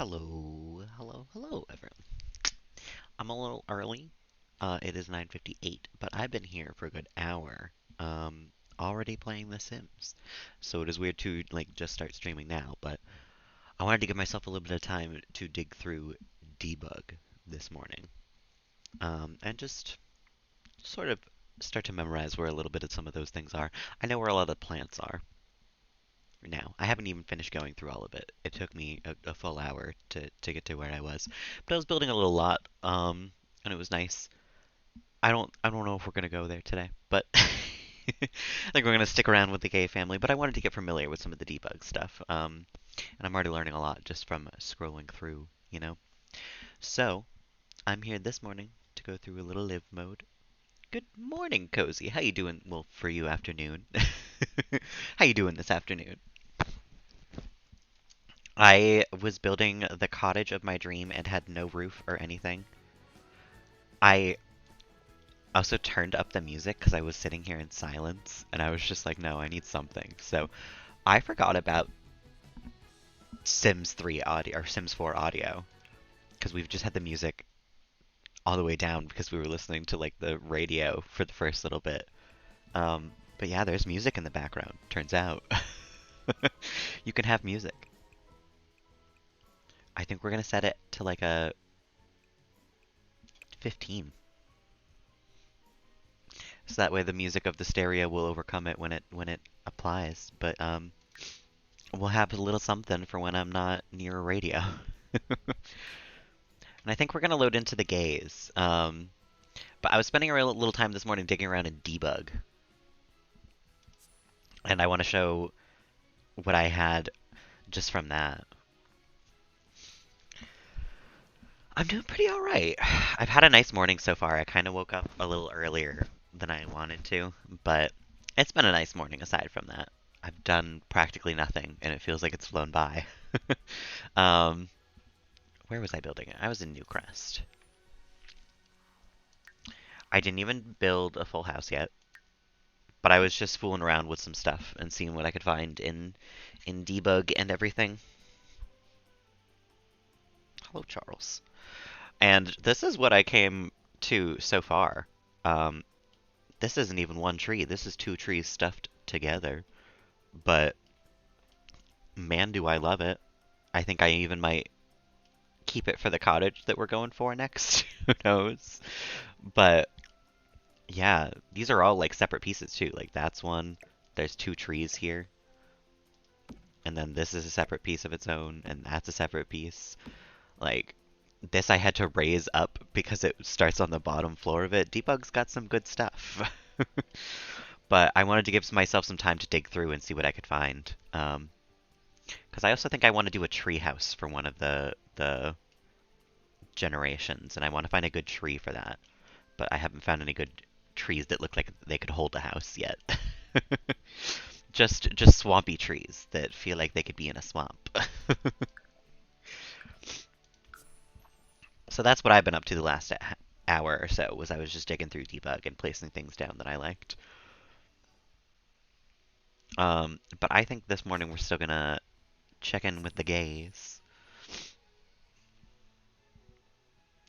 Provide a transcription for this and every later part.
Hello, everyone. I'm a little early. It is 9:58, but I've been here for a good hour, already playing The Sims. So it is weird to like just start streaming now, but I wanted to give myself a little bit of time to dig through debug this morning, and just sort of start to memorize where a little bit of some of those things are. I know where a lot of the plants are now. I haven't even finished going through all of it. It took me a full hour to get to where I was. But I was building a little lot, and it was nice. I don't know if we're gonna go there today, but I think we're gonna stick around with the gay family. But I wanted to get familiar with some of the debug stuff. And I'm already learning a lot just from scrolling through. So I'm here this morning to go through a little live mode. Good morning, Cozy. How you doing? Well, for you, afternoon. How you doing this afternoon? I was building the cottage of my dream and had no roof or anything. I also turned up the music because I was sitting here in silence and I was just like, no, I need something. So I forgot about Sims 3 audio or Sims 4 audio because we've just had the music all the way down because we were listening to like the radio for the first little bit. But yeah, there's music in the background, turns out. You can have music. I think we're gonna set it to like a 15. So that way the music of the stereo will overcome it when it applies. But we'll have a little something for when I'm not near a radio. And I think we're gonna load into the gaze. But I was spending a little time this morning digging around in debug, and I want to show what I had just from that. I'm doing pretty all right. I've had a nice morning so far. I kind of woke up a little earlier than I wanted to, but it's been a nice morning aside from that. I've done practically nothing, and it feels like it's flown by. um, where was I building it? I was in Newcrest. I didn't even build a full house yet, but I was just fooling around with some stuff and seeing what I could find in debug and everything. Hello, Charles. And this is what I came to so far. Um, this isn't even one tree. This is two trees stuffed together. But man, do I love it. I think I even might keep it for the cottage that we're going for next. Who knows? But yeah, these are all like separate pieces too. Like that's one. There's two trees here. And then this is a separate piece of its own, and that's a separate piece. Like this I had to raise up because it starts on the bottom floor of it. Debug's got some good stuff. But I wanted to give myself some time to dig through and see what I could find. Because I also think I want to do a tree house for one of the generations, and I want to find a good tree for that. But I haven't found any good trees that look like they could hold a house yet. Just swampy trees that feel like they could be in a swamp. So that's what I've been up to the last hour or so, was I was just digging through debug and placing things down that I liked. But I think this morning we're still gonna check in with the gays.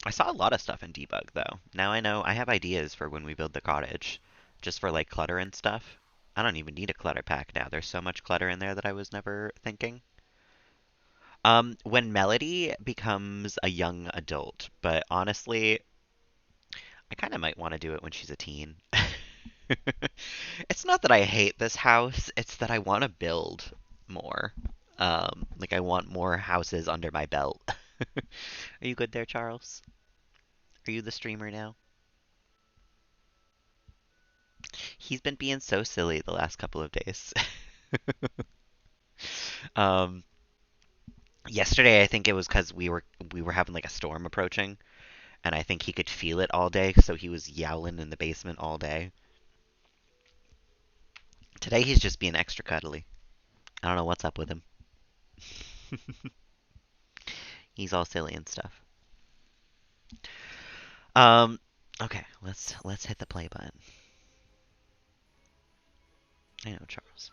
I saw a lot of stuff in debug though. Now I know I have ideas for when we build the cottage, just for like clutter and stuff. I don't even need a clutter pack now. There's so much clutter in there that I was never thinking. When Melody becomes a young adult, but honestly, I kind of might want to do it when she's a teen. It's not that I hate this house, it's that I want to build more. Like I want more houses under my belt. Are you good there, Charles? Are you the streamer now? He's been being so silly the last couple of days. Um, yesterday I think it was because we were having like a storm approaching, and I think he could feel it all day, so he was yowling in the basement all day. Today he's just being extra cuddly. I don't know what's up with him. He's all silly and stuff. Um, okay, let's hit the play button. I know, Charles.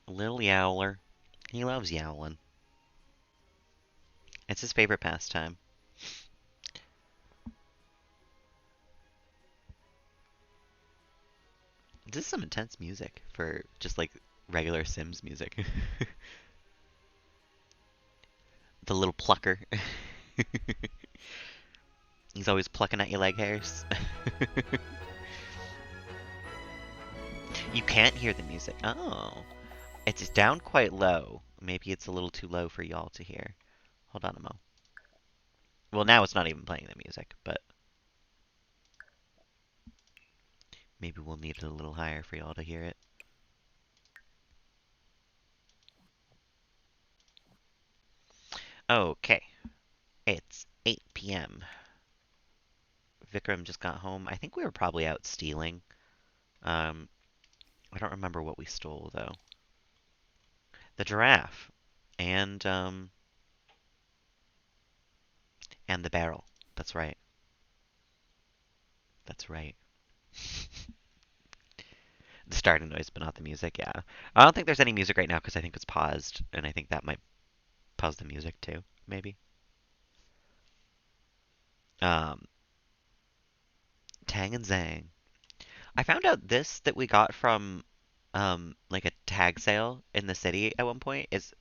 Little Yowler. He loves yowling. It's his favorite pastime. This is some intense music for just like regular Sims music. The little plucker. He's always plucking at your leg hairs. You can't hear the music. Oh. It's down quite low. Maybe it's a little too low for y'all to hear. Hold on a mo. Well, now it's not even playing the music, but maybe we'll need it a little higher for y'all to hear it. Okay. It's 8 p.m. Vikram just got home. I think we were probably out stealing. Um, I don't remember what we stole though. The giraffe and the barrel. That's right. That's right. The starting noise, but not the music. Yeah. I don't think there's any music right now because I think it's paused, and I think that might pause the music too. Maybe. Um, Tang and Zang. I found out this that we got from like a tag sale in the city at one point is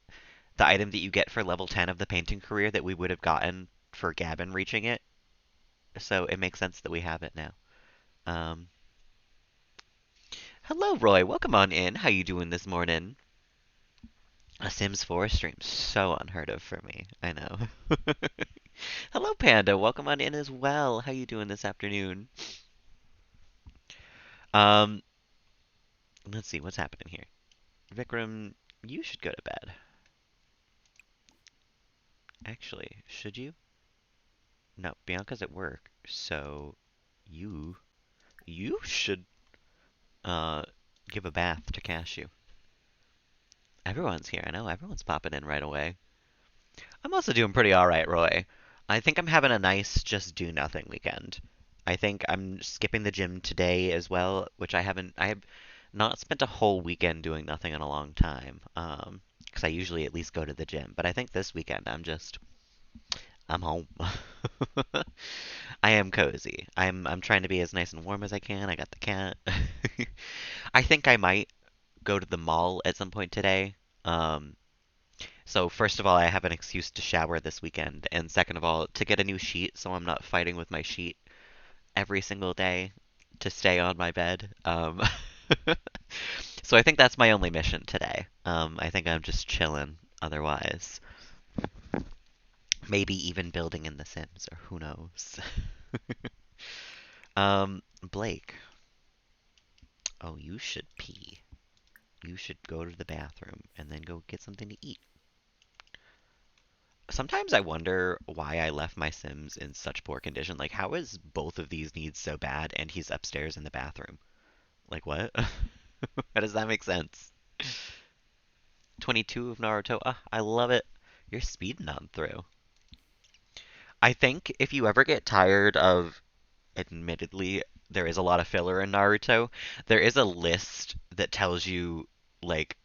the item that you get for level 10 of the painting career that we would have gotten for Gavin reaching it. So it makes sense that we have it now. Um, Hello, Roy. Welcome on in. How you doing this morning? A Sims 4 stream. So unheard of for me. I know. Hello, Panda. Welcome on in as well. How you doing this afternoon? Um, let's see what's happening here. Vikram, you should go to bed. Actually, should you? No, Bianca's at work, so you you should uh give a bath to Cashew. Everyone's here. I know everyone's popping in right away. I'm also doing pretty all right, Roy. I think I'm having a nice just do nothing weekend. I think I'm skipping the gym today as well, which I have not spent a whole weekend doing nothing in a long time. 'Cause I usually at least go to the gym, but I think this weekend I'm home. I am cozy. I'm trying to be as nice and warm as I can. I got the cat. I think I might go to the mall at some point today. Um, so first of all, I have an excuse to shower this weekend, and second of all, to get a new sheet so I'm not fighting with my sheet every single day to stay on my bed. So I think that's my only mission today. I think I'm just chilling otherwise. Maybe even building in The Sims, or who knows. Blake. Oh, you should pee. You should go to the bathroom and then go get something to eat. Sometimes I wonder why I left my Sims in such poor condition. Like, how is both of these needs so bad and he's upstairs in the bathroom? Like, what? How does that make sense? 22 of Naruto. I love it. You're speeding on through. I think if you ever get tired of, admittedly, there is a lot of filler in Naruto, there is a list that tells you, like,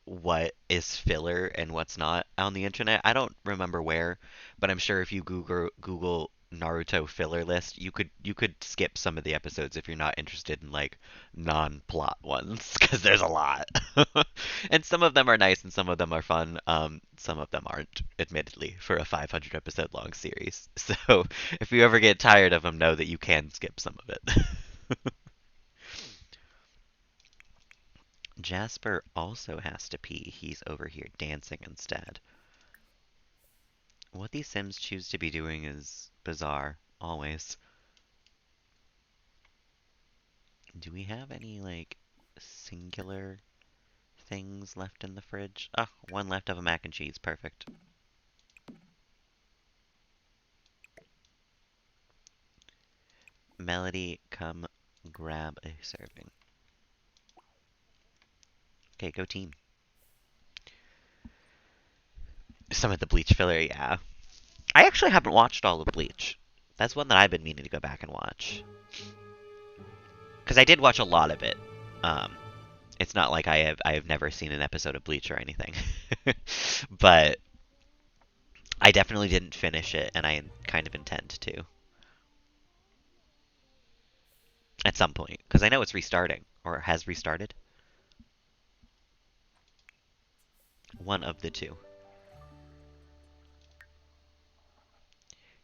what is filler and what's not on the internet. I don't remember where, but I'm sure if you Google Naruto filler list, you could skip some of the episodes if you're not interested in like non-plot ones because there's a lot. And some of them are nice and some of them are fun. Some of them aren't, admittedly, for a 500 episode long series. So if you ever get tired of them, know that you can skip some of it. Jasper also has to pee. He's over here dancing instead. What these Sims choose to be doing is bizarre, always. Do we have any, like, singular things left in the fridge? Ah, one left of a mac and cheese. Perfect. Melody, come grab a serving. Okay, go team. Some of the Bleach filler, yeah. I actually haven't watched all of Bleach. That's one that I've been meaning to go back and watch. Because I did watch a lot of it. Um, It's not like I have never seen an episode of Bleach or anything. But I definitely didn't finish it, and I kind of intend to at some point because I know it's restarting or has restarted. One of the two.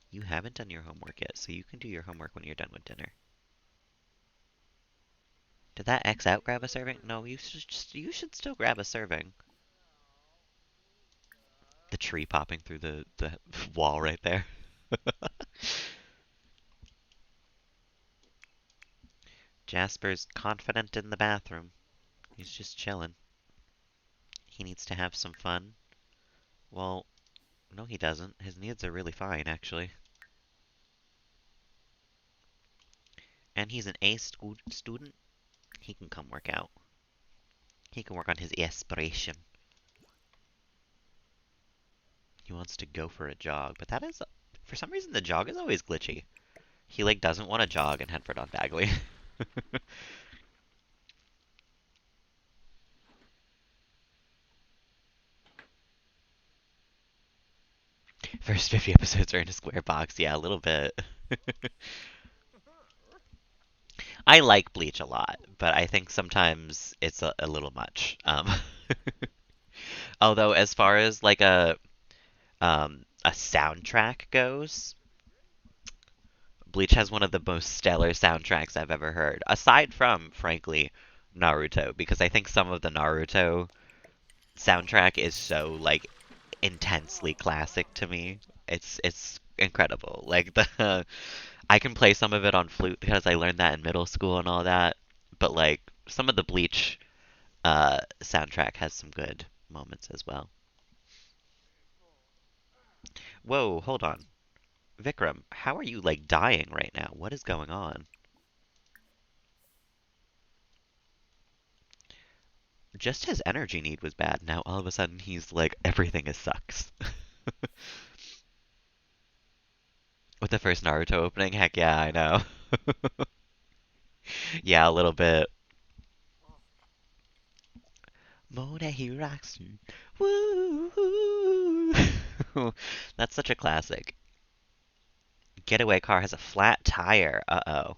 You haven't done your homework yet, so you can do your homework when you're done with dinner. Did that X out grab a serving? No, you should still grab a serving. The tree popping through the wall right there. Jasper's confident in the bathroom. He's just chilling. He needs to have some fun. Well, no, he doesn't. His needs are really fine, actually. And he's an A student. He can come work out. He can work on his aspiration. He wants to go for a jog, but that is, for some reason, the jog is always glitchy. He like doesn't want to jog and Headford on Bagley. First 50 episodes are in a square box. Yeah, a little bit. I like Bleach a lot, but I think sometimes it's a little much. Although as far as like a soundtrack goes, Bleach has one of the most stellar soundtracks I've ever heard. Aside from, frankly, Naruto, because I think some of the Naruto soundtrack is so like intensely classic to me. It's incredible. Like the I can play some of it on flute because I learned that in middle school and all that. But like some of the Bleach soundtrack has some good moments as well. Whoa, hold on. Vikram, how are you like dying right now? What is going on? Just his energy need was bad. Now all of a sudden he's like everything is sucks. With the first Naruto opening, heck yeah, I know. Yeah, a little bit. Mode Hiraxu. Woo! That's such a classic. Getaway car has a flat tire. Uh-oh.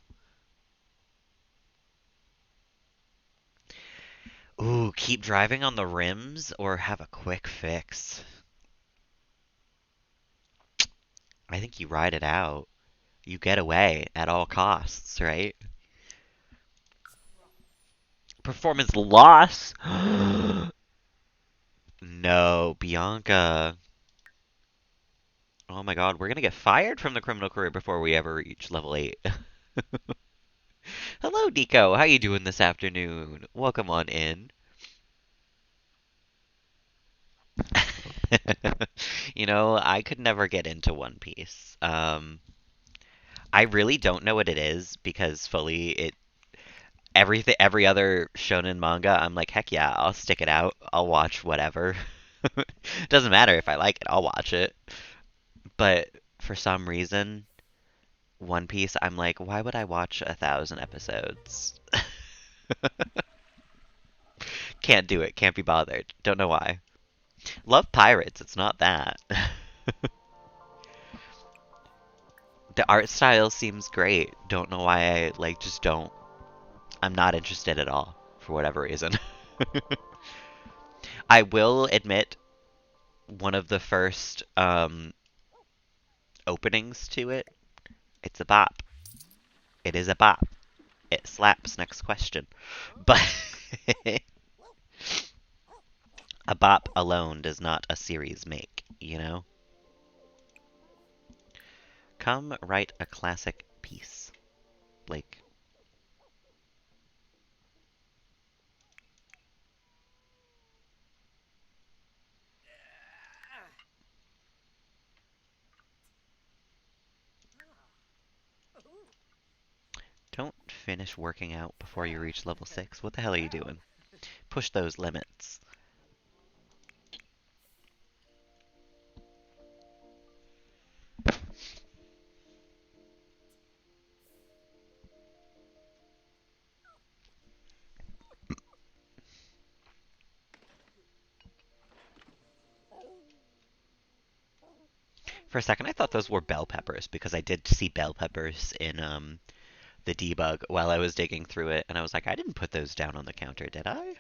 Ooh, keep driving on the rims or have a quick fix. I think you ride it out. You get away at all costs, right? Performance loss? No, Bianca. Oh my god, we're gonna get fired from the criminal career before we ever reach level 8. Hello, Nico. How you doing this afternoon? Welcome on in. I could never get into One Piece. I really don't know what it is because fully every other shonen manga, I'm like, heck yeah, I'll stick it out. I'll watch whatever. Doesn't matter if I like it, I'll watch it. But for some reason, One Piece, I'm like, why would I watch 1,000 episodes? Can't do it. Can't be bothered. Don't know why. Love pirates. It's not that. The art style seems great. Don't know why I like just don't. I'm not interested at all for whatever reason. I will admit one of the first openings to it. It's a bop. It is a bop. It slaps. Next question. But a bop alone does not a series make, you know? Come write a classic piece, Blake. Don't finish working out before you reach level 6. What the hell are you doing? Push those limits. For a second, I thought those were bell peppers because I did see bell peppers in the debug while I was digging through it, and I was like, I didn't put those down on the counter, did I?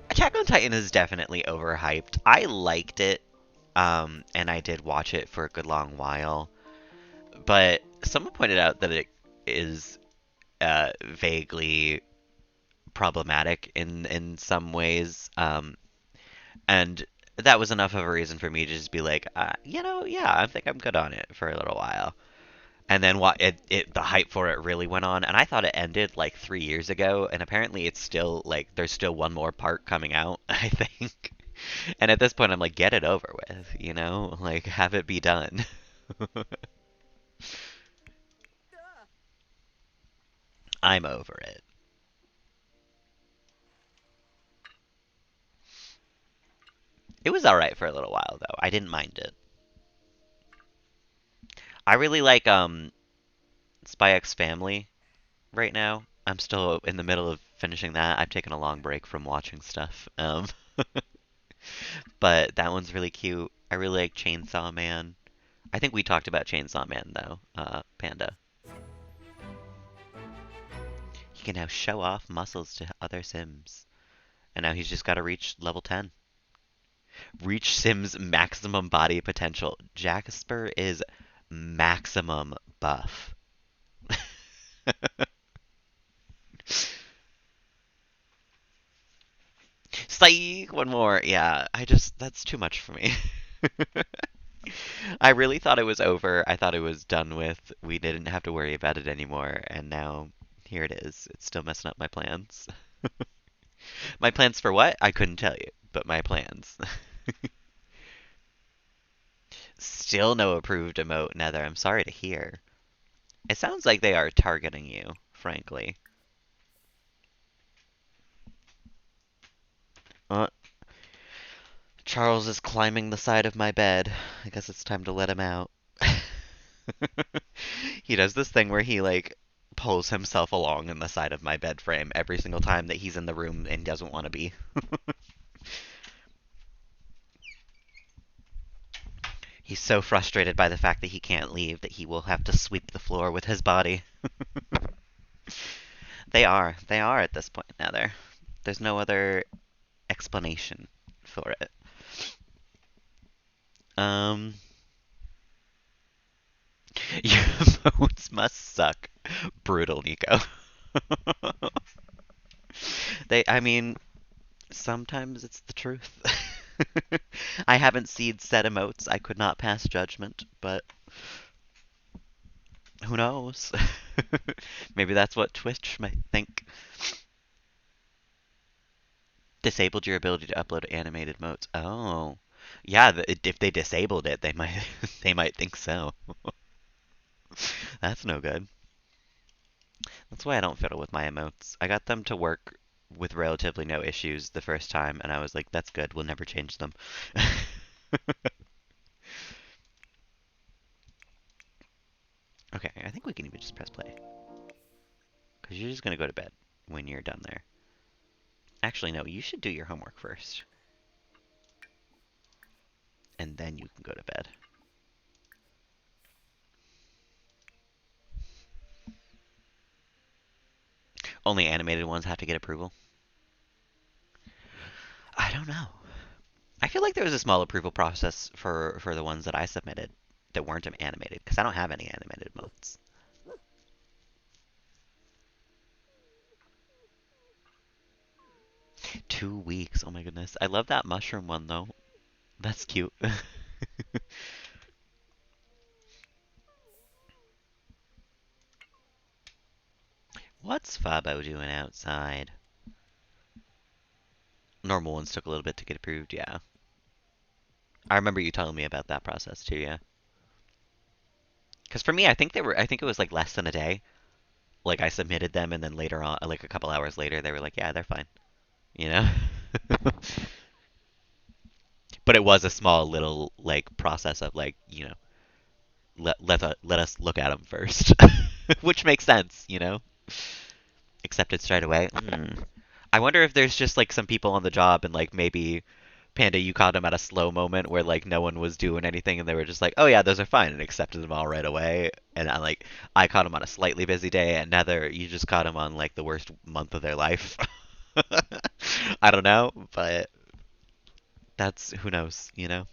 Attack on Titan is definitely overhyped. I liked it, and I did watch it for a good long while, but someone pointed out that it is vaguely problematic in some ways, and that was enough of a reason for me to just be like, yeah, I think I'm good on it for a little while. And then what the hype for it really went on, and I thought it ended like 3 years ago, and apparently it's still like there's still one more part coming out, I think. And at this point, I'm like, get it over with, like have it be done. I'm over it. It was all right for a little while though. I didn't mind it. I really like Spy X Family right now. I'm still in the middle of finishing that. I've taken a long break from watching stuff. But that one's really cute. I really like Chainsaw Man. I think we talked about Chainsaw Man though, Panda. He can now show off muscles to other Sims. And now he's just got to reach level 10. Reach Sim's maximum body potential. Jasper is maximum buff. Psych! One more. Yeah, that's too much for me. I really thought it was over. I thought it was done with. We didn't have to worry about it anymore. And now here it is. It's still messing up my plans. My plans for what? I couldn't tell you, but my plans. Still no approved emote, Nether. I'm sorry to hear. It sounds like they are targeting you, frankly. Uh, Charles is climbing the side of my bed. I guess it's time to let him out. He does this thing where he like pulls himself along in the side of my bed frame every single time that he's in the room and doesn't want to be. He's so frustrated by the fact that he can't leave that he will have to sweep the floor with his body. They are at this point now. There's no other explanation for it. Um, your votes must suck. Brutal, Nico. I mean, sometimes it's the truth. I haven't seen said emotes. I could not pass judgment, but who knows? Maybe that's what Twitch might think. Disabled your ability to upload animated emotes. Oh, yeah. If they disabled it, they might they might think so. That's no good. That's why I don't fiddle with my emotes. I got them to work with relatively no issues the first time, and I was like, that's good. We'll never change them. Okay, I think we can even just press play. Because you're just going to go to bed when you're done there. Actually, no, you should do your homework first. And then you can go to bed. Only animated ones have to get approval. I don't know. I feel like there was a small approval process for the ones that I submitted that weren't animated, because I don't have any animated modes. 2 weeks. Oh my goodness. I love that mushroom one though. That's cute. What's Fabo doing outside? Normal ones took a little bit to get approved, yeah. I remember you telling me about that process too, yeah. Because for me, I think it was like less than a day. Like I submitted them, and then later on, like a couple hours later, they were like, yeah, they're fine. You know? But it was a small little like process of like, let us look at them first. which makes sense, you know? Accepted straight away. I wonder if there's just like some people on the job and like maybe Panda, you caught them at a slow moment where like no one was doing anything and they were just like, oh yeah, those are fine and accepted them all right away. And I caught them on a slightly busy day and Nether, you just caught them on like the worst month of their life. I don't know, but that's who knows, you know?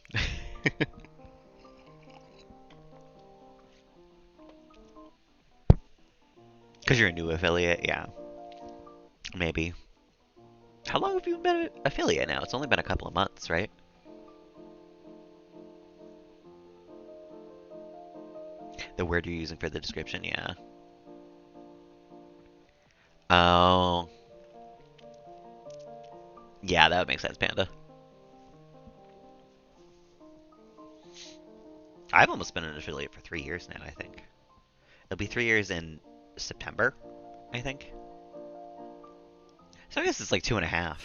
Because you're a new affiliate, yeah, maybe. How long have you been an affiliate now? It's only been a couple of months, right? The word you're using for the description, yeah. Oh, yeah, that would make sense, Panda. I've almost been an affiliate for 3 years now, I think. It'll be 3 years in September, I think. So I guess it's like 2.5.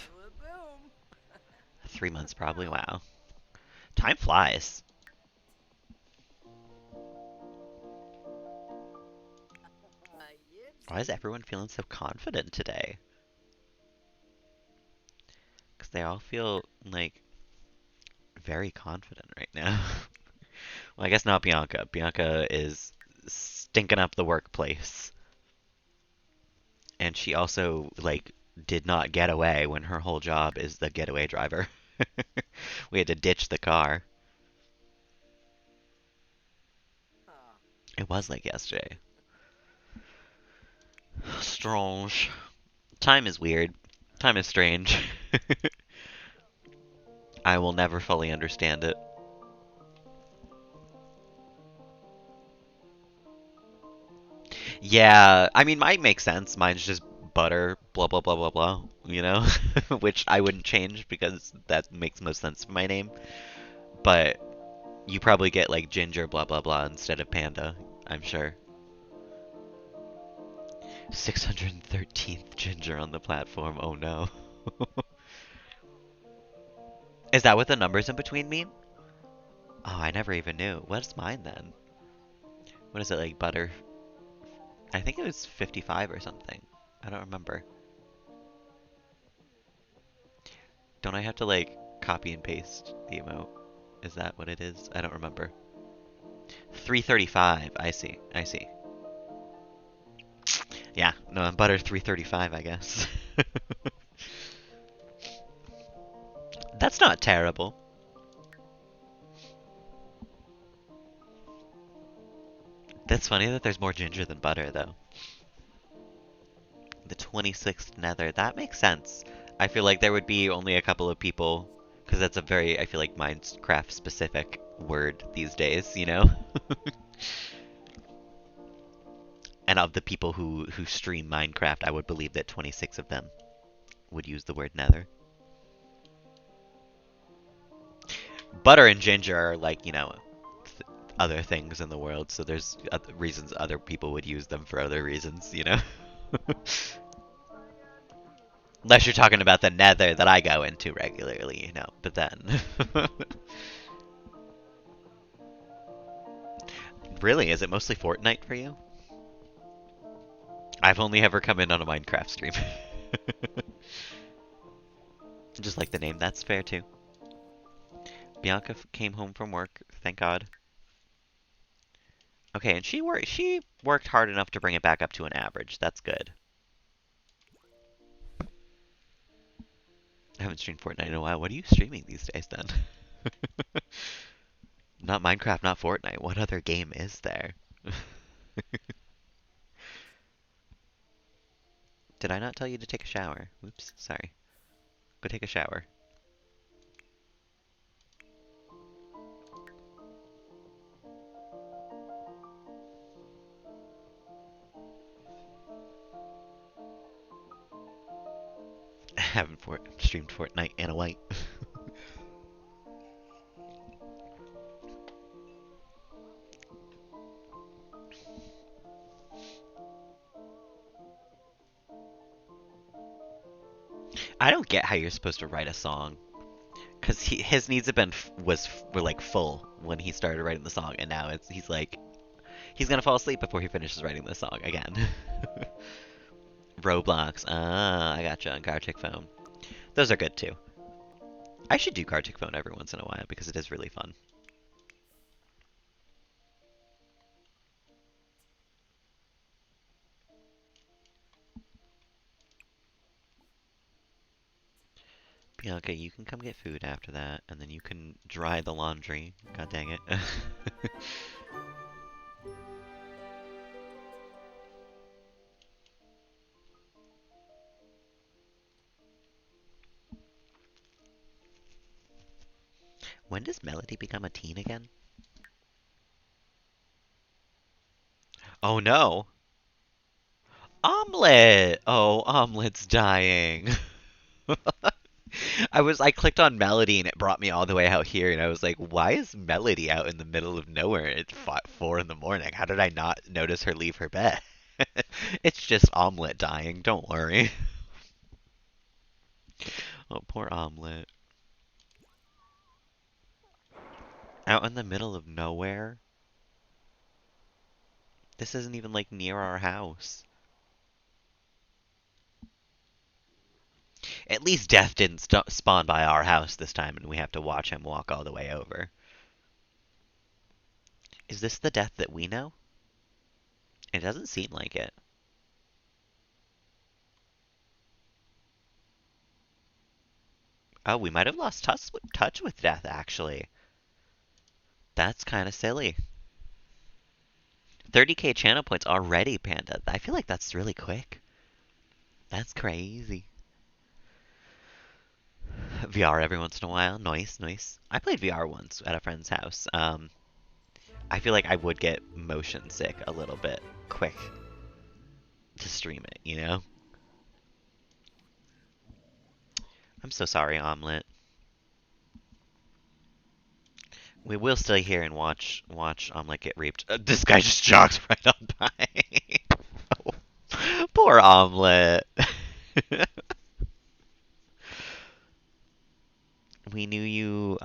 3 months probably, wow. Time flies. Why is everyone feeling so confident today? Because they all feel like very confident right now. Well, I guess not Bianca. Bianca is stinking up the workplace. And she also, like, did not get away when her whole job is the getaway driver. We had to ditch the car. It was like yesterday. Strange. Time is weird. Time is strange. I will never fully understand it. Yeah, I mean, mine makes sense. Mine's just butter, blah, blah, blah, blah, blah, you know? Which I wouldn't change because that makes most sense for my name. But you probably get like ginger, blah, blah, blah instead of panda, I'm sure. 613th ginger on the platform, oh no. Is that what the numbers in between mean? Oh, I never even knew. What's mine then? What is it, like butter? I think it was 55 or something. I don't remember. Don't I have to like copy and paste the emote? Is that what it is? I don't remember. 335. I see. I see. Yeah, no, I'm butter 335, I guess. That's not terrible. That's funny that there's more ginger than butter, though. The 26th nether. That makes sense. I feel like there would be only a couple of people, because that's a very, I feel like, Minecraft specific word these days, you know? And of the people who stream Minecraft, I would believe that 26 of them would use the word nether. Butter and ginger are like, you know, other things in the world, so there's other reasons other people would use them for other reasons, you know? Unless you're talking about the nether that I go into regularly, you know, but then. Really, is it mostly Fortnite for you? I've only ever come in on a Minecraft stream. Just like the name, that's fair too. Bianca came home from work, thank God. Okay, and she worked hard enough to bring it back up to an average. That's good. I haven't streamed Fortnite in a while. What are you streaming these days then? Not Minecraft, not Fortnite. What other game is there? Did I not tell you to take a shower? Oops, sorry. Go take a shower. I haven't streamed Fortnite in a while. I don't get how you're supposed to write a song. Because his needs have been were like full when he started writing the song, and now he's like He's gonna fall asleep before he finishes writing this song again. Roblox. Ah, I gotcha. On Gartic Phone. Those are good too. I should do Gartic Phone every once in a while because it is really fun. Bianca, you can come get food after that, and then you can dry the laundry. God dang it. When does Melody become a teen again? Oh no! Omelet! Oh, Omelet's dying. I clicked on Melody and it brought me all the way out here, and I was like, why is Melody out in the middle of nowhere? It's 4 in the morning. How did I not notice her leave her bed? It's just Omelet dying. Don't worry. Oh, poor Omelet. Out in the middle of nowhere? This isn't even like near our house. At least Death didn't spawn by our house this time and we have to watch him walk all the way over. Is this the Death that we know? It doesn't seem like it. Oh, we might have lost touch with Death, actually. That's kind of silly. 30K channel points already, Panda. I feel like that's really quick. That's crazy. VR every once in a while. Nice, nice. I played VR once at a friend's house. I feel like I would get motion sick a little bit quick to stream it, you know? I'm so sorry, Omelet. We will stay here and watch Omelet get reaped. This guy just jogs right on by. Oh, poor Omelet. We knew you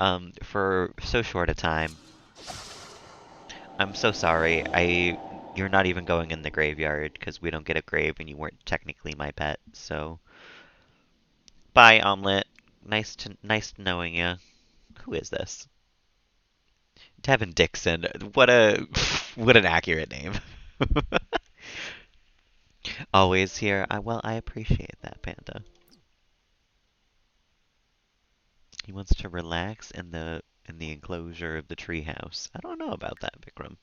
for so short a time. I'm so sorry. You're not even going in the graveyard because we don't get a grave and you weren't technically my pet. So bye, Omelet. Nice knowing you. Who is this? Devin Dixon. What a what an accurate name. Always here. I appreciate that, Panda. He wants to relax in the enclosure of the treehouse. I don't know about that, Vikram.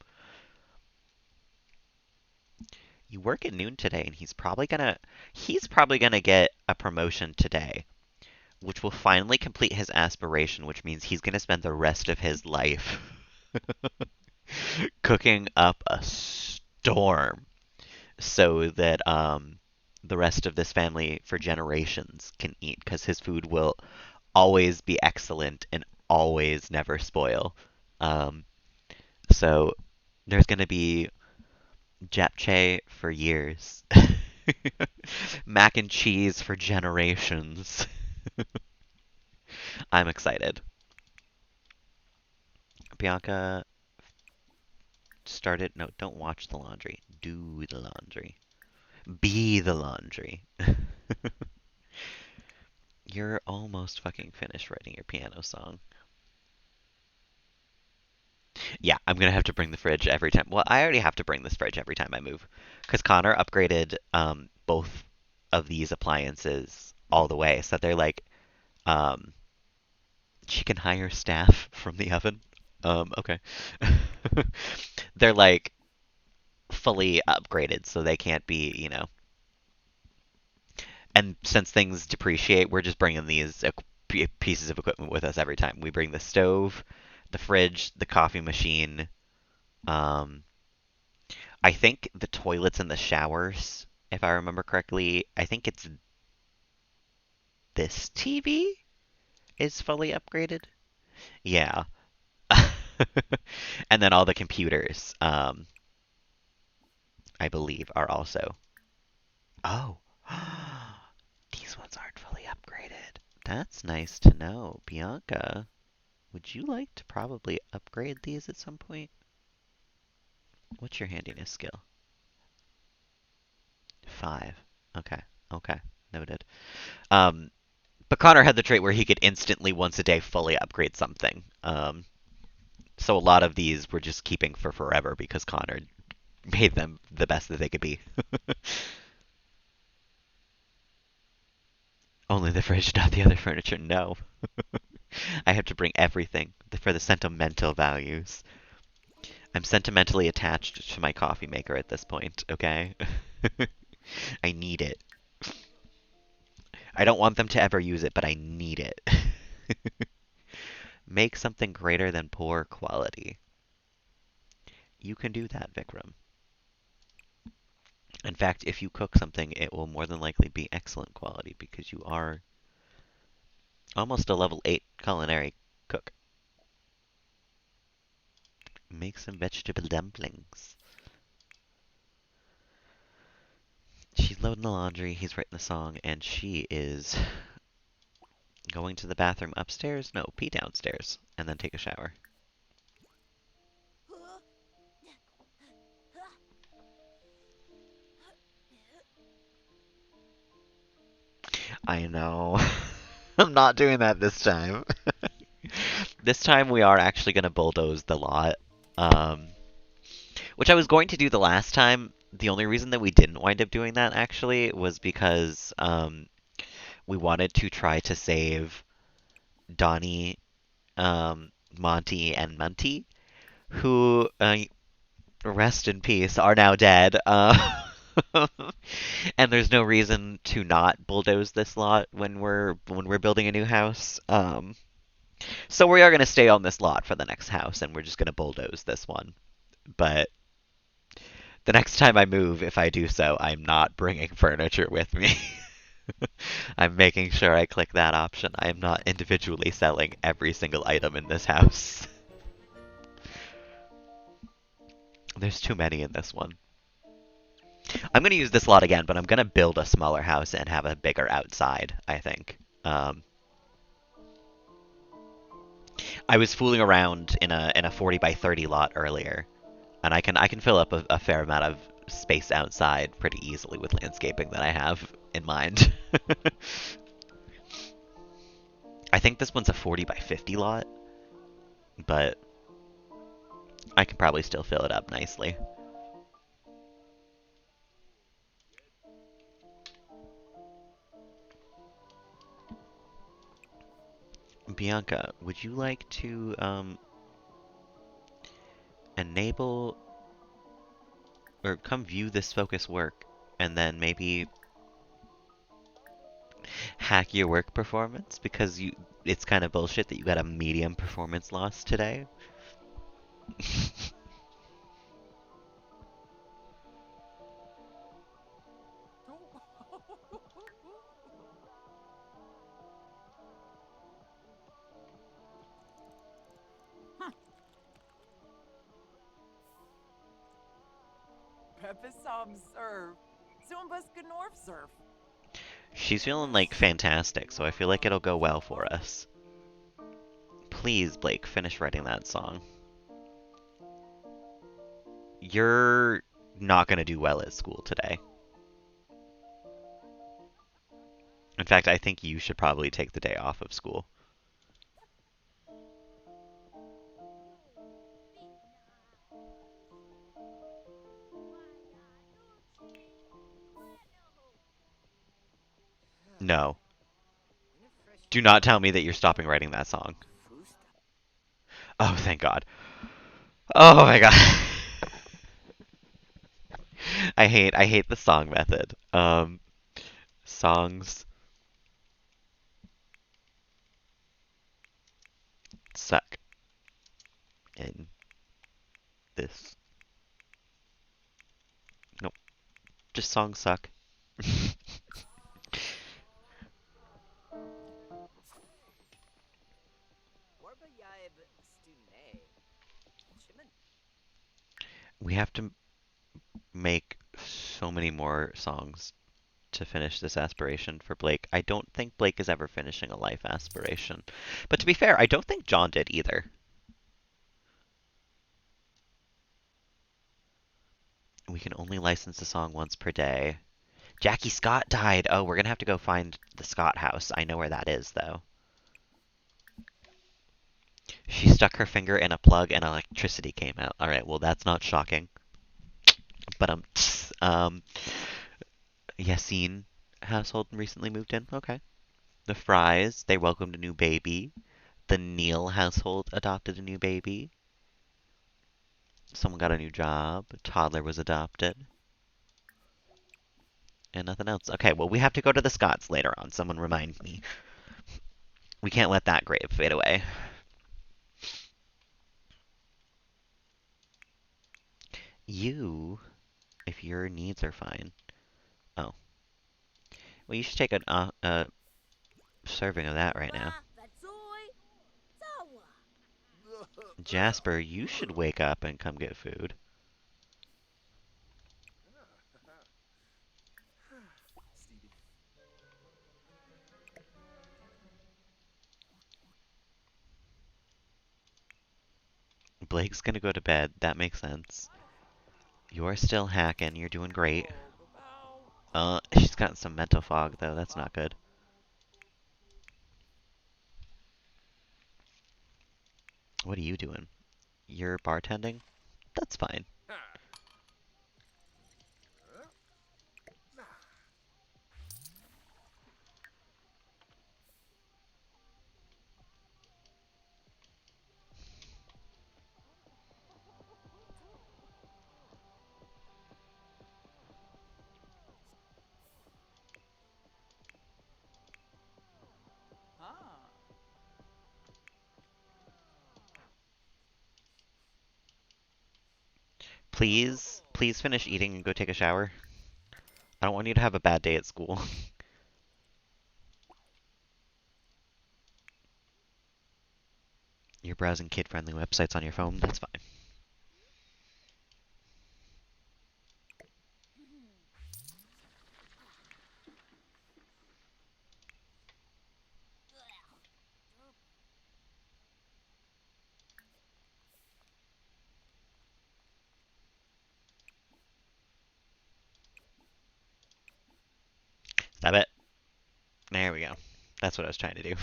You work at noon today, and he's probably gonna get a promotion today, which will finally complete his aspiration, which means he's gonna spend the rest of his life cooking up a storm so that the rest of this family for generations can eat, because his food will always be excellent and always never spoil. Um, so there's gonna be japchae for years. Mac and cheese for generations. I'm excited. Bianca started. No, don't watch the laundry. Do the laundry. Be the laundry. You're almost fucking finished writing your piano song. Yeah, I'm gonna have to bring the fridge every time. Well, I already have to bring this fridge every time I move, because Connor upgraded both of these appliances all the way, so they're like um, she can hire staff from the oven. Okay. They're like fully upgraded, so they can't be, And since things depreciate, we're just bringing these pieces of equipment with us every time. We bring the stove, the fridge, the coffee machine. Um, I think the toilets and the showers, if I remember correctly, I think it's this TV is fully upgraded. Yeah. And then all the computers, I believe, are also. Oh. These ones aren't fully upgraded. That's nice to know. Bianca, would you like to probably upgrade these at some point? What's your handiness skill? 5. Okay. Okay. Noted. Um, but Connor had the trait where he could instantly once a day fully upgrade something. So a lot of these we're just keeping for forever because Connor made them the best that they could be. Only the fridge, not the other furniture. No. I have to bring everything for the sentimental values. I'm sentimentally attached to my coffee maker at this point, okay? I need it. I don't want them to ever use it, but I need it. Make something greater than poor quality. You can do that, Vikram. In fact, if you cook something, it will more than likely be excellent quality because you are almost a level 8 culinary cook. Make some vegetable dumplings. She's loading the laundry, he's writing the song, and she is going to the bathroom upstairs? No, pee downstairs, and then take a shower. I know. I'm not doing that this time. This time we are actually going to bulldoze the lot. Um, which I was going to do the last time. The only reason that we didn't wind up doing that actually was because we wanted to try to save Donnie, Monty, and Munty, who, rest in peace, are now dead. And there's no reason to not bulldoze this lot when we're building a new house. So we are going to stay on this lot for the next house, and we're just going to bulldoze this one. But the next time I move, if I do so, I'm not bringing furniture with me. I'm making sure I click that option. I am not individually selling every single item in this house. There's too many in this one. I'm going to use this lot again, but I'm going to build a smaller house and have a bigger outside, I think. I was fooling around in a 40 by 30 lot earlier, and I can fill up a fair amount of space outside pretty easily with landscaping that I have in mind. I think this one's a 40 by 50 lot, but I can probably still fill it up nicely. Bianca, would you like to enable or come view this focus work and then maybe hack your work performance because it's kind of bullshit that you got a medium performance loss today? She's feeling like fantastic, so I feel like it'll go well for us. Please, Blake, finish writing that song. You're not going to do well at school today. In fact, I think you should probably take the day off of school. No. Do not tell me that you're stopping writing that song. Oh, thank God. Oh my God. I hate the song method. Songs suck in this. Nope. Just songs suck. We have to make so many more songs to finish this aspiration for Blake. I don't think Blake is ever finishing a life aspiration. But to be fair, I don't think John did either. We can only license the song once per day. Jackie Scott died. Oh, we're gonna have to go find the Scott house. I know where that is, though. She stuck her finger in a plug and electricity came out. All right, well, that's not shocking. But um, Yassine household recently moved in. Okay. The Fries, they welcomed a new baby. The Neal household adopted a new baby. Someone got a new job. A toddler was adopted. And nothing else. Okay, well, we have to go to the Scots later on. Someone remind me. We can't let that grave fade away. You, if your needs are fine. Oh, well, you should take a serving of that right now. Jasper, you should wake up and come get food. Blake's gonna go to bed. That makes sense. You're still hacking. You're doing great. She's got some mental fog, though. That's not good. What are you doing? You're bartending? That's fine. Please finish eating and go take a shower. I don't want you to have a bad day at school. You're browsing kid-friendly websites on your phone. That's fine. Stop it. There we go. That's what I was trying to do.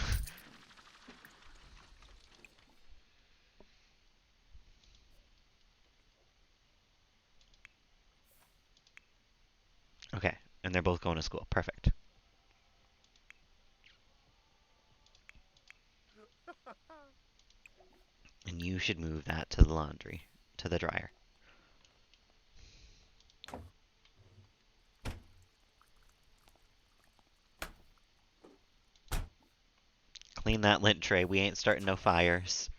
Okay, and they're both going to school. Perfect. And you should move that to the laundry, to the dryer. Clean that lint tray. We ain't starting no fires.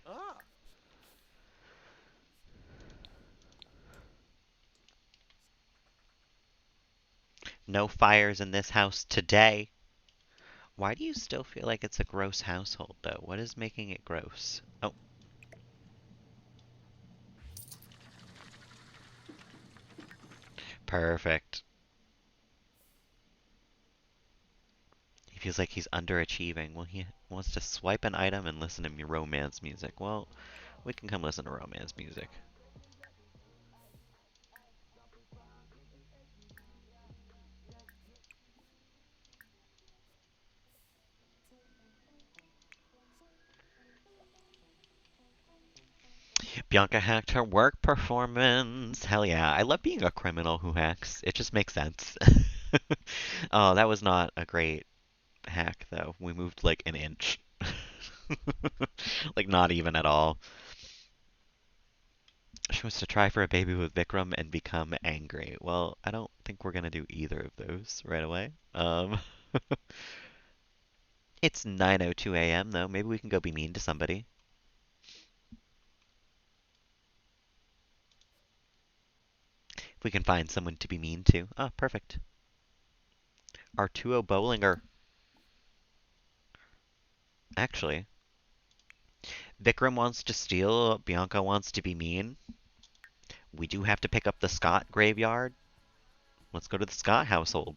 No fires in this house today. Why do you still feel like it's a gross household, though? What is making it gross? Oh, perfect. He feels like he's underachieving. Well, he wants to swipe an item and listen to romance music. Well, we can come listen to romance music. Bianca hacked her work performance. Hell yeah. I love being a criminal who hacks. It just makes sense. Oh, that was not a great hack, though. We moved like an inch. Like, not even at all. She wants to try for a baby with Vikram and become angry. Well, I don't think we're gonna do either of those right away. It's 9:02 a.m. though. Maybe we can go be mean to somebody. If we can find someone to be mean to. Oh, perfect. Arturo Bollinger. Actually, Vikram wants to steal. Bianca wants to be mean. We do have to pick up the Scott graveyard. Let's go to the Scott household.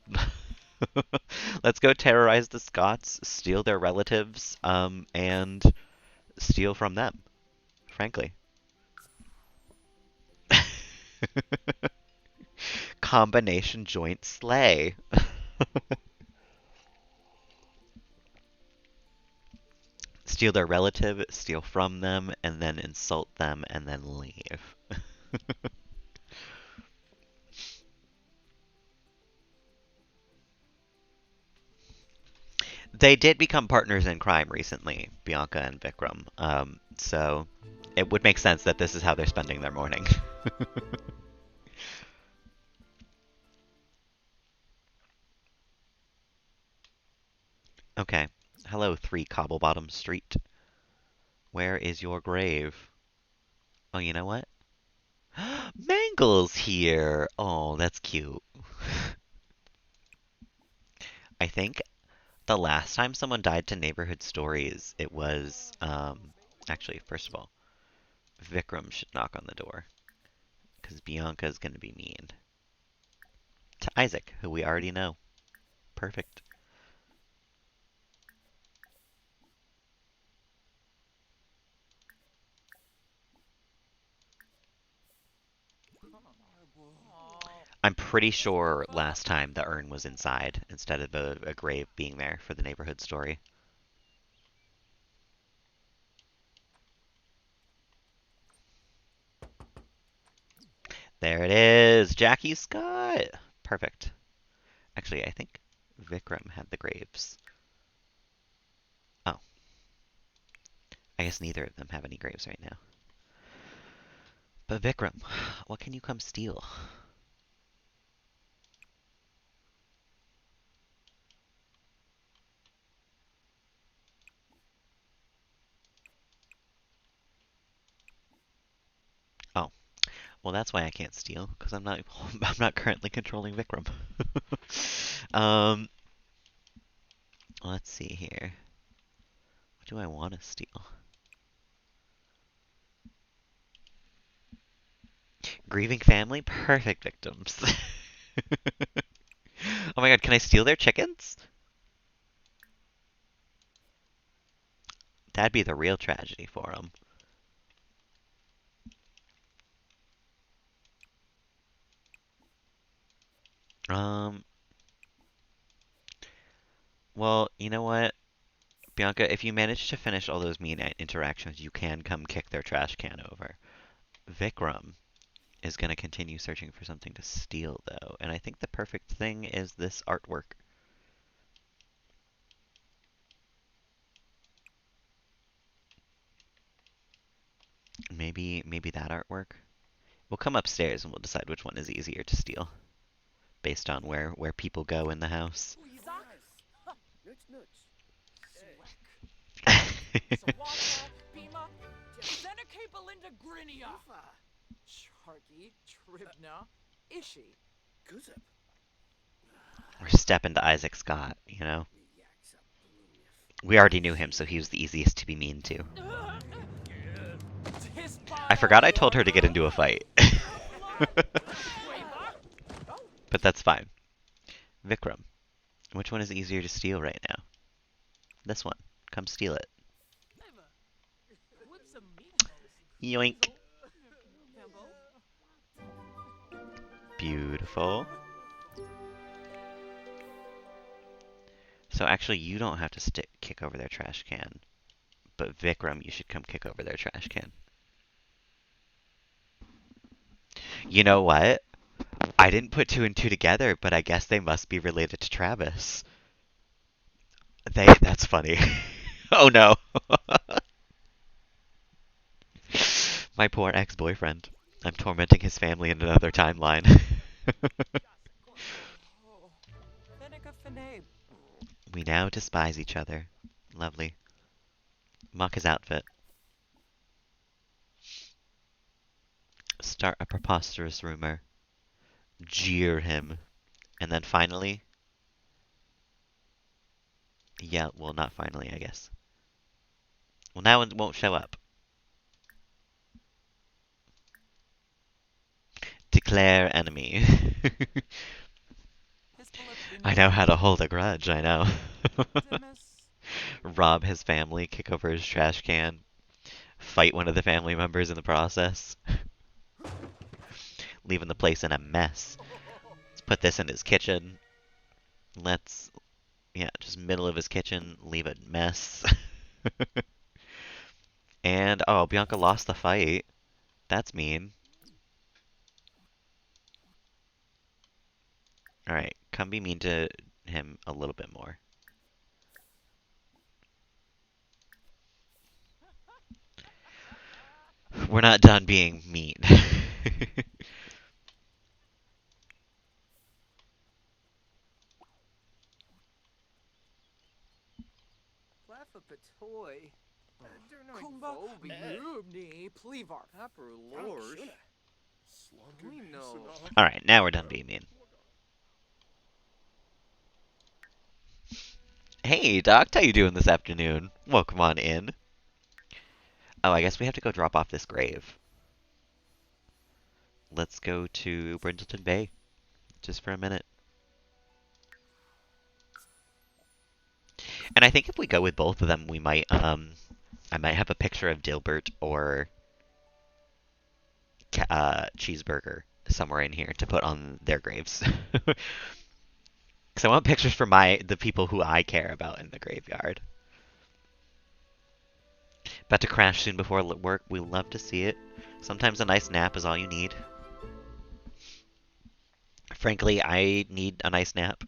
Let's go terrorize the Scots, steal their relatives, and steal from them, frankly. Combination joint slay. Steal their relative, steal from them, and then insult them, and then leave. They did become partners in crime recently, Bianca and Vikram. So it would make sense that this is how they're spending their morning. Okay. Hello, 3 Cobblebottom Street. Where is your grave? Oh, you know what? Mangle's here! Oh, that's cute. I think the last time someone died to neighborhood stories, it was, actually, first of all, Vikram should knock on the door, because Bianca's gonna be mean. To Isaac, who we already know. Perfect. I'm pretty sure last time the urn was inside instead of a grave being there for the neighborhood story. There it is! Jackie Scott! Perfect. Actually, I think Vikram had the graves. Oh. I guess neither of them have any graves right now. But Vikram, what can you come steal? Oh. Well, that's why I can't steal, because I'm not I'm not currently controlling Vikram. um, let's see here. What do I want to steal? Grieving family? Perfect victims. Oh my god, can I steal their chickens? That'd be the real tragedy for them. Um, well, you know what? Bianca, if you manage to finish all those mean interactions, you can come kick their trash can over. Vikram is going to continue searching for something to steal, though, and I think the perfect thing is this artwork. Maybe that artwork? We'll come upstairs and we'll decide which one is easier to steal, based on where people go in the house. Or step into Isaac Scott, you know? We already knew him, so he was the easiest to be mean to. I forgot I told her to get into a fight. But that's fine. Vikram, which one is easier to steal right now? This one. Come steal it. Yoink. Beautiful. So actually, you don't have to kick over their trash can. But Vikram, you should come kick over their trash can. You know what? I didn't put 2 and 2 together, but I guess they must be related to Travis. That's funny. Oh no. My poor ex-boyfriend. I'm tormenting his family in another timeline. We now despise each other. Lovely. Mock his outfit. Start a preposterous rumor. Jeer him. And then finally... Yeah, well, not finally, I guess. Well, now it won't show up. Declare enemy. I know how to hold a grudge, I know. Rob his family, kick over his trash can, fight one of the family members in the process, leaving the place in a mess. put this in his kitchen. Let's, yeah, just middle of his kitchen, leave a mess. And, oh, Bianca lost the fight. That's mean. Alright, come be mean to him a little bit more. We're not done being mean. Alright, now we're done being mean. Hey, Doc, how you doing this afternoon? Welcome on in. Oh, I guess we have to go drop off this grave. Let's go to Brindleton Bay, just for a minute. And I think if we go with both of them, we might, I might have a picture of Dilbert or Cheeseburger somewhere in here to put on their graves. Because I want pictures for the people who I care about in the graveyard. About to crash soon before work. We love to see it. Sometimes a nice nap is all you need. Frankly, I need a nice nap.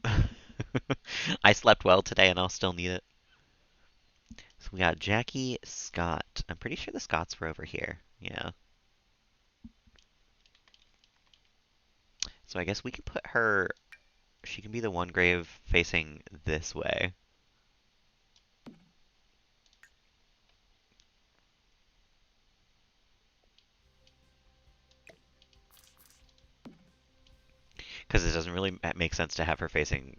I slept well today and I'll still need it. So we got Jackie Scott. I'm pretty sure the Scotts were over here. Yeah. So I guess we can put her. She can be the one grave facing this way. Because it doesn't really make sense to have her facing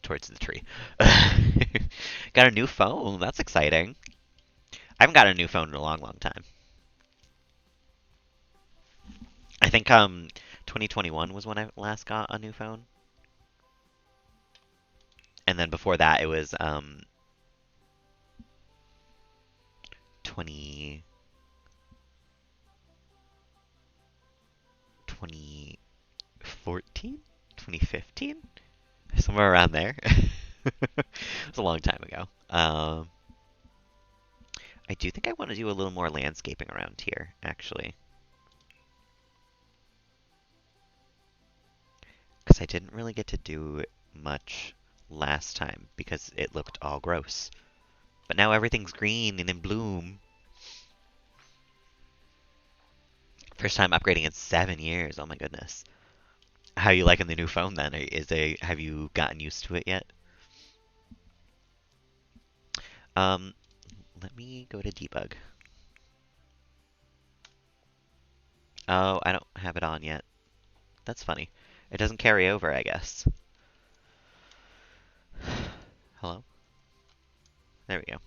towards the tree. Got a new phone. That's exciting. I haven't got a new phone in a long, long time. I think 2021 was when I last got a new phone. And then before that it was 20 2014? 2015? Somewhere around there. It was a long time ago. I do think I want to do a little more landscaping around here, actually. Because I didn't really get to do much last time because it looked all gross. But now everything's green and in bloom. First time upgrading in 7 years. Oh my goodness. How are you liking the new phone then? Have you gotten used to it yet? Um, Let me go to debug. Oh, I don't have it on yet. That's funny. It doesn't carry over, I guess. Hello? There we go.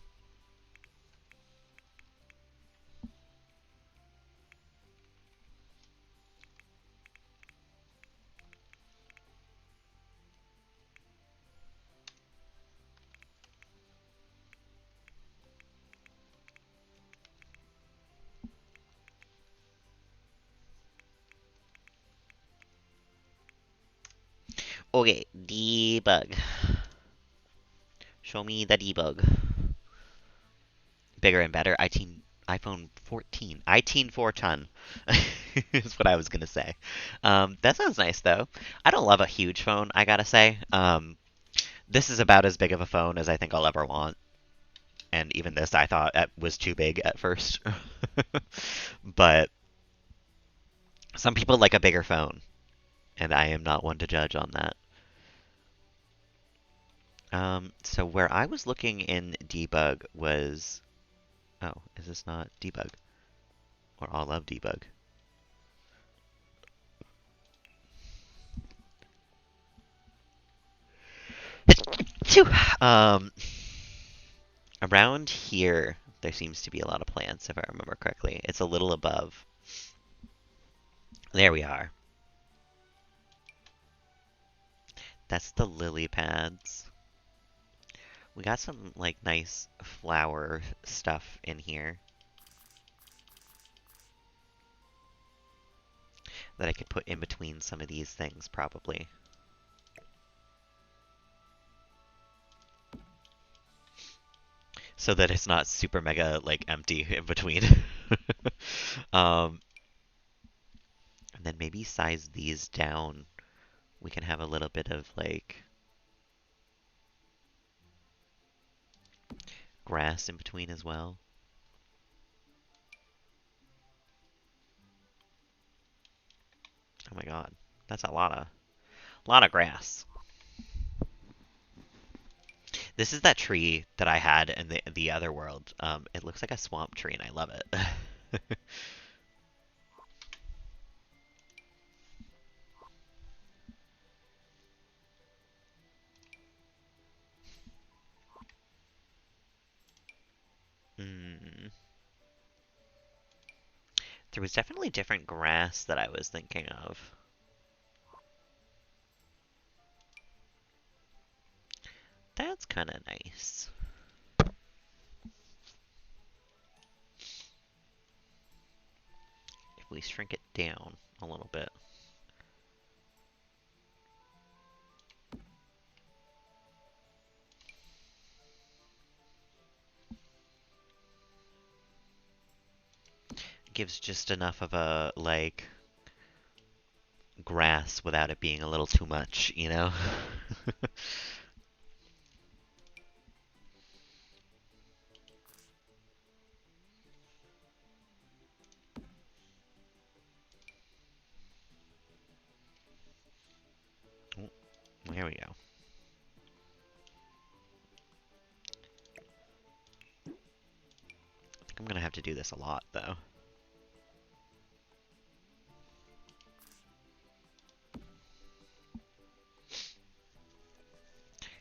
Okay, debug. Show me the debug. Bigger and better. iPhone 14. iTeen 4 ton is what I was gonna say. That sounds nice though. I don't love a huge phone, I gotta say. This is about as big of a phone as I think I'll ever want. And even this I thought was too big at first. But some people like a bigger phone, and I am not one to judge on that. So where I was looking in debug was... Oh, is this not debug? Or all love debug? Um, Around here, there seems to be a lot of plants, if I remember correctly. It's a little above. There we are. That's the lily pads. We got some, like, nice flower stuff in here that I could put in between some of these things, probably. so that it's not super mega like empty in between. Um, and then maybe size these down. We can have a little bit of like grass in between as well. Oh my god, that's a lot of grass. This is that tree that I had in the other world. It looks like a swamp tree, and I love it. Mm. There was definitely different grass that I was thinking of. That's kind of nice. If we shrink it down a little bit. Gives just enough of a, like, grass without it being a little too much, you know? Oh, there we go. I think I'm gonna have to do this a lot, though.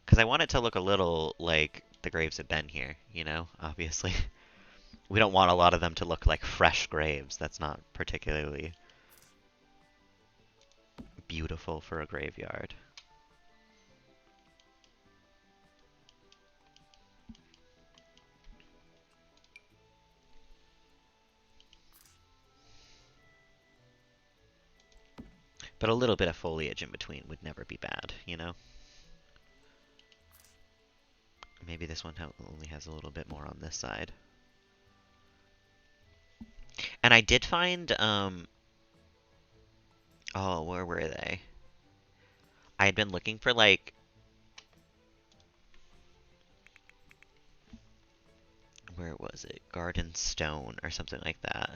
Because I want it to look a little like the graves have been here, you know, obviously. We don't want a lot of them to look like fresh graves. That's not particularly beautiful for a graveyard. But a little bit of foliage in between would never be bad, you know? Maybe this one only has a little bit more on this side. And I did find, oh, where were they? I had been looking for, like, where was it? Garden stone or something like that.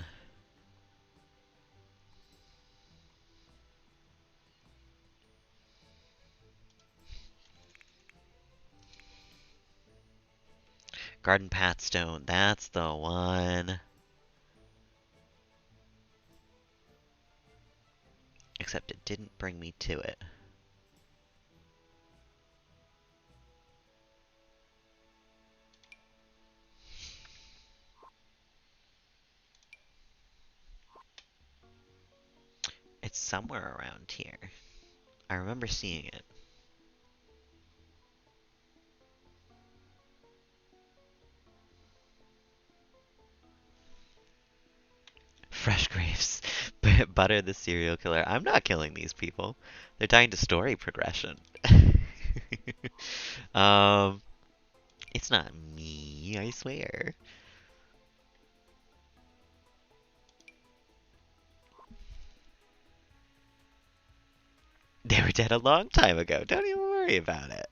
Garden path stone, that's the one. Except it didn't bring me to it. It's somewhere around here. I remember seeing it. Fresh graves. Butter the serial killer. I'm not killing these people. They're dying to story progression. um, it's not me, I swear. They were dead a long time ago. Don't even worry about it.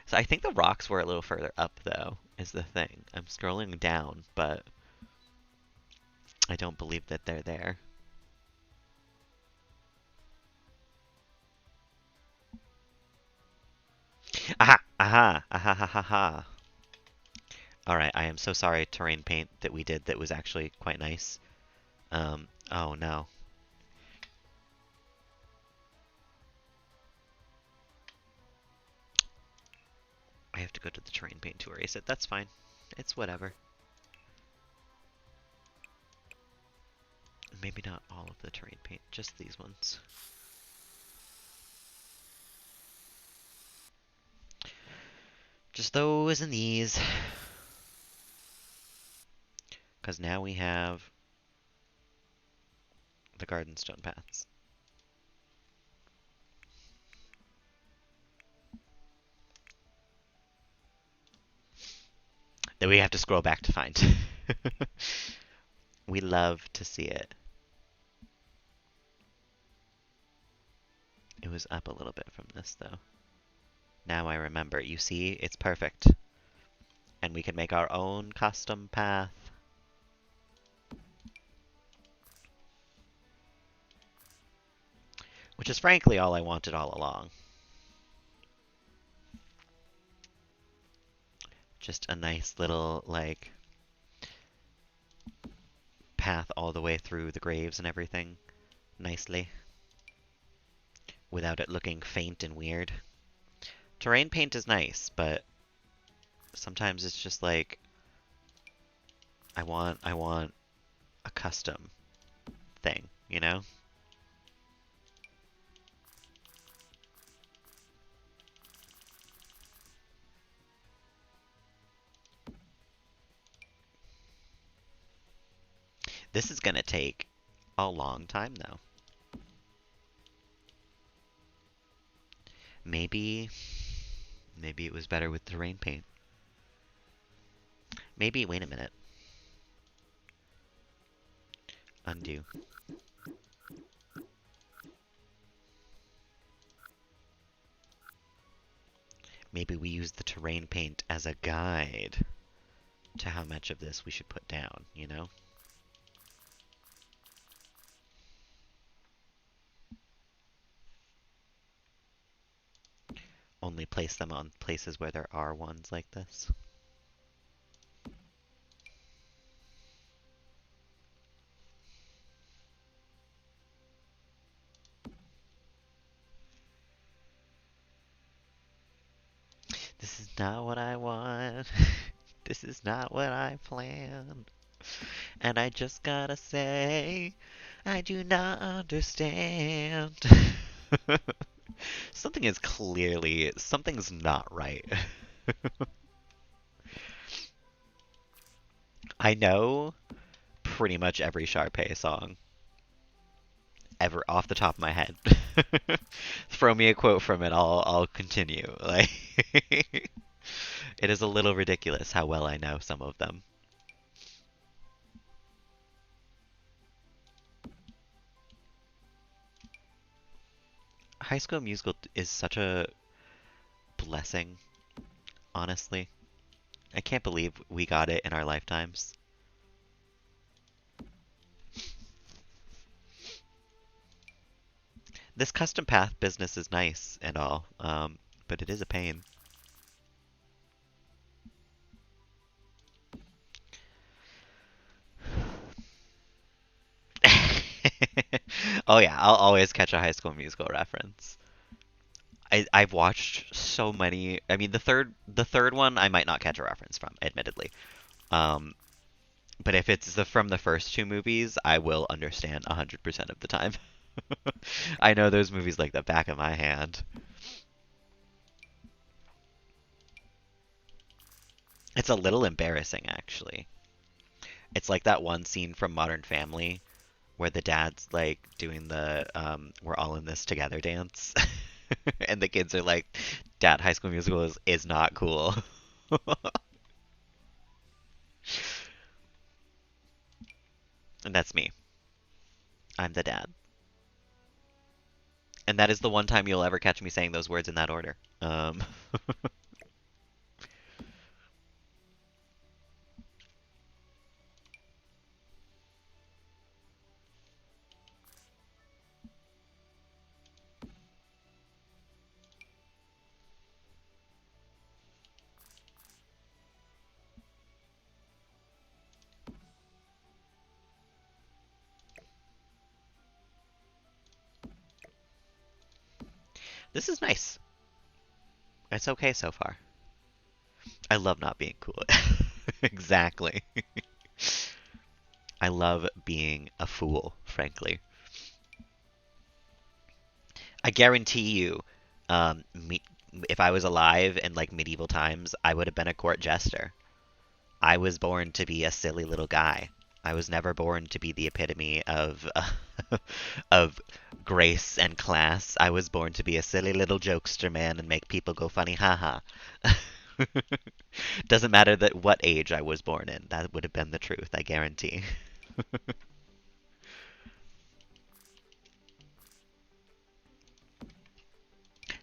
So I think the rocks were a little further up, though, is the thing. I'm scrolling down, but I don't believe that they're there. Aha! Aha! Aha! Ha! Ha! Ha! Alright, I am so sorry, terrain paint, that we did that was actually quite nice. Oh no. I have to go to the terrain paint to erase it. That's fine. It's whatever. Maybe not all of the terrain paint, just these ones. Just those and these. Because now we have the garden stone paths. Then we have to scroll back to find. We love to see it. It was up a little bit from this, though. Now I remember. You see, it's perfect. And we can make our own custom path. Which is frankly all I wanted all along. Just a nice little, like, path all the way through the graves and everything. Nicely. Without it looking faint and weird. Terrain paint is nice, but sometimes it's just like I want a custom thing, you know? This is gonna take a long time though. Maybe maybe it was better with terrain paint. Maybe wait a minute. Undo. Maybe we use the terrain paint as a guide to how much of this we should put down, you know? Only place them on places where there are ones like this. This is not what I want. This is not what I planned. And I just gotta say, I do not understand. Something's not right. I know pretty much every Sharpay song ever off the top of my head. Throw me a quote from it, I'll continue. Like it is a little ridiculous how well I know some of them. High School Musical is such a blessing, honestly. I can't believe we got it in our lifetimes. This custom path business is nice and all, but it is a pain. Oh yeah, I'll always catch a High School Musical reference. I've watched so many. I mean, the third one I might not catch a reference from, admittedly. Um, but if it's from the first two movies, I will understand 100% of the time. I know those movies like the back of my hand. It's a little embarrassing, actually. It's like that one scene from Modern Family where the dad's like doing the "we're all in this together" dance, and the kids are like, "Dad, High School Musical is not cool." And that's me. I'm the dad. And that is the one time you'll ever catch me saying those words in that order. This is nice. It's okay so far. I love not being cool. Exactly. I love being a fool, frankly. I guarantee you, me, if I was alive in like medieval times, I would have been a court jester. I was born to be a silly little guy. I was never born to be the epitome of of grace and class. I was born to be a silly little jokester man and make people go funny, haha. Doesn't matter that what age I was born in. That would have been the truth, I guarantee.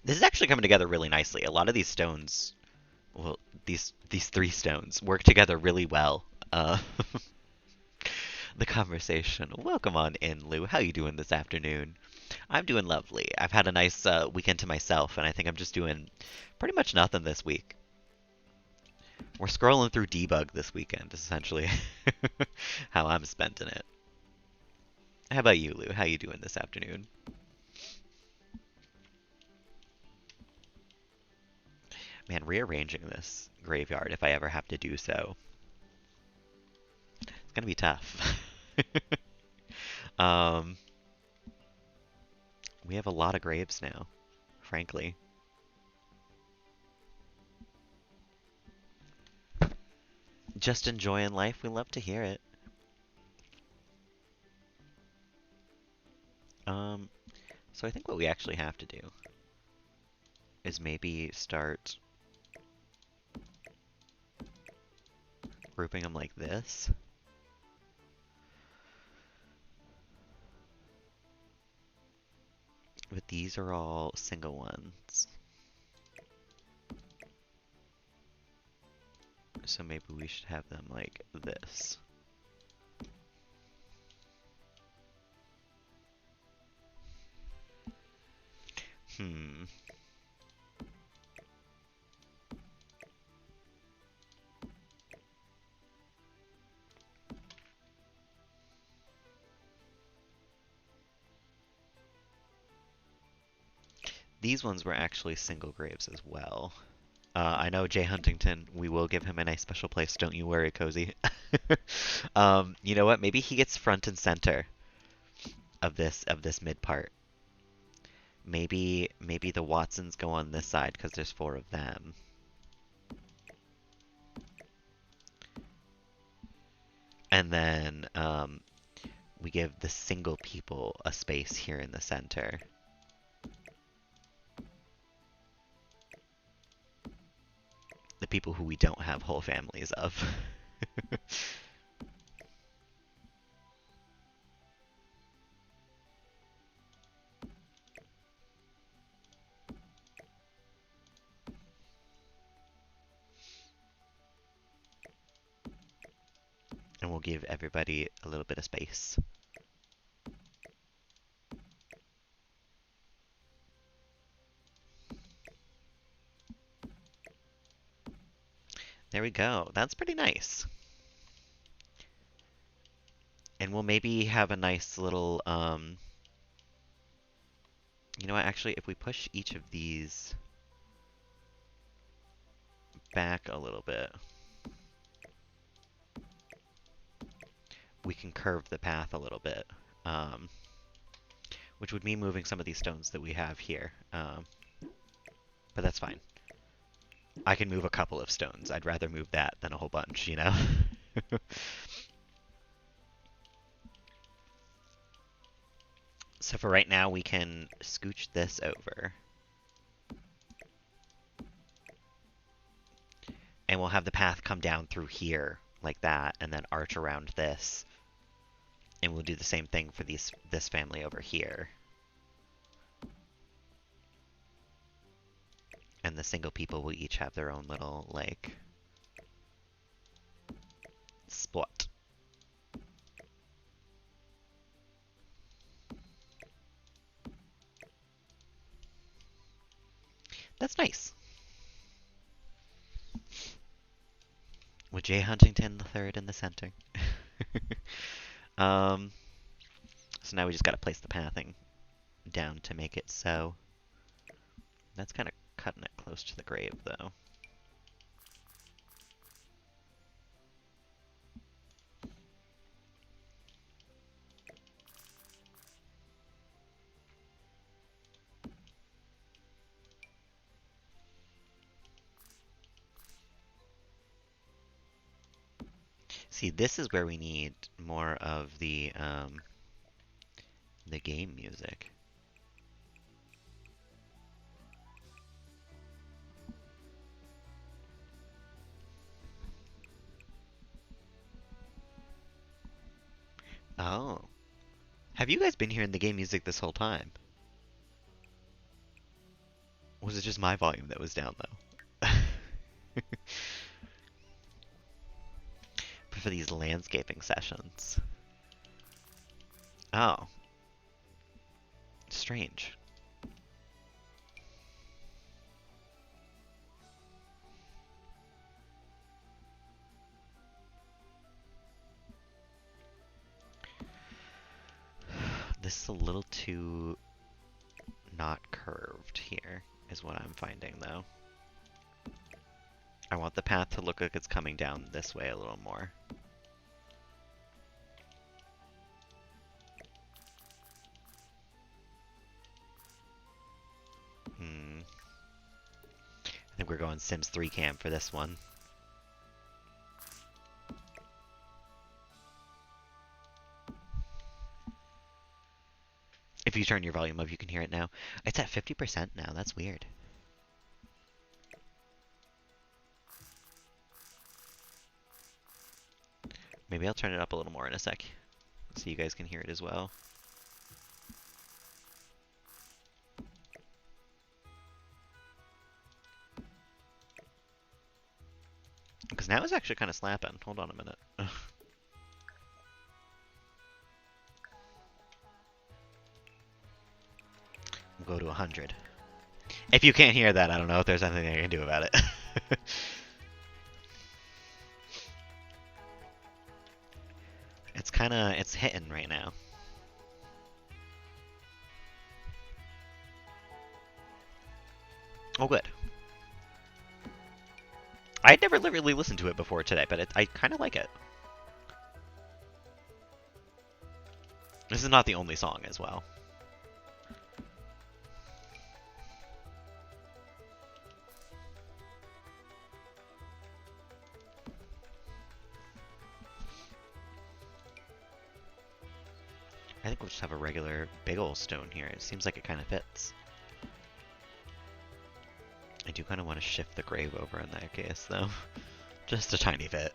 This is actually coming together really nicely. A lot of these stones, well, these three stones work together really well. Uh, the conversation. Welcome on in, Lou. How you doing this afternoon? I'm doing lovely. I've had a nice weekend to myself, and I think I'm just doing pretty much nothing this week. We're scrolling through debug this weekend, essentially how I'm spending it. How about you, Lou? How you doing this afternoon? Man, rearranging this graveyard, if I ever have to do so, it's gonna be tough. um, we have a lot of graves now, frankly. Just enjoying life. We love to hear it. Um, so I think what we actually have to do is maybe start grouping them like this. But these are all single ones. So maybe we should have them like this. Hmm. These ones were actually single graves as well. I know Jay Huntington, we will give him a nice special place, don't you worry, Cozy. You know what? Maybe he gets front and center of this mid part. Maybe the Watsons go on this side because there's four of them. And then we give the single people a space here in the center. The people who we don't have whole families of. And we'll give everybody a little bit of space. There we go. That's pretty nice. And we'll maybe have a nice little, you know what, actually, if we push each of these back a little bit, we can curve the path a little bit, um, which would mean moving some of these stones that we have here. But that's fine. I can move a couple of stones. I'd rather move that than a whole bunch, you know? So for right now, we can scooch this over. And we'll have the path come down through here, like that, and then arch around this. And we'll do the same thing for this family over here. And the single people will each have their own little, like, spot. That's nice. With Jay Huntington the third in the center. um, so now we just gotta place the pathing down to make it so. That's kind of cutting it close to the grave, though. See, this is where we need more of the game music. Oh. Have you guys been hearing the game music this whole time? Was it just my volume that was down, though? For these landscaping sessions. Oh. Strange. This is a little too not curved here, is what I'm finding, though. I want the path to look like it's coming down this way a little more. I think we're going Sims 3 cam for this one. If you turn your volume up, you can hear it now. It's at 50% now. That's weird. Maybe I'll turn it up a little more in a sec, so you guys can hear it as well. Because now it's actually kind of slapping. Hold on a minute. We'll go to 100. If you can't hear that, I don't know if there's anything I can do about it. It's hitting right now. Oh, good. I'd never really listened to it before today, but I kind of like it. This is not the only song as well. I think we'll just have a regular big ol' stone here. It seems like it kind of fits. I do kind of want to shift the grave over in that case, though. Just a tiny bit.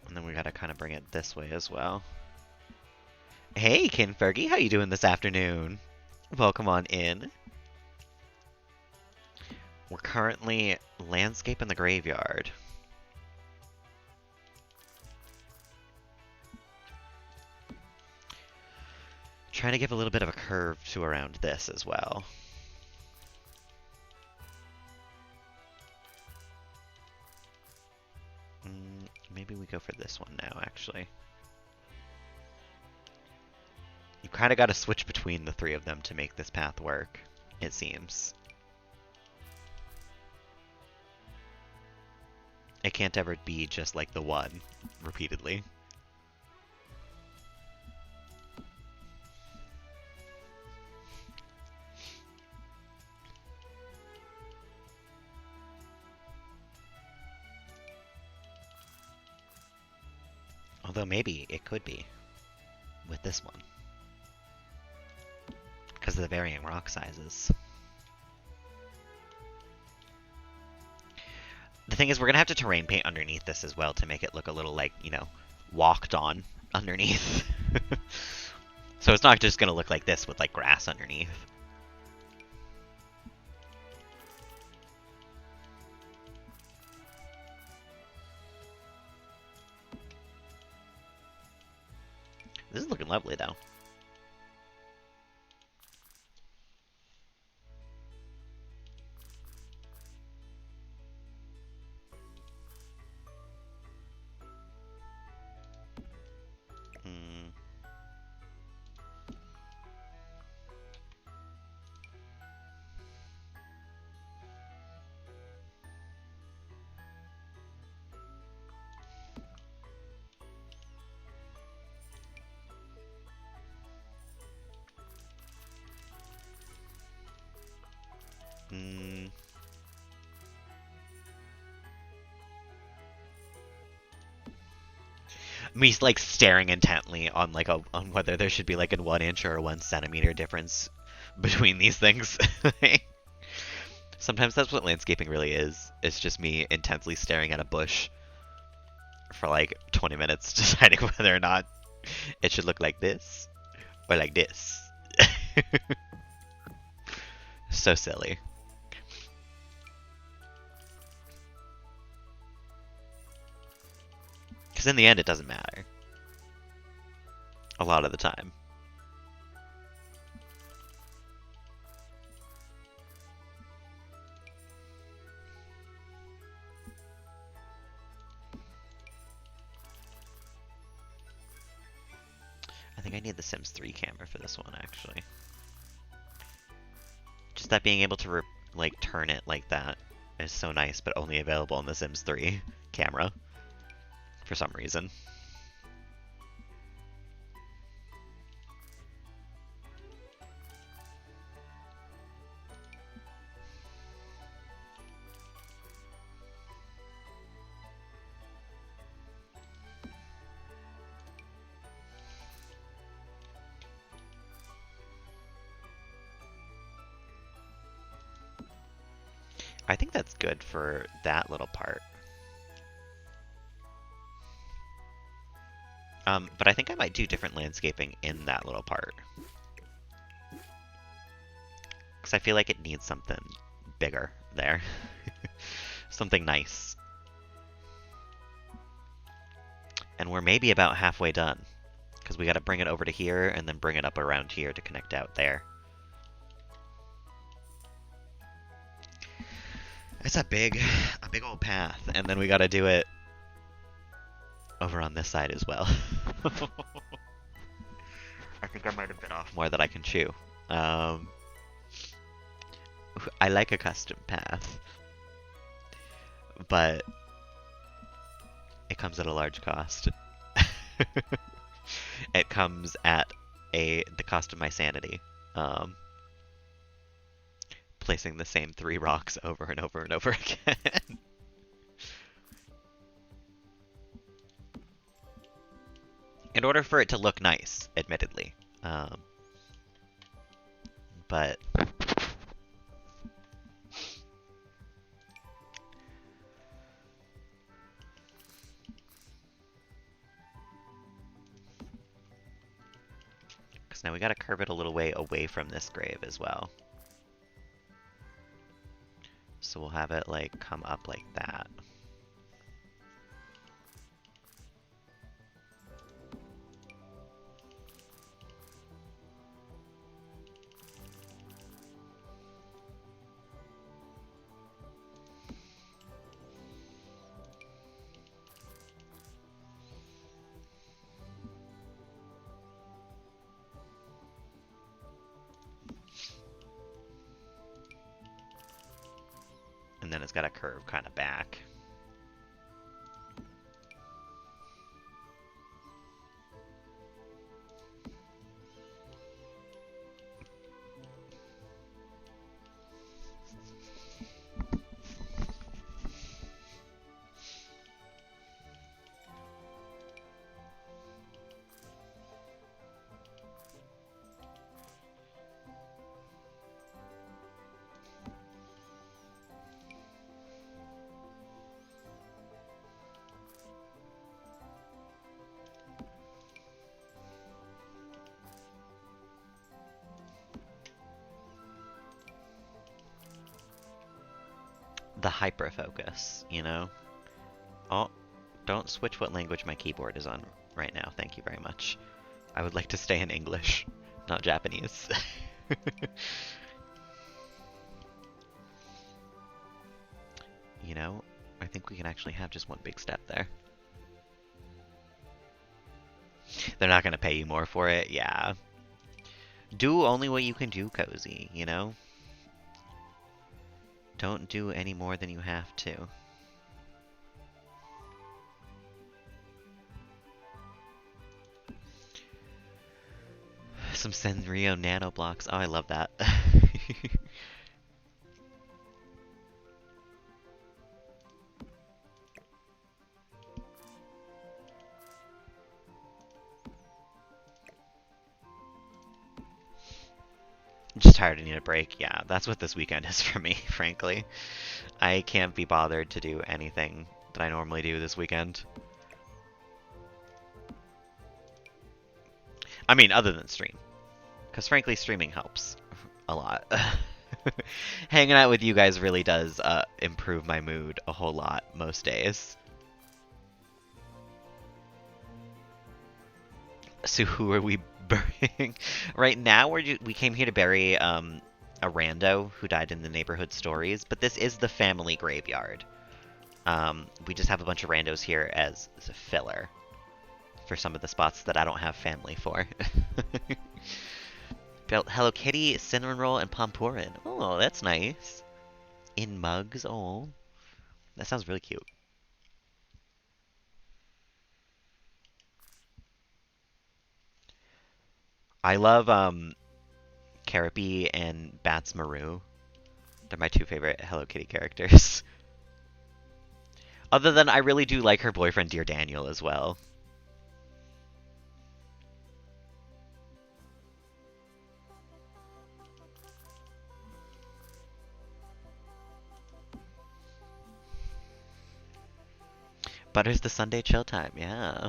And then we gotta kind of bring it this way as well. Hey, Kinfergie, how you doing this afternoon? Welcome on in. We're currently landscaping the graveyard. Trying to give a little bit of a curve to around this as well. Maybe we go for this one now, actually. You kind of got to switch between the three of them to make this path work, it seems. It can't ever be just like the one, repeatedly. Although maybe it could be with this one. Because of the varying rock sizes. The thing is, we're going to have to terrain paint underneath this as well to make it look a little like, you know, walked on underneath. So it's not just going to look like this with like grass underneath. This is looking lovely, though. Me like staring intently on like on whether there should be like a 1 inch or a 1 centimeter difference between these things. Sometimes that's what landscaping really is. It's just me intensely staring at a bush for like 20 minutes, deciding whether or not it should look like this or like this. So silly. Because in the end, it doesn't matter. A lot of the time. I think I need the Sims 3 camera for this one, actually. Just that being able to, like, turn it like that is so nice, but only available in the Sims 3 camera. For some reason. I think that's good for that little part. But I think I might do different landscaping in that little part. Because I feel like it needs something bigger there. Something nice. And we're maybe about halfway done. Because we got to bring it over to here and then bring it up around here to connect out there. It's a big old path. And then we got to do it over on this side as well. I think I might have bit off more than I can chew. I like a custom path, but it comes at a large cost. It comes at the cost of my sanity. Placing the same 3 rocks over and over and over again. In order for it to look nice, admittedly. But because now we gotta curve it a little way away from this grave as well. So we'll have it like come up like that. And then it's got a curve kind of back. The hyper focus, you know? Oh, don't switch what language my keyboard is on right now. Thank you very much. I would like to stay in English, not Japanese. You know, I think we can actually have just one big step there. They're not going to pay you more for it? Yeah. Do only what you can do, Cozy, you know? Don't do any more than you have to. Some Senrio nano blocks. Oh, I love that. Just tired and need a break. Yeah, that's what this weekend is for me, frankly. I can't be bothered to do anything that I normally do this weekend. I mean, other than stream. Because frankly, streaming helps a lot. Hanging out with you guys really does improve my mood a whole lot most days. So who are we burying? Right now, we came here to bury a rando who died in the neighborhood stories, but this is the family graveyard. We just have a bunch of randos here as a filler for some of the spots that I don't have family for. Built Hello Kitty, cinnamon roll, and pompurin. Oh, that's nice. In mugs. Oh, that sounds really cute. I love Carapi and Bats Maru. They're my two favorite Hello Kitty characters. Other than I really do like her boyfriend Dear Daniel as well. Butter's the Sunday chill time, yeah.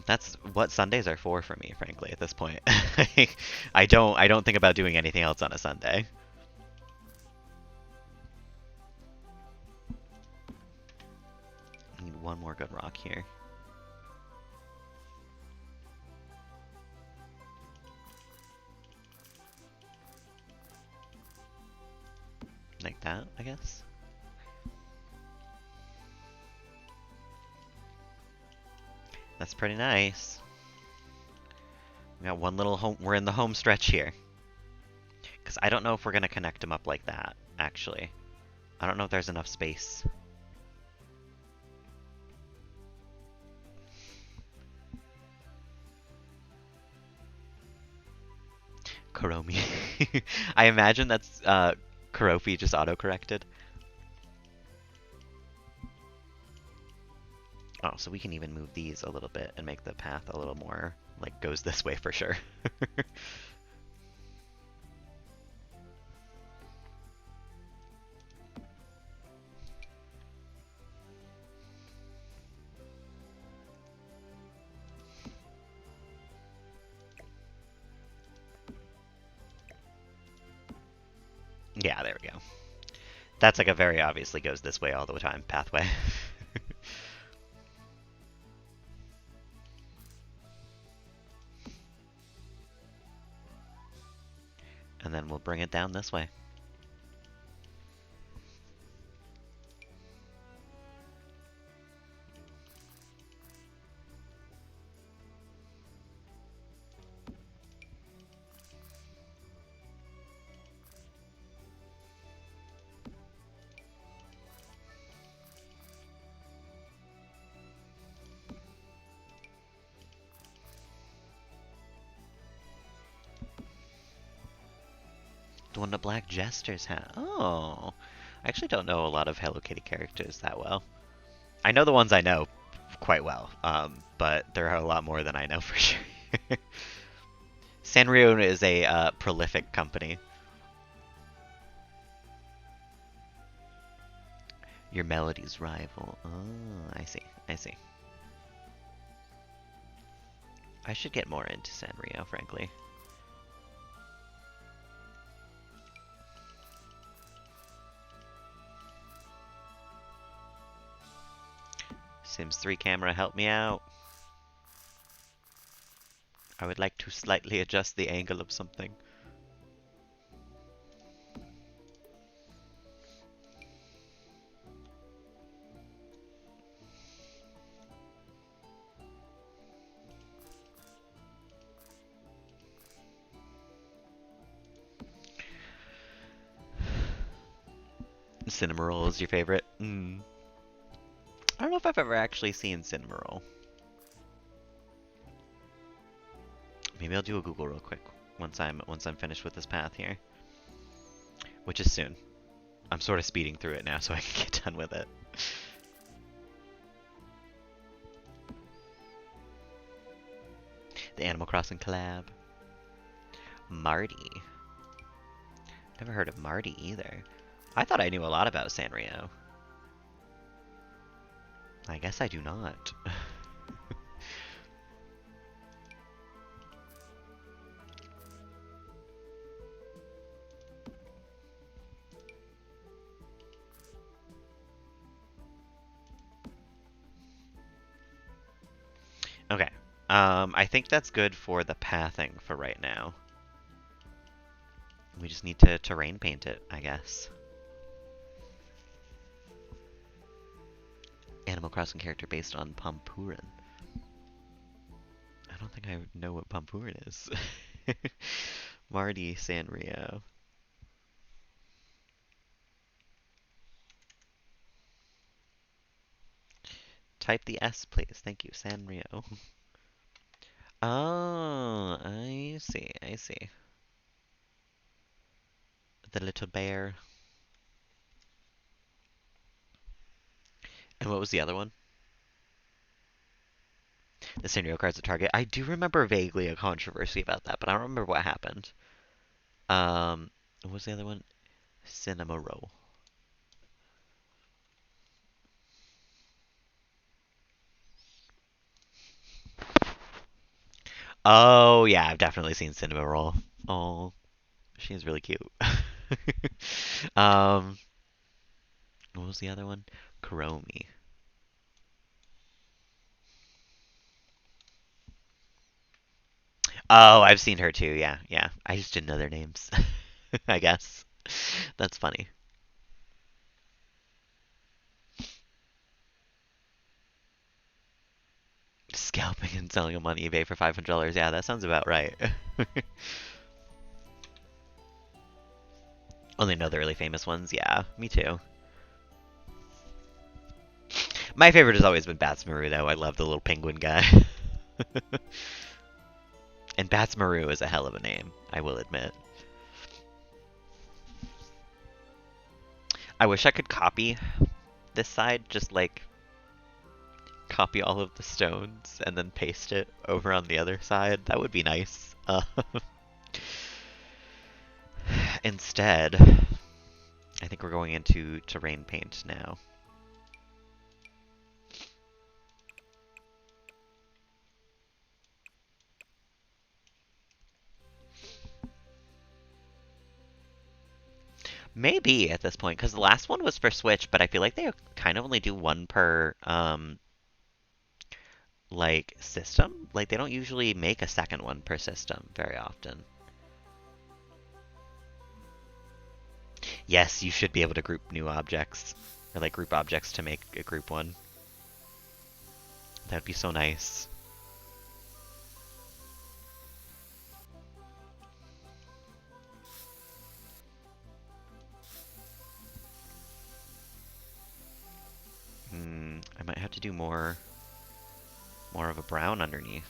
That's what Sundays are for me, frankly, at this point. I don't think about doing anything else on a Sunday. I need one more good rock here. Like that, I guess. That's pretty nice. We got one little home. We're in the home stretch here. Because I don't know if we're going to connect them up like that, actually. I don't know if there's enough space. Kuromi. I imagine that's Kurofi just auto-corrected. Oh, so we can even move these a little bit and make the path a little more, like, goes this way for sure. Yeah, there we go. That's like a very obviously goes this way all the time pathway. And then we'll bring it down this way. The one the Black Jester's hat. Oh. I actually don't know a lot of Hello Kitty characters that well. I know the ones I know quite well, but there are a lot more than I know for sure. Sanrio is a prolific company. Your melody's rival. Oh, I see. I see. I should get more into Sanrio, frankly. Sims 3 camera, help me out. I would like to slightly adjust the angle of something. Cinnamoroll is your favorite? I don't know if I've ever actually seen Cinnamoroll. Maybe I'll do a Google real quick once I'm finished with this path here, which is soon. I'm sort of speeding through it now so I can get done with it. The Animal Crossing collab. Marty. Never heard of Marty either. I thought I knew a lot about Sanrio. I guess I do not. Okay. I think that's good for the pathing for right now. We just need to terrain paint it, I guess. Animal Crossing character based on Pampurin. I don't think I know what Pampurin is. Marty Sanrio. Type the S, please. Thank you, Sanrio. Oh, I see, I see. The little bear. And what was the other one? The Sanrio cards at Target. I do remember vaguely a controversy about that, but I don't remember what happened. What was the other one? Cinema Roll. Oh, yeah, I've definitely seen Cinema Roll. Oh, she's really cute. um, what was the other one? Kuromi. Oh, I've seen her too. Yeah, yeah. I just didn't know their names. I guess. That's funny. Scalping and selling them on eBay for $500. Yeah, that sounds about right. Only know the really famous ones. Yeah, me too. My favorite has always been Bats Maru, though. I love the little penguin guy. And Bats Maru is a hell of a name, I will admit. I wish I could copy this side, just like copy all of the stones and then paste it over on the other side. That would be nice. Instead, I think we're going into terrain paint now. Maybe at this point, because the last one was for Switch, but I feel like they kind of only do one per like system. Like they don't usually make a second one per system very often. Yes, you should be able to group new objects or like group objects to make a group one. That'd be so nice. I might have to do more of a brown underneath.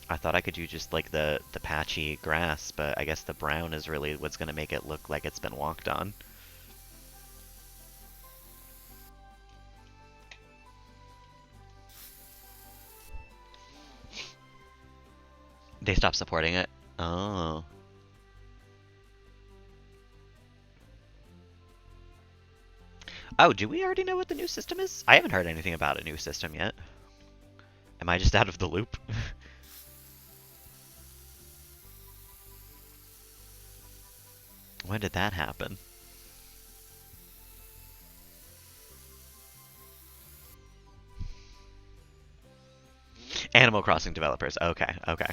I thought I could do just like the patchy grass, but I guess the brown is really what's going to make it look like it's been walked on. They stopped supporting it? Oh. Oh, do we already know what the new system is? I haven't heard anything about a new system yet. Am I just out of the loop? When did that happen? Animal Crossing developers. Okay, okay.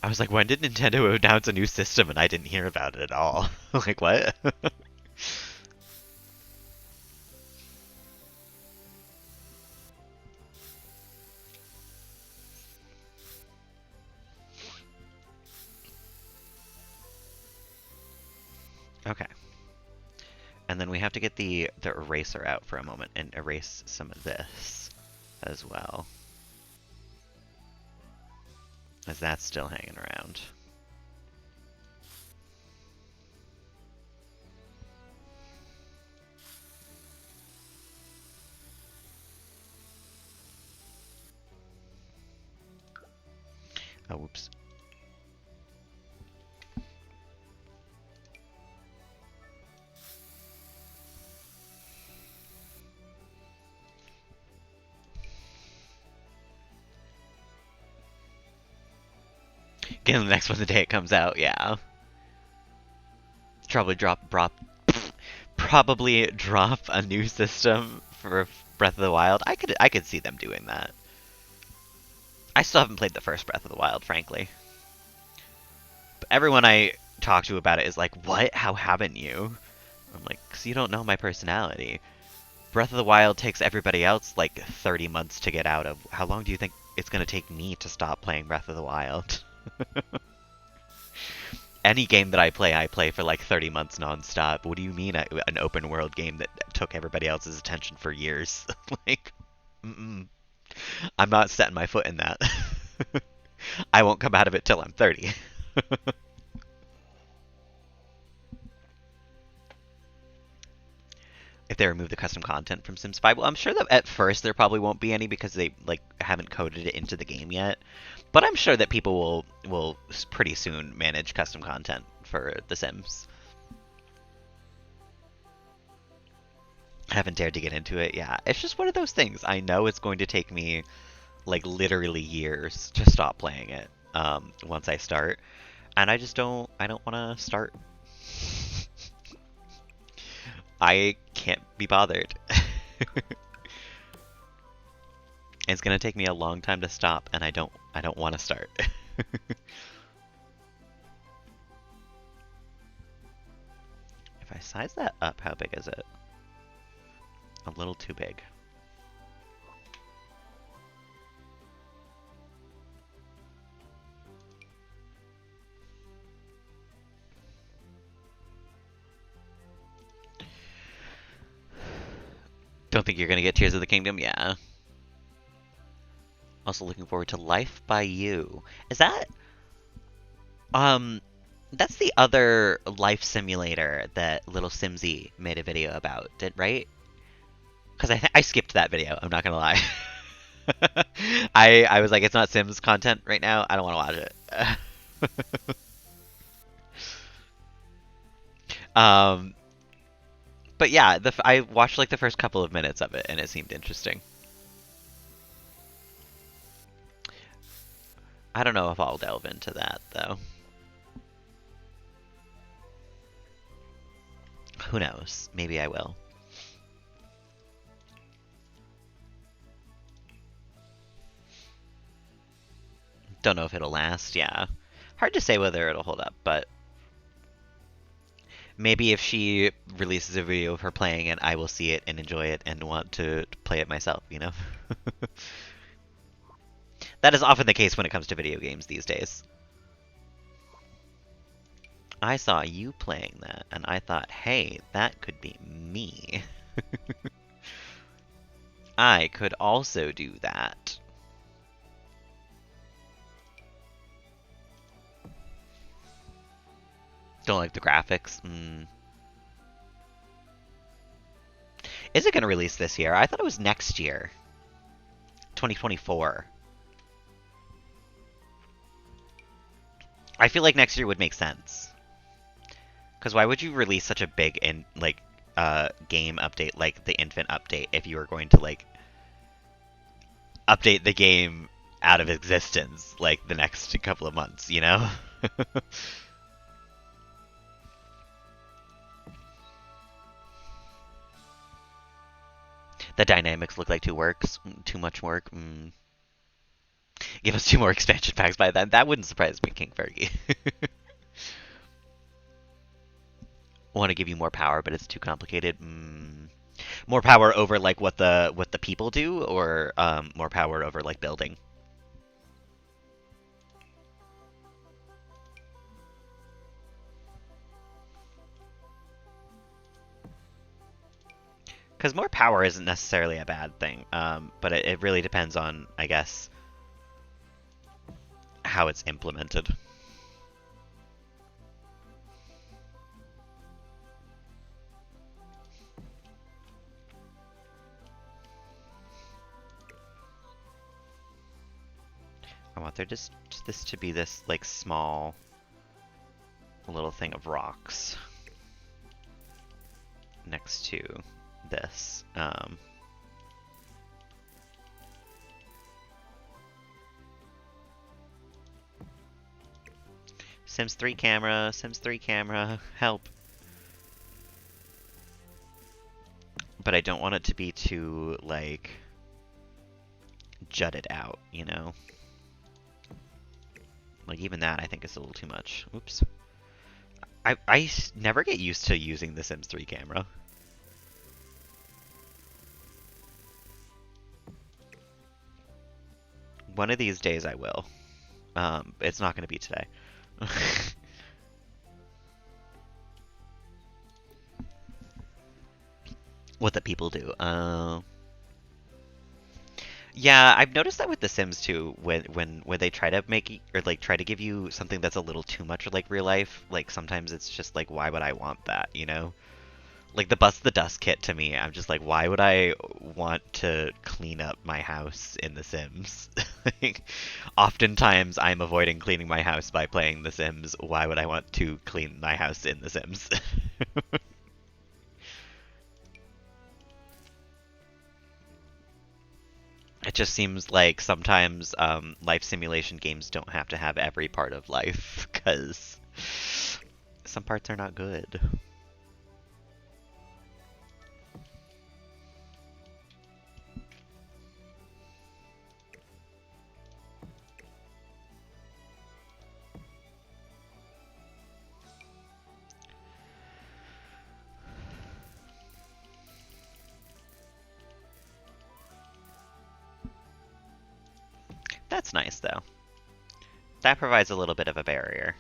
I was like, when did Nintendo announce a new system and I didn't hear about it at all? Like, what? Okay. And then we have to get the eraser out for a moment and erase some of this as well. As that's still hanging around. Oh, whoops. Get the next one the day it comes out, yeah. Probably probably drop a new system for Breath of the Wild. I could see them doing that. I still haven't played the first Breath of the Wild, frankly. But everyone I talk to about it is like, "What? How haven't you?" I'm like, "'Cause you don't know my personality." Breath of the Wild takes everybody else like 30 months to get out of. How long do you think it's going to take me to stop playing Breath of the Wild? Any game that I play for like 30 months nonstop. What do you mean an open world game that took everybody else's attention for years? Like, mm-mm. I'm not setting my foot in that. I won't come out of it till I'm 30. If they remove the custom content from Sims 5, well, I'm sure that at first there probably won't be any because they like haven't coded it into the game yet. But I'm sure that people will pretty soon manage custom content for The Sims. Haven't dared to get into it. Yeah, it's just one of those things. I know it's going to take me like literally years to stop playing it once I start, and I just don't. I don't want to start. I can't be bothered. It's gonna take me a long time to stop, and I don't. I don't want to start. If I size that up, how big is it? A little too big. Don't think you're gonna get Tears of the Kingdom? Yeah. Also looking forward to Life by You. Is that um that's the other life simulator that Little Simsy made a video about, did right? Because I skipped that video. I'm not gonna lie. I was like, it's not Sims content right now. I don't want to watch it. um, but yeah, I watched like the first couple of minutes of it, and it seemed interesting. I don't know if I'll delve into that though. Who knows? Maybe I will. Don't know if it'll last. Yeah, hard to say whether it'll hold up, but maybe if she releases a video of her playing it, I will see it and enjoy it and want to play it myself, you know? That is often the case when it comes to video games these days. I saw you playing that, and I thought, hey, that could be me. I could also do that. Don't like the graphics. Is it going to release this year? I thought it was next year. 2024. I feel like next year would make sense. Because why would you release such a big game update like the infant update if you were going to like update the game out of existence like the next couple of months, you know? The dynamics look like too much work. Give us 2 more expansion packs by then. That wouldn't surprise me, King Fergie. Want to give you more power, but it's too complicated. More power over like what the people do, or more power over like building. Because more power isn't necessarily a bad thing, but it really depends on, I guess, how it's implemented. I want want there just this to be this like small little thing of rocks next to this. Sims 3 camera, Sims 3 camera, help. But I don't want it to be too, like, jutted out, you know? Like, even that I think is a little too much. Oops. I never get used to using the Sims 3 camera. One of these days I will. It's not going to be today. What the people do. Yeah, I've noticed that with The Sims too. When they try to make or like try to give you something that's a little too much like real life, like sometimes it's just like, why would I want that, you know? Like the Bust the Dust kit to me, I'm just like, why would I want to clean up my house in The Sims? Like, oftentimes I'm avoiding cleaning my house by playing The Sims. Why would I want to clean my house in The Sims? It just seems like sometimes life simulation games don't have to have every part of life, because some parts are not good. That's nice, though. That provides a little bit of a barrier.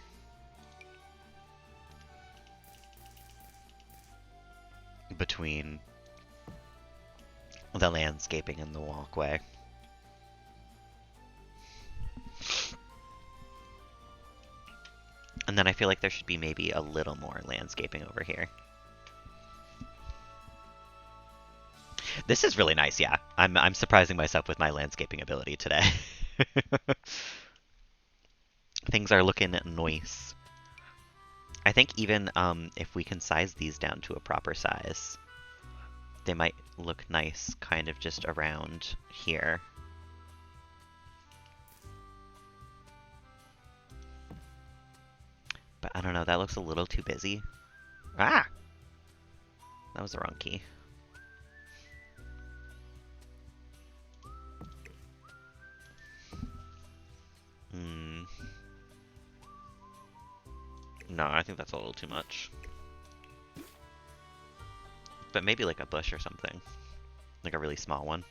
Between the landscaping and the walkway. And then I feel like there should be maybe a little more landscaping over here. This is really nice, yeah. I'm surprising myself with my landscaping ability today. Things are looking nice. I think even if we can size these down to a proper size, they might look nice kind of just around here. But I don't know, that looks a little too busy. Ah! That was the wrong key. No, I think that's a little too much. But maybe like a bush or something. Like a really small one.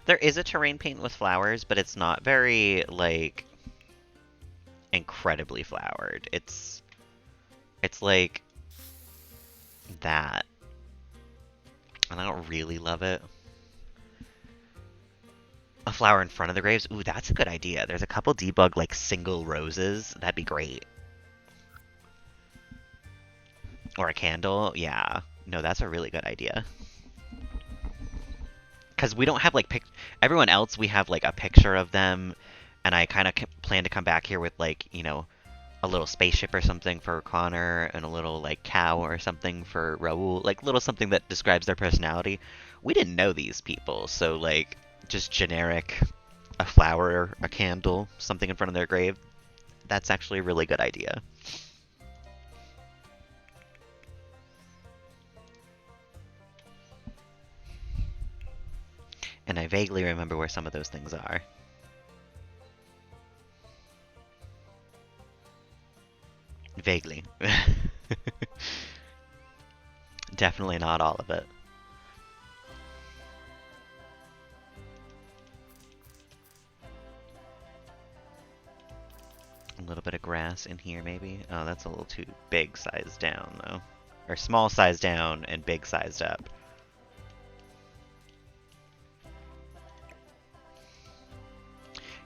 There is a terrain paint with flowers, but it's not very, like, incredibly flowered. It's like that. And I don't really love it. A flower in front of the graves? Ooh, that's a good idea. There's a couple debug, like, single roses. That'd be great. Or a candle. Yeah. No, that's a really good idea. Because we don't have, like, everyone else, we have, like, a picture of them. And I kind of plan to come back here with, like, you know, a little spaceship or something for Connor, and a little, like, cow or something for Raul. Like, little something that describes their personality. We didn't know these people, so, like, just generic, a flower, a candle, something in front of their grave. That's actually a really good idea. And I vaguely remember where some of those things are. Vaguely. Definitely not all of it. little bit of grass in here, maybe. Oh, that's a little too big size down, though. Or small size down and big sized up.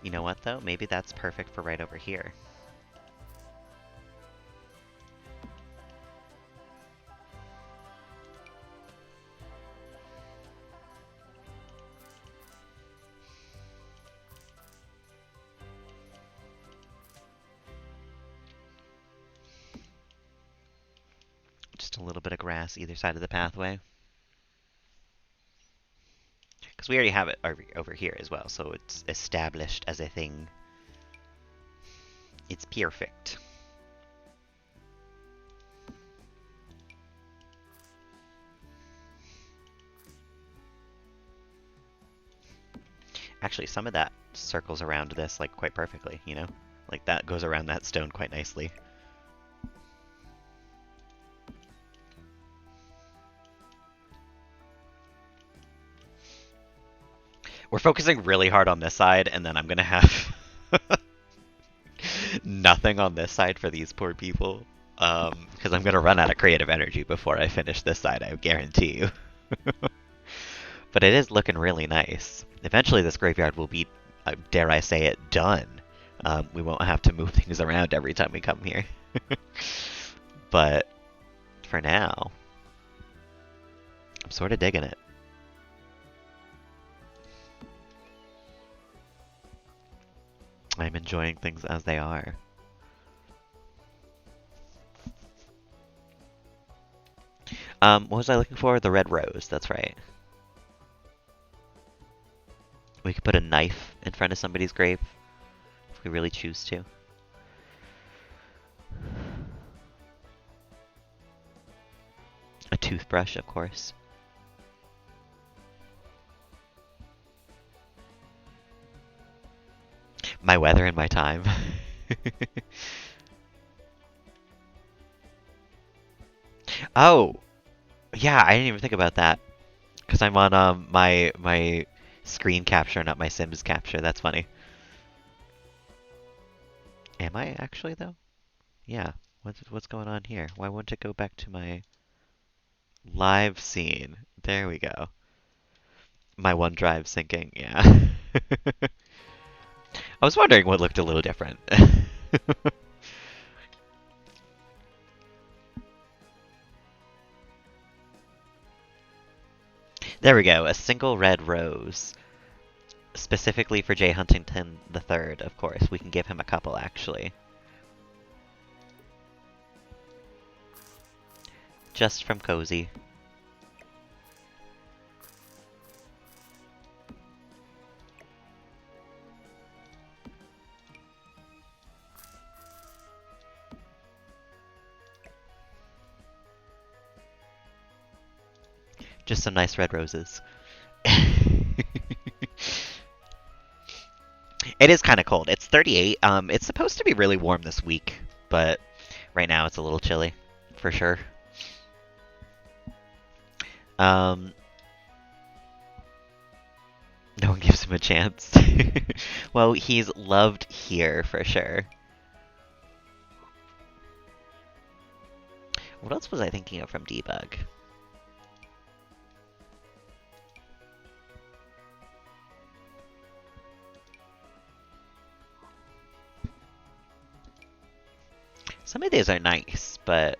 You know what, though? Maybe that's perfect for right over here. Just a little bit of grass either side of the pathway. Because we already have it over here as well, so it's established as a thing. It's perfect. Actually, some of that circles around this like quite perfectly, you know? Like that goes around that stone quite nicely. We're focusing really hard on this side, and then I'm gonna have nothing on this side for these poor people. Because I'm gonna run out of creative energy before I finish this side, I guarantee you. But it is looking really nice. Eventually this graveyard will be, dare I say it, done. We won't have to move things around every time we come here. But for now, I'm sort of digging it. I'm enjoying things as they are. What was I looking for? The red rose, that's right. We could put a knife in front of somebody's grave if we really choose to. A toothbrush, of course. My weather and my time. Oh, yeah, I didn't even think about that. Because I'm on my screen capture, not my Sims capture. That's funny. Am I actually though? Yeah. What's going on here? Why won't it go back to my live scene? There we go. My OneDrive syncing, yeah. I was wondering what looked a little different. There we go, a single red rose. Specifically for Jay Huntington III, of course. We can give him a couple, actually. Just from Cozy. Just some nice red roses. It is kind of cold. It's 38. It's supposed to be really warm this week, but right now it's a little chilly, for sure. No one gives him a chance. Well, he's loved here, for sure. What else was I thinking of from Debug? Some of these are nice, but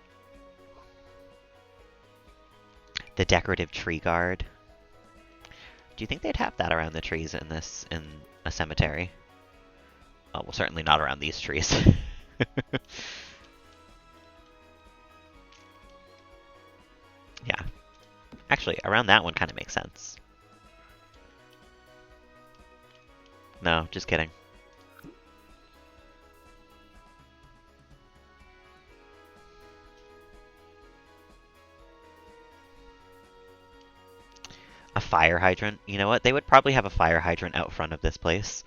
the decorative tree guard. Do you think they'd have that around the trees in a cemetery? Oh, well, certainly not around these trees. Yeah. Actually, around that one kind of makes sense. No, just kidding. A fire hydrant? You know what? They would probably have a fire hydrant out front of this place.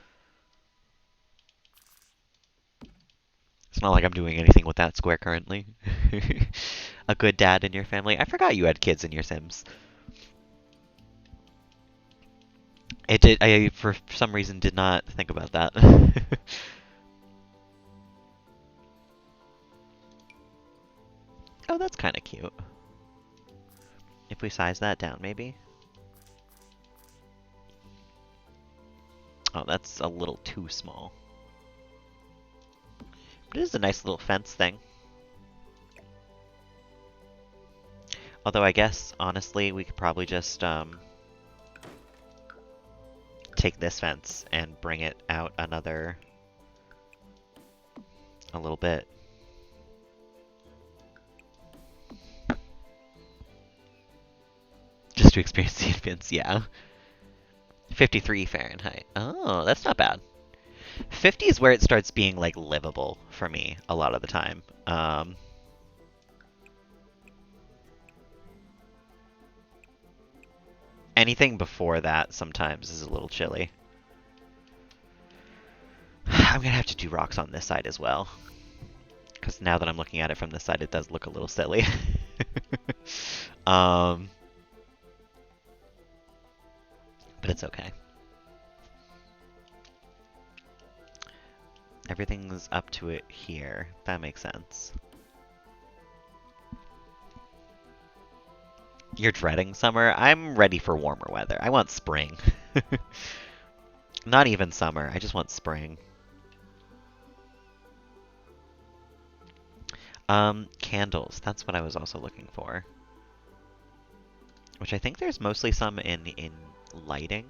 It's not like I'm doing anything with that square currently. A good dad in your family. I forgot you had kids in your Sims. I for some reason did not think about that. Oh, that's kind of cute. If we size that down, maybe? Oh, that's a little too small. But it is a nice little fence thing. Although I guess, honestly, we could probably just take this fence and bring it out a little bit. Just to experience the infants, yeah. 53 Fahrenheit. Oh, that's not bad. 50 is where it starts being like livable for me a lot of the time. Anything before that sometimes is a little chilly. I'm gonna have to do rocks on this side as well. Because now that I'm looking at it from this side, it does look a little silly. um, but it's okay. Everything's up to it here. That makes sense. You're dreading summer? I'm ready for warmer weather. I want spring. Not even summer. I just want spring. Candles. That's what I was also looking for. Which I think there's mostly some in lighting.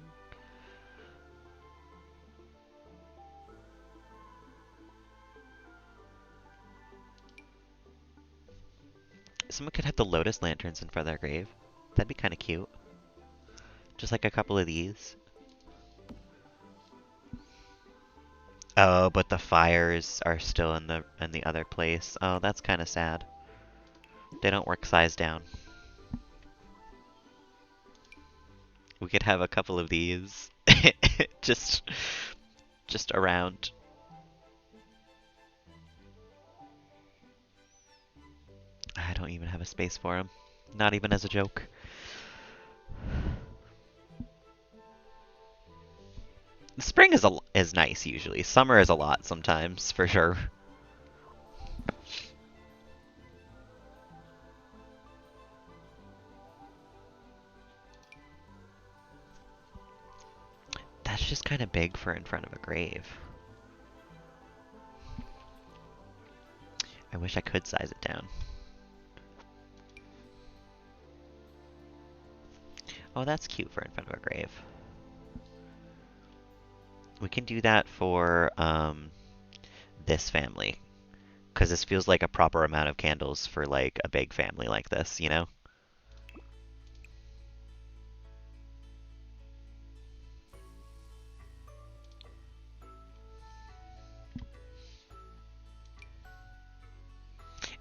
Someone could have the lotus lanterns in front of their grave. That'd be kind of cute. Just like a couple of these. Oh, but the fires are still in the other place. Oh, that's kind of sad. They don't work size down. We could have a couple of these just around. I don't even have a space for them. Not even as a joke. Spring is nice usually. Summer is a lot sometimes, for sure. That's just kind of big for in front of a grave. I wish I could size it down. Oh, that's cute for in front of a grave. We can do that for this family. Because this feels like a proper amount of candles for like a big family like this, you know?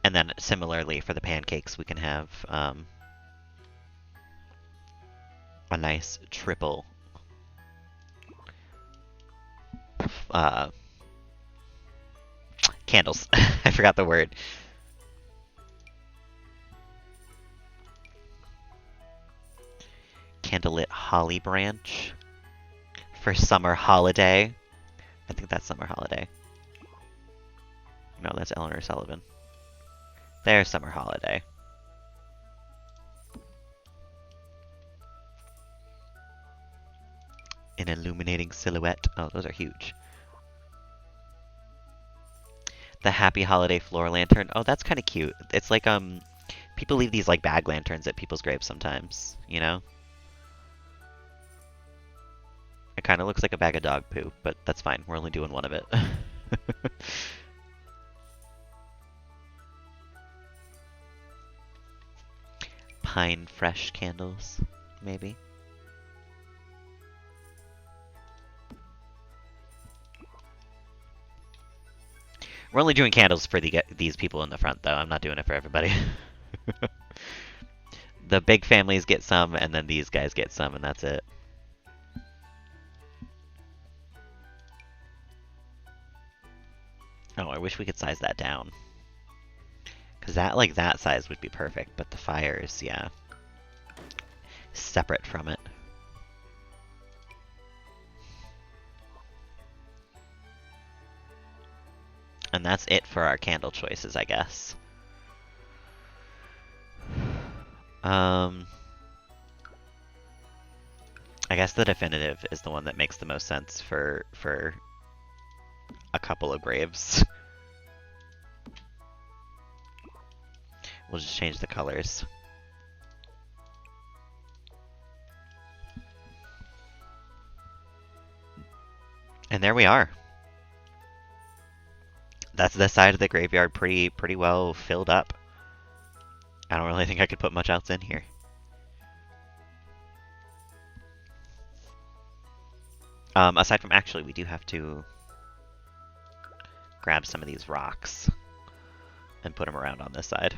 And then similarly for the pancakes, we can have a nice triple candles. I forgot the word. Candlelit holly branch for summer holiday. I think that's summer holiday. No, that's Eleanor Sullivan. There's summer holiday. An illuminating silhouette. Oh, those are huge. The happy holiday floor lantern. Oh, that's kind of cute. It's like people leave these like bag lanterns at people's graves sometimes, you know? It kind of looks like a bag of dog poo, but that's fine. We're only doing one of it. Pine fresh candles, maybe. We're only doing candles for these people in the front, though. I'm not doing it for everybody. The big families get some, and then these guys get some, and that's it. Oh, I wish we could size that down. Because that size would be perfect, but the fires, yeah. Separate from it. And that's it for our candle choices, I guess. Um, I guess the definitive is the one that makes the most sense for a couple of graves. We'll just change the colors. And there we are. That's the side of the graveyard pretty well filled up. I don't really think I could put much else in here. Aside from actually, we do have to grab some of these rocks and put them around on this side.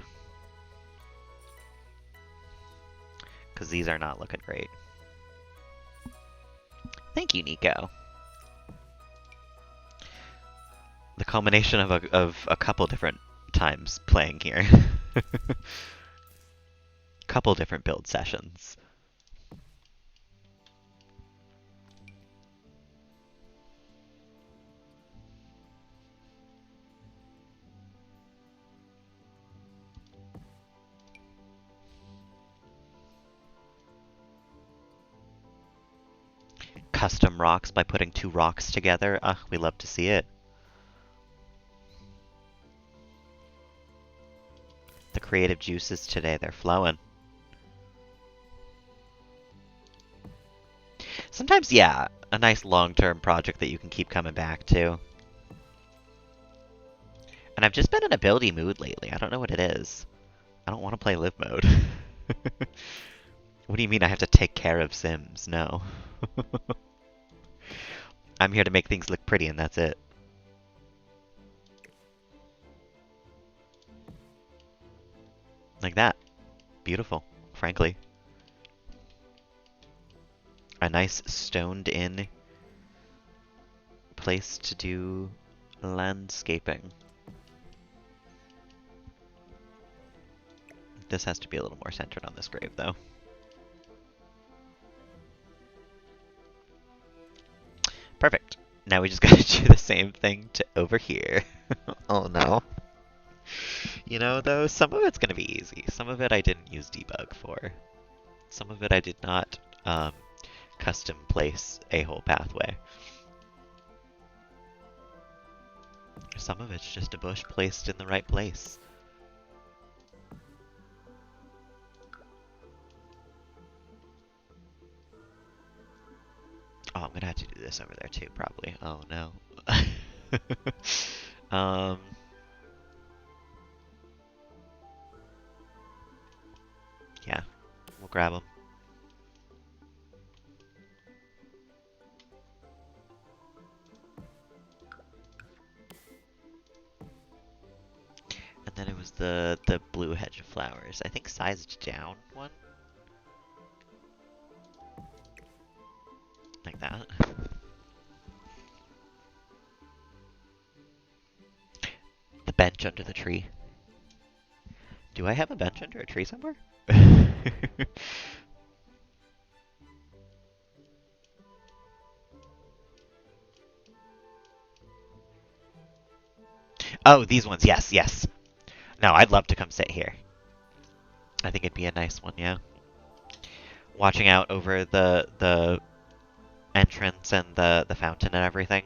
Because these are not looking great. Thank you, Nico. The culmination of a couple different times playing here. Couple different build sessions. Custom rocks by putting two rocks together. We love to see it. The creative juices today, they're flowing. Sometimes, yeah, a nice long-term project that you can keep coming back to. And I've just been in a buildy mood lately. I don't know what it is. I don't want to play live mode. What do you mean I have to take care of Sims? No. I'm here to make things look pretty and that's it. Like that. Beautiful, frankly. A nice stoned in place to do landscaping. This has to be a little more centered on this grave though. Perfect. Now we just gotta do the same thing to over here. Oh no. You know, though, some of it's gonna be easy. Some of it I didn't use debug for. Some of it I did not custom place a whole pathway. Some of it's just a bush placed in the right place. Oh, I'm gonna have to do this over there too, probably. Oh no. Yeah, we'll grab them. And then it was the blue hedge of flowers. I think sized down one. Like that. The bench under the tree. Do I have a bench under a tree somewhere? Oh, these ones. Yes, yes. No, I'd love to come sit here. I think it'd be a nice one, yeah. Watching out over the entrance and the fountain and everything.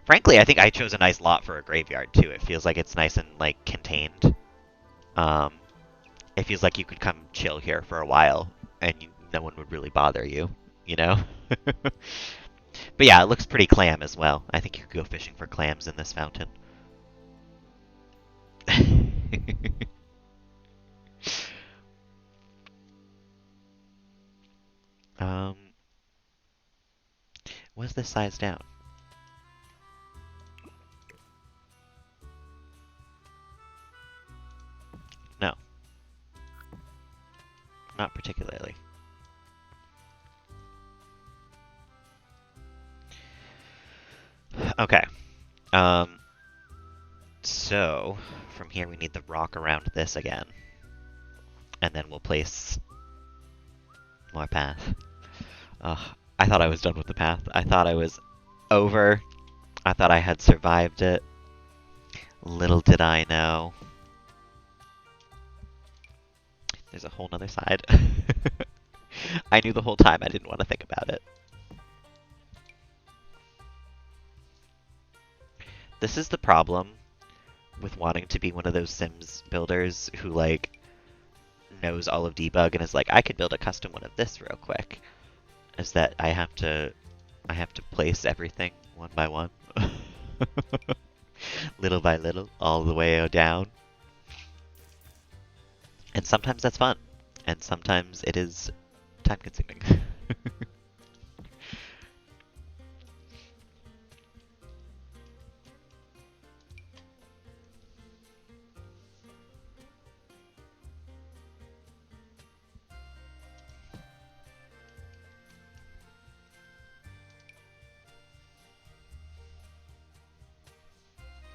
Frankly, I think I chose a nice lot for a graveyard too. It feels like it's nice and like contained. Um, it feels like you could come chill here for a while and no one would really bother you, you know? But yeah, it looks pretty clam as well. I think you could go fishing for clams in this fountain. um, what's this size down? No. Not particularly. Okay. So, from here we need the rock around this again. And then we'll place more path. I thought I was done with the path. I thought I was over. I thought I had survived it. Little did I know. There's a whole nother side. I knew the whole time I didn't want to think about it. This is the problem with wanting to be one of those Sims builders who, like, knows all of debug and is like, I could build a custom one of this real quick. Is that I have to place everything one by one. Little by little, all the way down. And sometimes that's fun. And sometimes it is time consuming.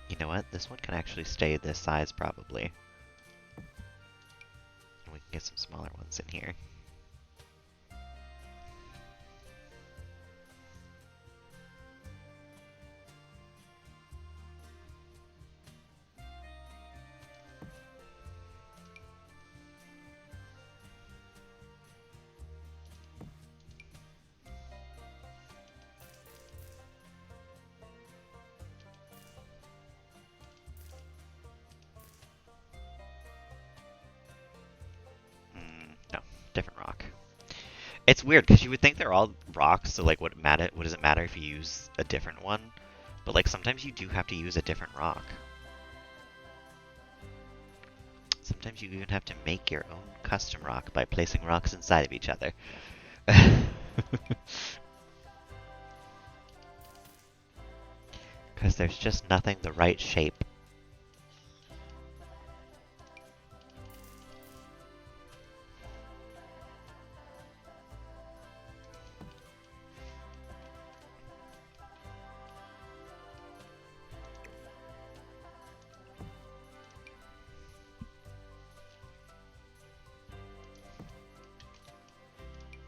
You know what? This one can actually stay this size probably. And we can get some smaller ones in here. No, different rock. It's weird because you would think they're all rocks, so like, what does it matter if you use a different one? But like, sometimes you do have to use a different rock. Sometimes you even have to make your own custom rock by placing rocks inside of each other. Because there's just nothing the right shape.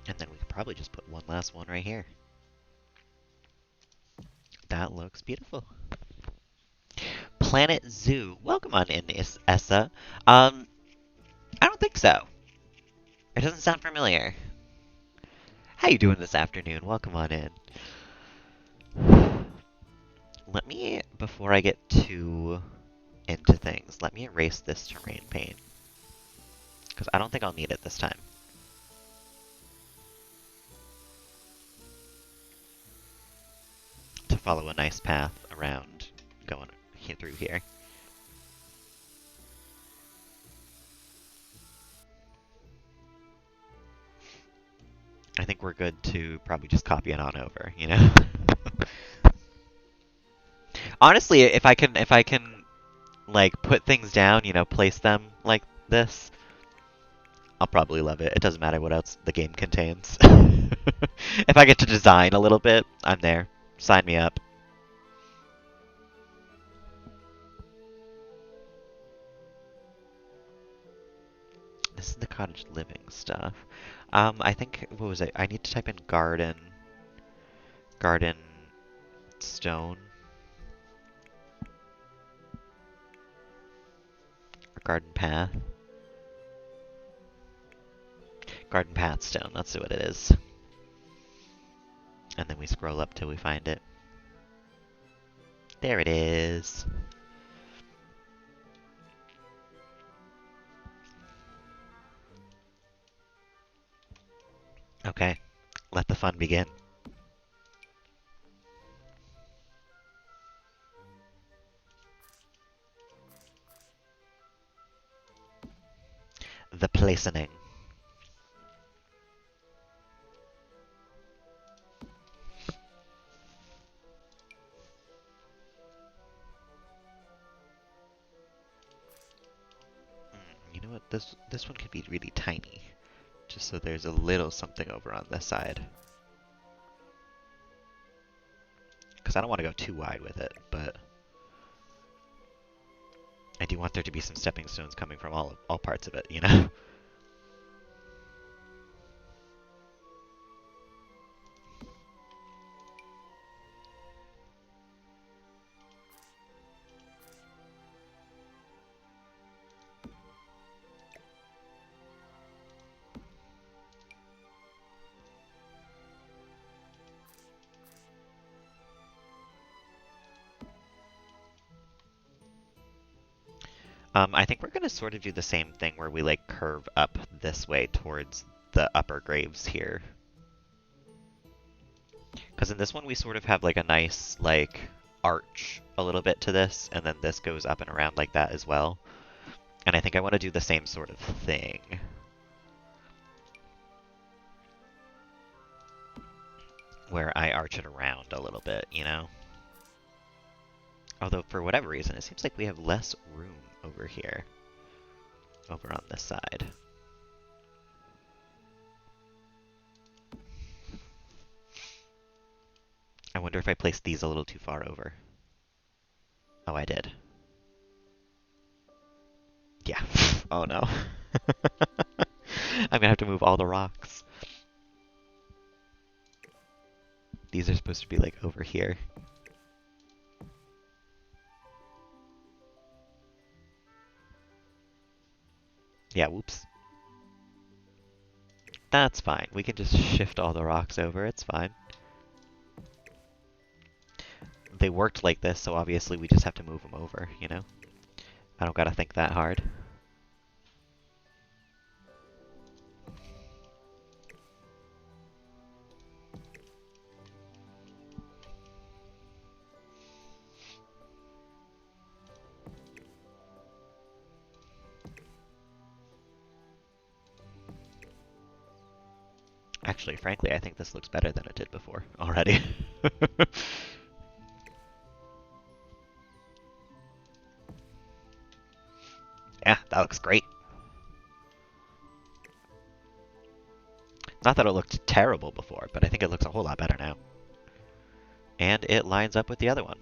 And then we could probably just put one last one right here. That looks beautiful. Planet Zoo. Welcome on in, Essa. I don't think so. It doesn't sound familiar. How you doing this afternoon? Welcome on in. Let me, before I get too into things, let me erase this terrain paint. Because I don't think I'll need it this time. To follow a nice path around going through here. I think we're good to probably just copy it on over, you know? Honestly, if I can like put things down, you know, place them like this, I'll probably love it. It doesn't matter what else the game contains. If I get to design a little bit, I'm there. Sign me up. This is the cottage living stuff. I think, what was it? I need to type in garden stone, or garden path. Garden path stone, that's what it is. And then we scroll up till we find it. There it is. Okay, let the fun begin. The placening. You know what? This one could be really tiny, just so there's a little something over on this side. Because I don't want to go too wide with it, but I do want there to be some stepping stones coming from all parts of it, you know? I think we're gonna sort of do the same thing where we like curve up this way towards the upper graves here. Because in this one we sort of have like a nice like arch a little bit to this, and then this goes up and around like that as well. And I think I want to do the same sort of thing. Where I arch it around a little bit, you know? Although for whatever reason, it seems like we have less room over here. Over on this side. I wonder if I placed these a little too far over. Oh, I did. Yeah. Oh no. I'm gonna have to move all the rocks. These are supposed to be like over here. Yeah, whoops. That's fine. We can just shift all the rocks over. It's fine. They worked like this, so obviously we just have to move them over, you know? I don't gotta think that hard. Actually, frankly, I think this looks better than it did before already. Yeah, that looks great. Not that it looked terrible before, but I think it looks a whole lot better now. And it lines up with the other one.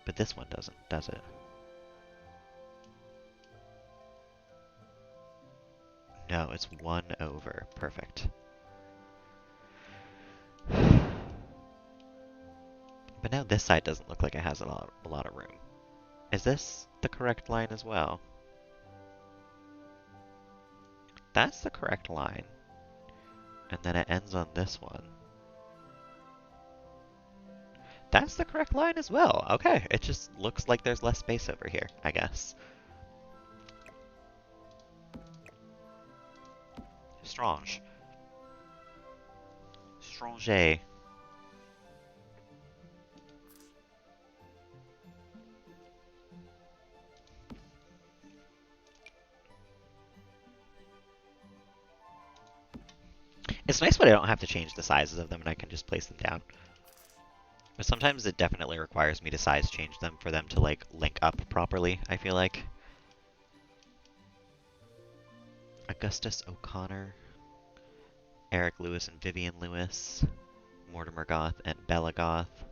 But this one doesn't, does it? No, it's 1 over. Perfect. But now this side doesn't look like it has a lot of room. Is this the correct line as well? That's the correct line. And then it ends on this one. That's the correct line as well. Okay, it just looks like there's less space over here, I guess. Strange. Strange. It's nice when I don't have to change the sizes of them and I can just place them down. But sometimes it definitely requires me to size change them for them to like link up properly, I feel like. Augustus O'Connor, Eric Lewis and Vivian Lewis, Mortimer Goth and Bella Goth.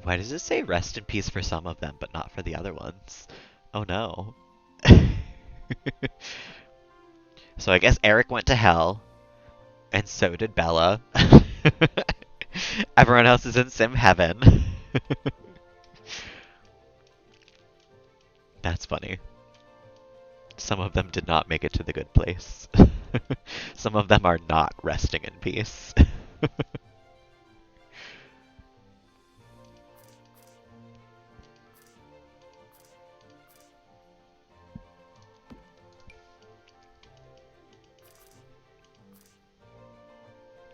Why does it say rest in peace for some of them, but not for the other ones? Oh no. So I guess Eric went to hell, and so did Bella. Everyone else is in sim heaven. That's funny. Some of them did not make it to the good place. Some of them are not resting in peace.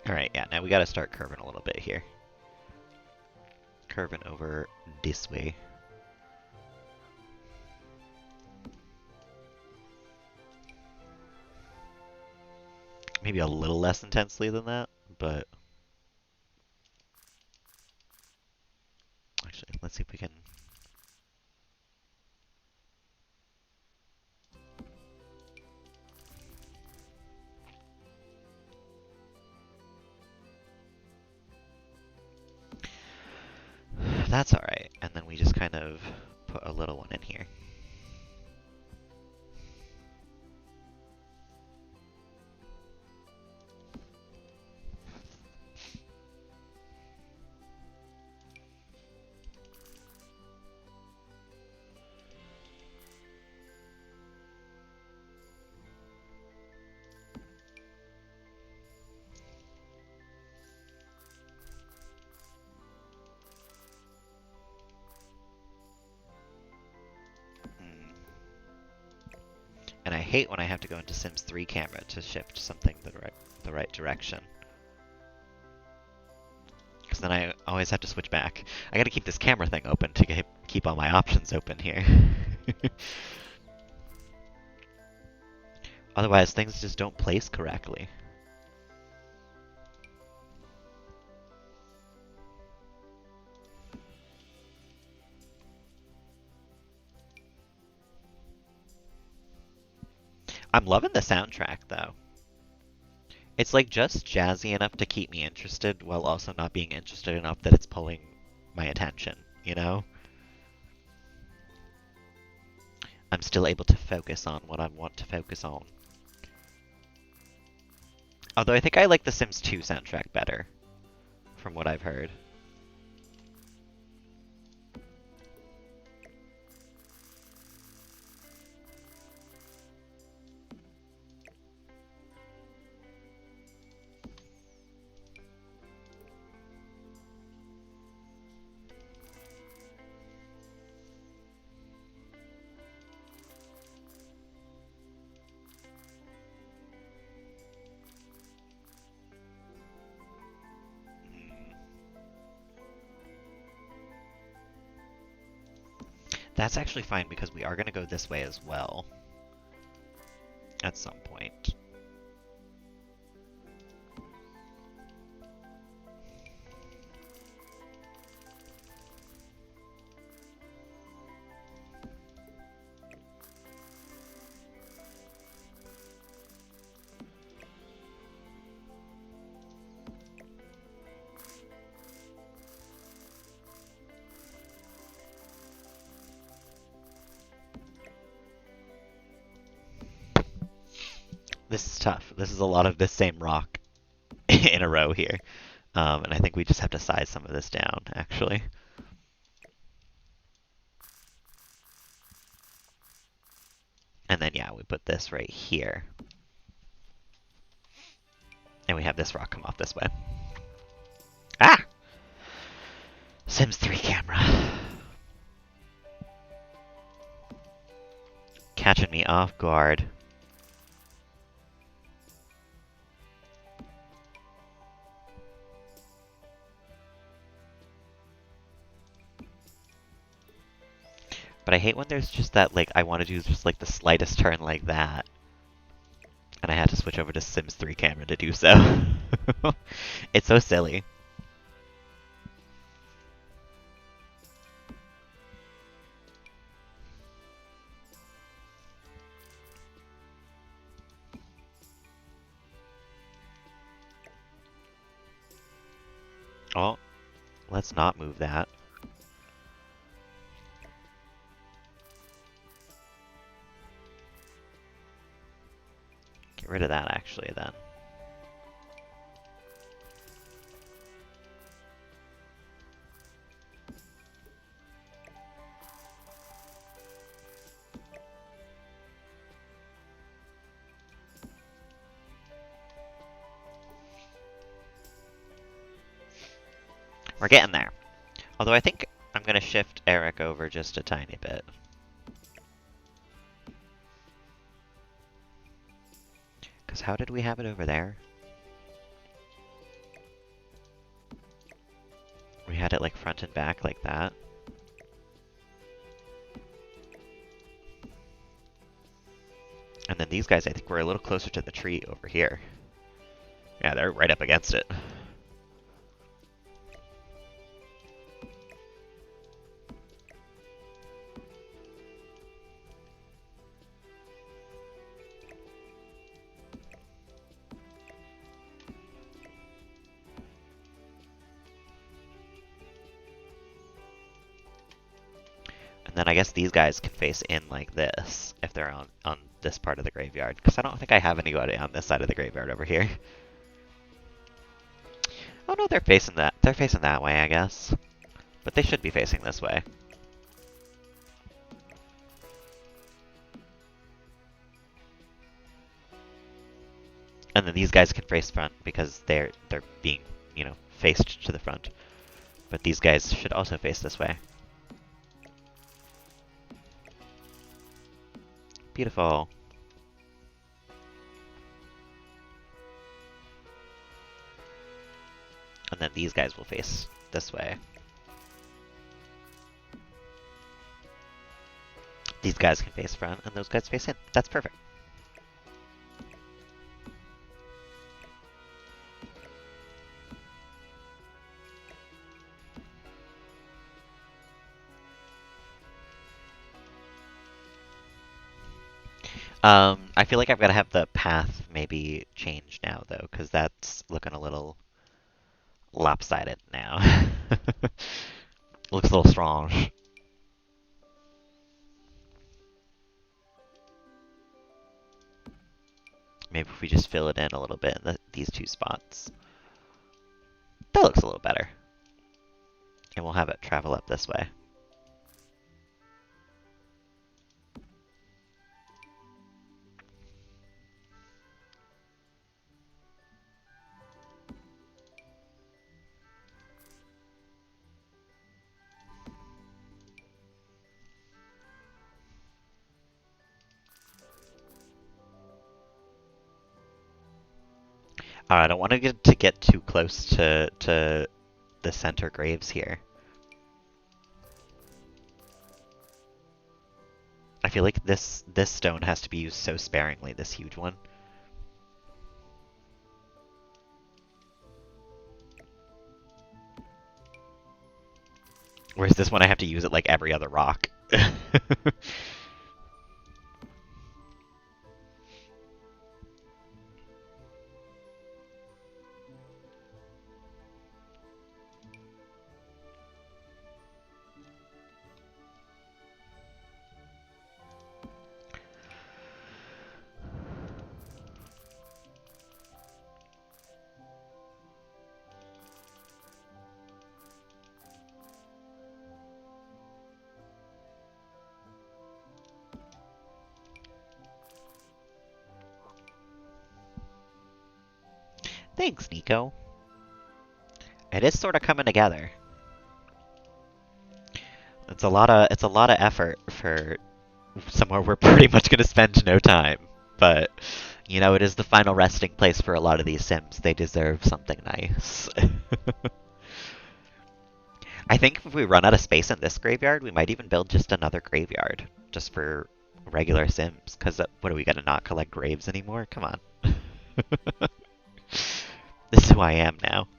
Alright, yeah, now we gotta start curving a little bit here. Curving over this way. Maybe a little less intensely than that, but... Actually, let's see if we can... That's alright, and then we just kind of put a little one in here. And I hate when I have to go into Sims 3 camera to shift something the right direction. Because then I always have to switch back. I gotta keep this camera thing open to keep all my options open here. Otherwise, things just don't place correctly. I'm loving the soundtrack, though. It's like just jazzy enough to keep me interested while also not being interested enough that it's pulling my attention, you know? I'm still able to focus on what I want to focus on. Although I think I like the Sims 2 soundtrack better, from what I've heard. That's actually fine because we are going to go this way as well at some point. This is tough. This is a lot of this same rock in a row here. And I think we just have to size some of this down, actually. And then, yeah, we put this right here. And we have this rock come off this way. Ah! Sims 3 camera. Catching me off guard. But I hate when there's just that, like, I want to do just, like, the slightest turn like that. And I had to switch over to Sims 3 camera to do so. It's so silly. Oh, let's not move that. Get rid of that, actually, then. We're getting there. Although I think I'm going to shift Eric over just a tiny bit. Because how did we have it over there? We had it like front and back like that. And then these guys, I think, were a little closer to the tree over here. Yeah, they're right up against it. And then I guess these guys can face in like this if they're on this part of the graveyard. Because I don't think I have anybody on this side of the graveyard over here. Oh no, they're facing that. They're facing that way, I guess. But they should be facing this way. And then these guys can face front because they're being, you know, faced to the front. But these guys should also face this way. Beautiful. and then these guys will face this way. These guys can face front, and those guys face in. That's perfect. I feel like I've got to have the path maybe changed now, though, because that's looking a little lopsided now. Looks a little strong. Maybe if we just fill it in a little bit in these two spots. That looks a little better. And we'll have it travel up this way. I don't want to get too close to the center graves here. I feel like this stone has to be used so sparingly, this huge one. Whereas this one I have to use it like every other rock. Thanks, Nico. It is sort of coming together. It's a lot of effort for somewhere we're pretty much going to spend no time. But you know, it is the final resting place for a lot of these Sims. They deserve something nice. I think if we run out of space in this graveyard, we might even build just another graveyard, just for regular Sims. Because what are we gonna not collect graves anymore? Come on. This is who I am now.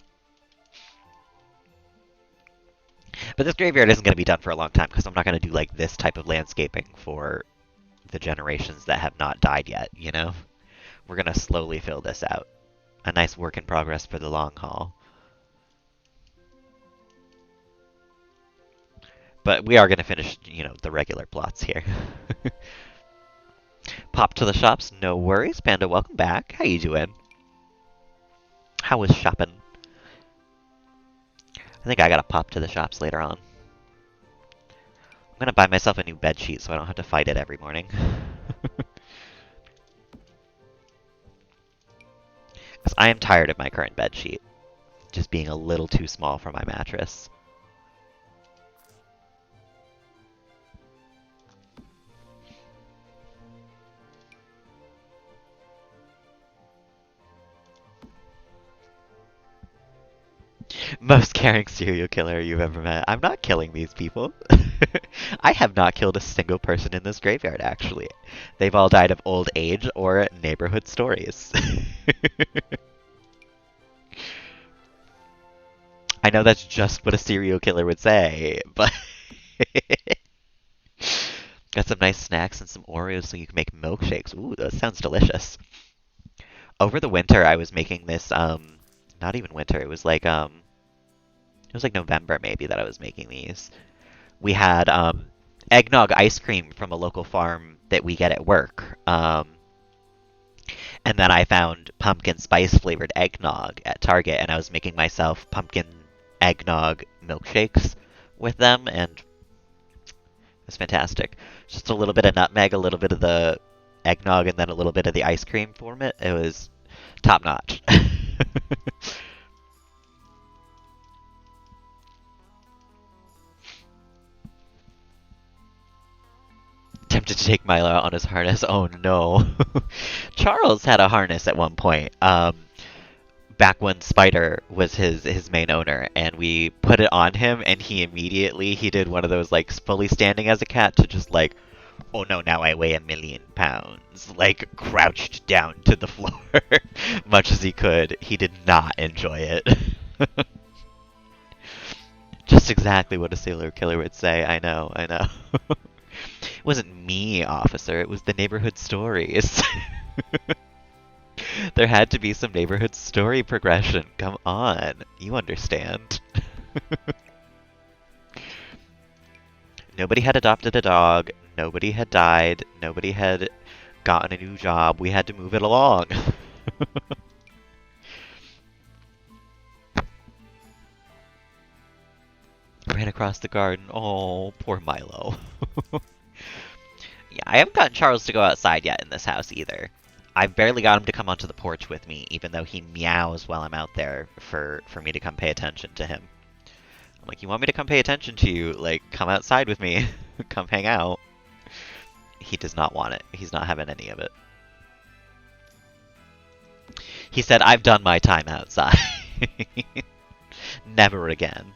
But this graveyard isn't going to be done for a long time because I'm not going to do like this type of landscaping for the generations that have not died yet, you know? We're going to slowly fill this out. A nice work in progress for the long haul. But we are going to finish, you know, the regular plots here. Pop to the shops, no worries. Panda, welcome back. How you doing? How was shopping? I think I gotta pop to the shops later on. I'm gonna buy myself a new bed sheet so I don't have to fight it every morning. Because I am tired of my current bed sheet. Just being a little too small for my mattress. Most caring serial killer you've ever met. I'm not killing these people. I have not killed a single person in this graveyard, actually. They've all died of old age or neighborhood stories. I know that's just what a serial killer would say, but... Got some nice snacks and some Oreos so you can make milkshakes. Ooh, that sounds delicious. Over the winter, I was making this, not even winter, it was like November maybe that I was making these. We had eggnog ice cream from a local farm that we get at work. And then I found pumpkin spice flavored eggnog at Target, and I was making myself pumpkin eggnog milkshakes with them, and it was fantastic. Just a little bit of nutmeg, a little bit of the eggnog, and then a little bit of the ice cream for it. It was top notch. Tempted to take Milo out on his harness. Oh no. Charles had a harness at one point. back when Spider was his main owner, and we put it on him, and he did one of those like fully standing as a cat to just like, oh no, now I weigh 1,000,000 pounds, like crouched down to the floor, much as he could. He did not enjoy it. Just exactly what a serial killer would say. I know, I know. It wasn't me, officer. It was the neighborhood stories. There had to be some neighborhood story progression. Come on. You understand. Nobody had adopted a dog. Nobody had died. Nobody had gotten a new job. We had to move it along. Ran across the garden. Oh, poor Milo. Yeah, I haven't gotten Charles to go outside yet in this house either. I've barely got him to come onto the porch with me, even though he meows while I'm out there for me to come pay attention to him. I'm like, you want me to come pay attention to you? Like, come outside with me. Come hang out. He does not want it. He's not having any of it. He said, I've done my time outside. Never again.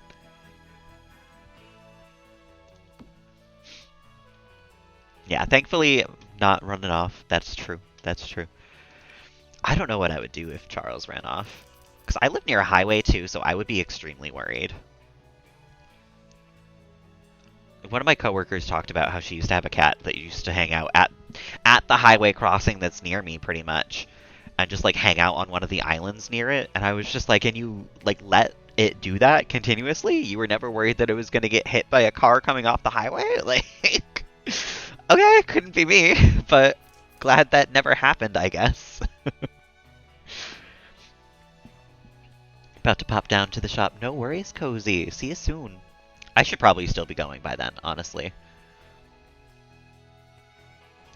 Yeah, thankfully, not running off. That's true. That's true. I don't know what I would do if Charles ran off. Because I live near a highway too, so I would be extremely worried. One of my coworkers talked about how she used to have a cat that used to hang out at the highway crossing that's near me, pretty much, and just like hang out on one of the islands near it. And I was just like, "Can you like let it do that continuously? You were never worried that it was going to get hit by a car coming off the highway?" Like, okay, couldn't be me, but glad that never happened, I guess. About to pop down to the shop. No worries, Cozy. See you soon. I should probably still be going by then, honestly.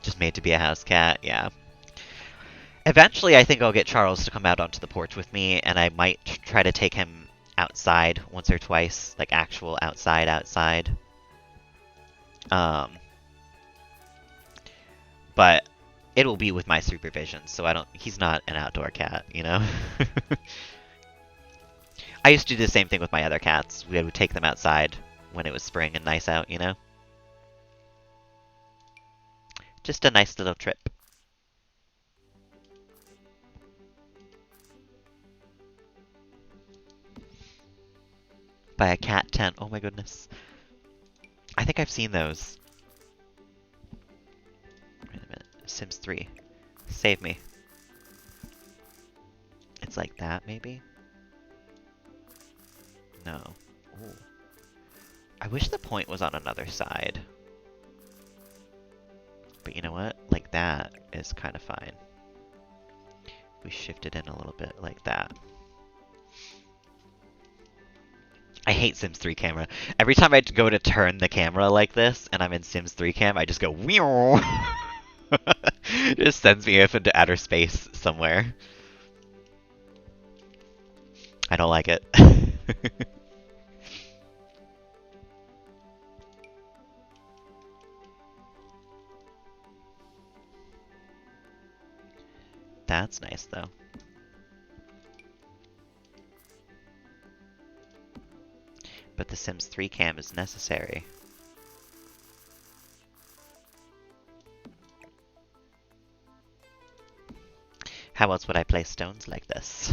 Just made to be a house cat, yeah. Eventually, I think I'll get Charles to come out onto the porch with me, and I might try to take him outside once or twice, like actual outside. But it'll be with my supervision, so he's not an outdoor cat, you know? I used to do the same thing with my other cats. We would take them outside when it was spring and nice out, you know? Just a nice little trip. By a cat tent. Oh my goodness. I think I've seen those. Wait a minute. Sims 3. Save me. It's like that, maybe? No. Ooh. I wish the point was on another side. But you know what? Like that is kind of fine. We shift it in a little bit like that. I hate Sims 3 camera. Every time I go to turn the camera like this, and I'm in Sims 3 cam, I just go weow. It just sends me off into outer space somewhere. I don't like it. That's nice, though. But the Sims 3 cam is necessary. How else would I place stones like this?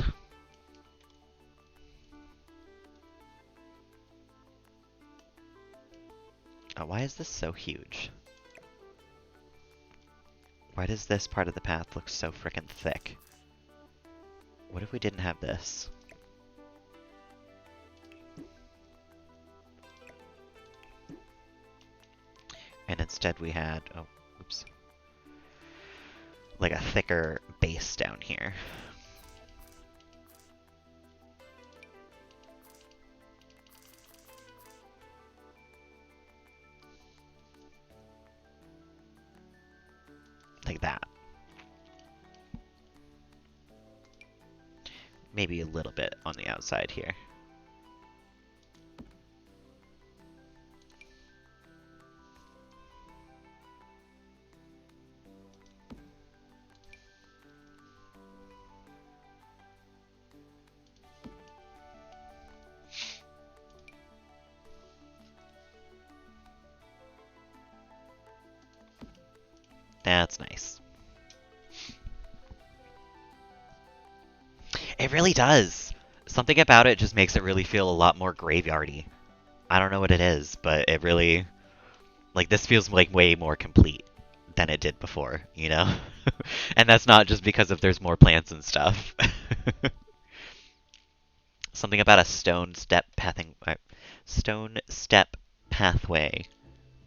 Oh, why is this so huge? Why does this part of the path look so frickin' thick? What if we didn't have this? And instead we had, oh, oops, like a thicker base down here. Like that. Maybe a little bit on the outside here. That's nice. It really does. Something about it just makes it really feel a lot more graveyardy. I don't know what it is, but it really, like, this feels like way more complete than it did before, you know? And that's not just because of there's more plants and stuff. Something about a stone step pathway,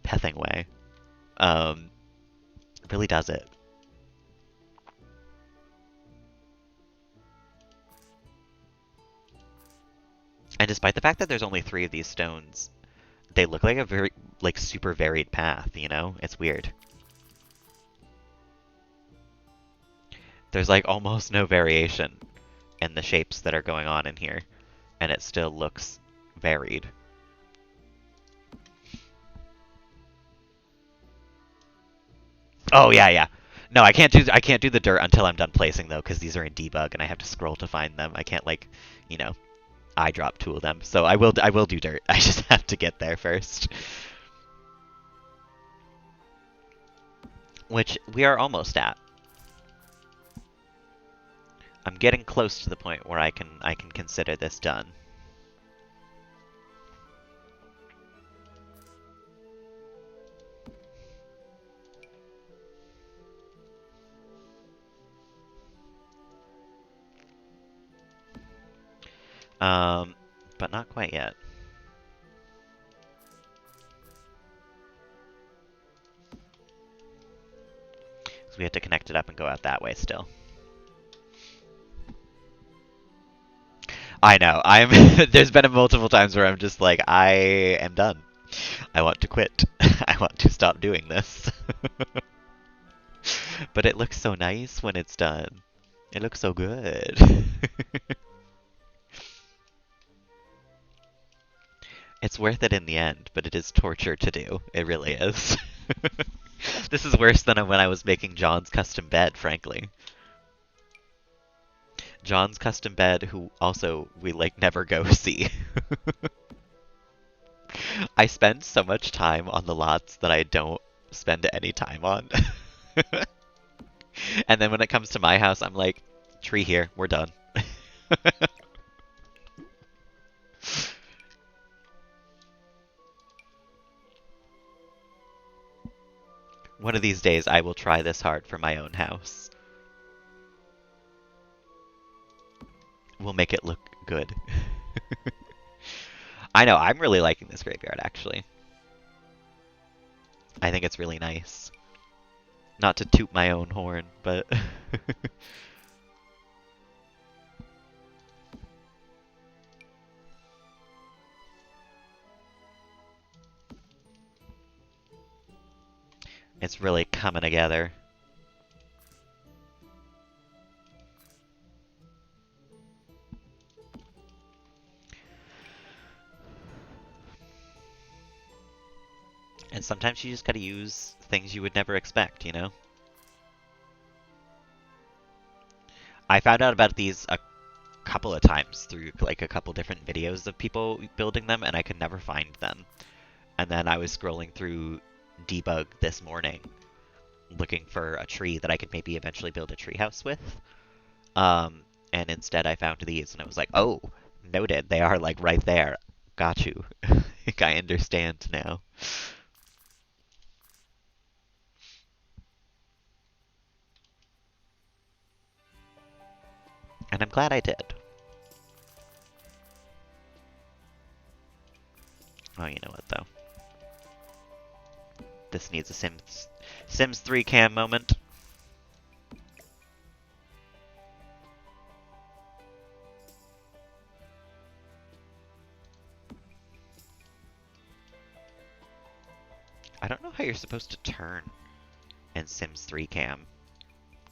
pething way, um, really does it. And despite the fact that there's only 3 of these stones, they look like a very, like, super varied path, you know? It's weird. There's, like, almost no variation in the shapes that are going on in here, and it still looks varied. Oh, yeah, yeah. No, I can't do the dirt until I'm done placing, though, because these are in debug, and I have to scroll to find them. I can't, like, you know, eyedrop tool them. So I will do dirt. I just have to get there first. Which we are almost at. I'm getting close to the point where I can consider this done. But not quite yet. So we have to connect it up and go out that way still. I know. There's been multiple times where I'm just like, I am done. I want to quit. I want to stop doing this. But it looks so nice when it's done. It looks so good. It's worth it in the end, but it is torture to do. It really is. This is worse than when I was making John's custom bed, frankly. John's custom bed, who also we like never go see. I spend so much time on the lots that I don't spend any time on. And then when it comes to my house, I'm like, tree here, we're done. One of these days, I will try this hard for my own house. We'll make it look good. I know, I'm really liking this graveyard, actually. I think it's really nice. Not to toot my own horn, but... It's really coming together. And sometimes you just gotta use things you would never expect, you know? I found out about these a couple of times through like a couple different videos of people building them, and I could never find them. And then I was scrolling through debug this morning, looking for a tree that I could maybe eventually build a treehouse with. And instead I found these, and I was like, oh, noted. They are like right there. Got you. Like, I understand now. And I'm glad I did. Oh, you know what, though? This needs a Sims 3 cam moment. I don't know how you're supposed to turn in Sims 3 cam.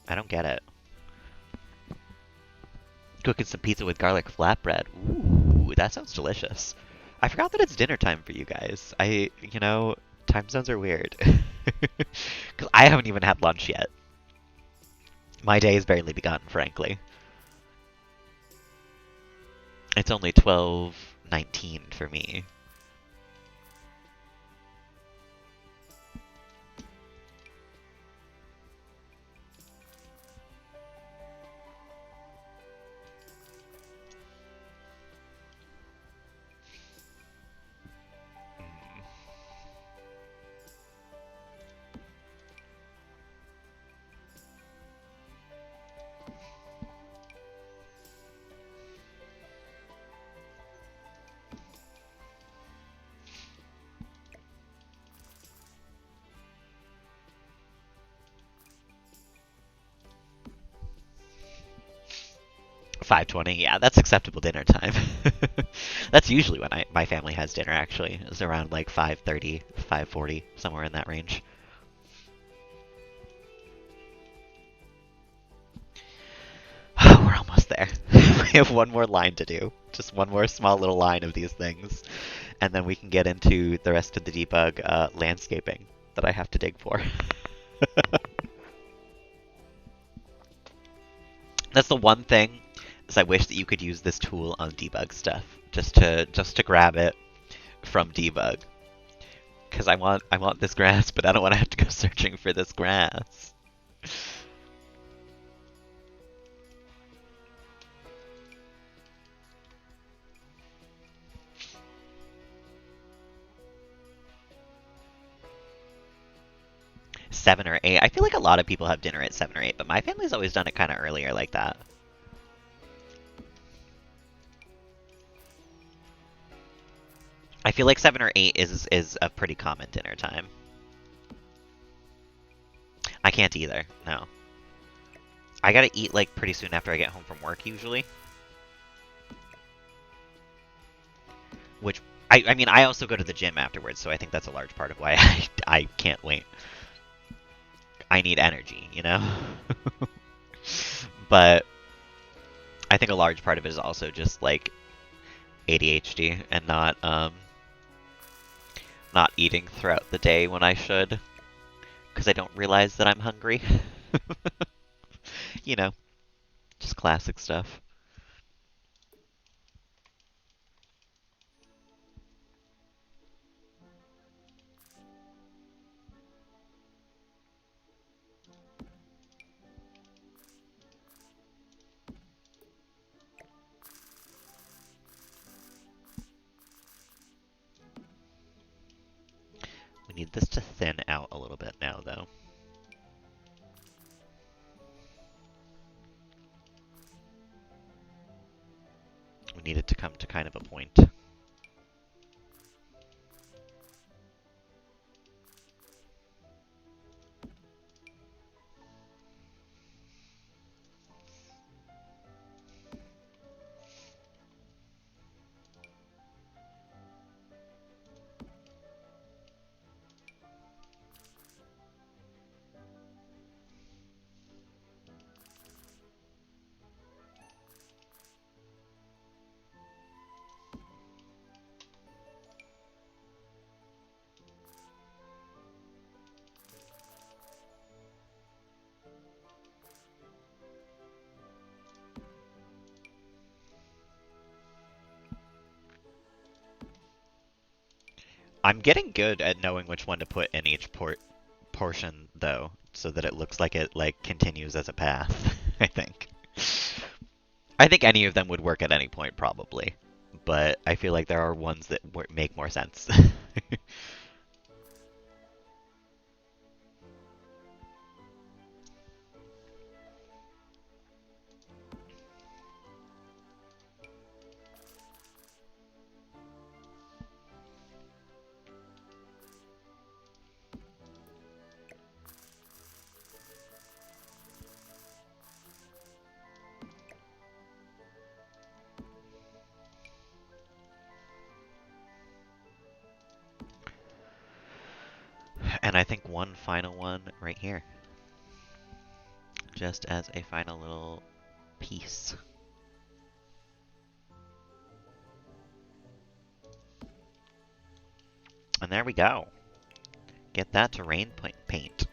I don't get it. Cooking some pizza with garlic flatbread. Ooh, that sounds delicious. I forgot that it's dinner time for you guys. You know, time zones are weird. Because I haven't even had lunch yet. My day has barely begun, frankly. It's only 12:19 for me. 5:20, yeah, that's acceptable dinner time. That's usually when my family has dinner, actually. It's around like 5:30, 5:40, somewhere in that range. We're almost there. We have one more line to do. Just one more small little line of these things. And then we can get into the rest of the debug landscaping that I have to dig for. That's the one thing is I wish that you could use this tool on debug stuff. Just to grab it from debug. Because I want this grass, but I don't want to have to go searching for this grass. 7 or 8. I feel like a lot of people have dinner at 7 or 8, but my family's always done it kind of earlier like that. I feel like 7 or 8 is a pretty common dinner time. I can't either. No. I gotta eat like pretty soon after I get home from work usually. Which I mean I also go to the gym afterwards, so I think that's a large part of why I can't wait. I need energy, you know? But I think a large part of it is also just like ADHD and not eating throughout the day when I should, because I don't realize that I'm hungry. You know, just classic stuff. We need this to thin out a little bit now, though. We need it to come to kind of a point. I'm getting good at knowing which one to put in each portion, though, so that it looks like it like continues as a path. I think. I think any of them would work at any point, probably, but I feel like there are ones that make more sense. And I think one final one right here, just as a final little piece. And there we go. Get that to rain paint.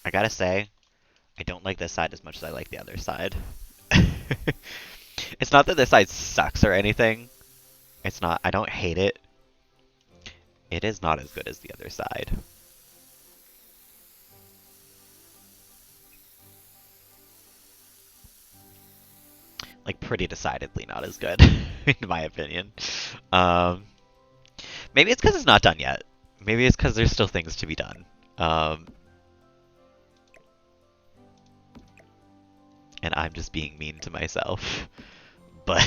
I gotta say, I don't like this side as much as I like the other side. It's not that this side sucks or anything. It's not. I don't hate it. It is not as good as the other side. Like, pretty decidedly not as good, in my opinion. Um, maybe it's because it's not done yet. Maybe it's because there's still things to be done. Um, and I'm just being mean to myself. But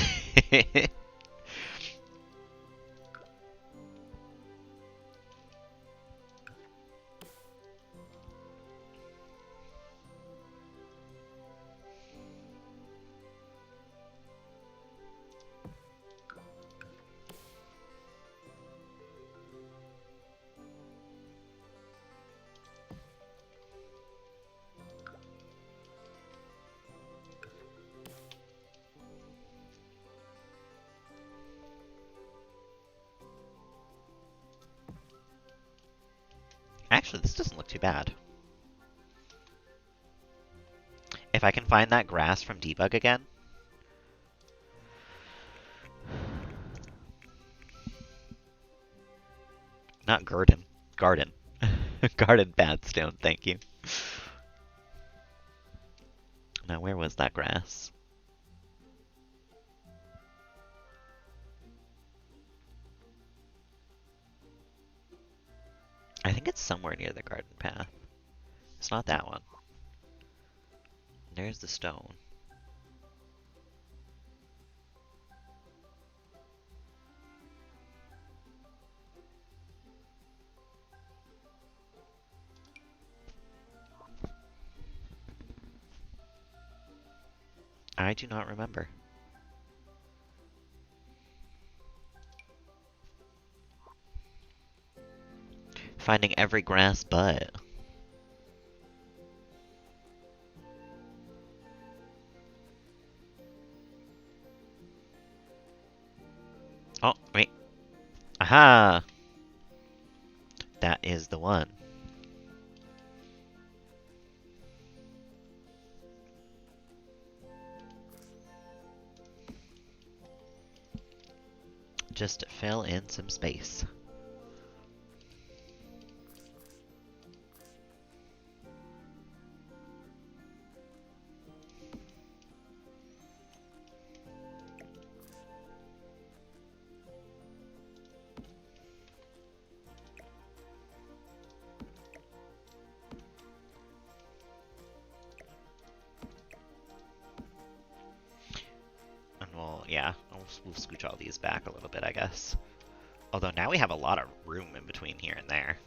actually, this doesn't look too bad. If I can find that grass from debug again. Not garden. Garden. Garden badstone, thank you. Now, where was that grass? I think it's somewhere near the garden path. It's not that one. There's the stone. I do not remember. Finding every grass but. Oh, wait. Aha! That is the one. Just fill in some space. And yeah, we'll scooch all these back a little bit, I guess. Although now we have a lot of room in between here and there.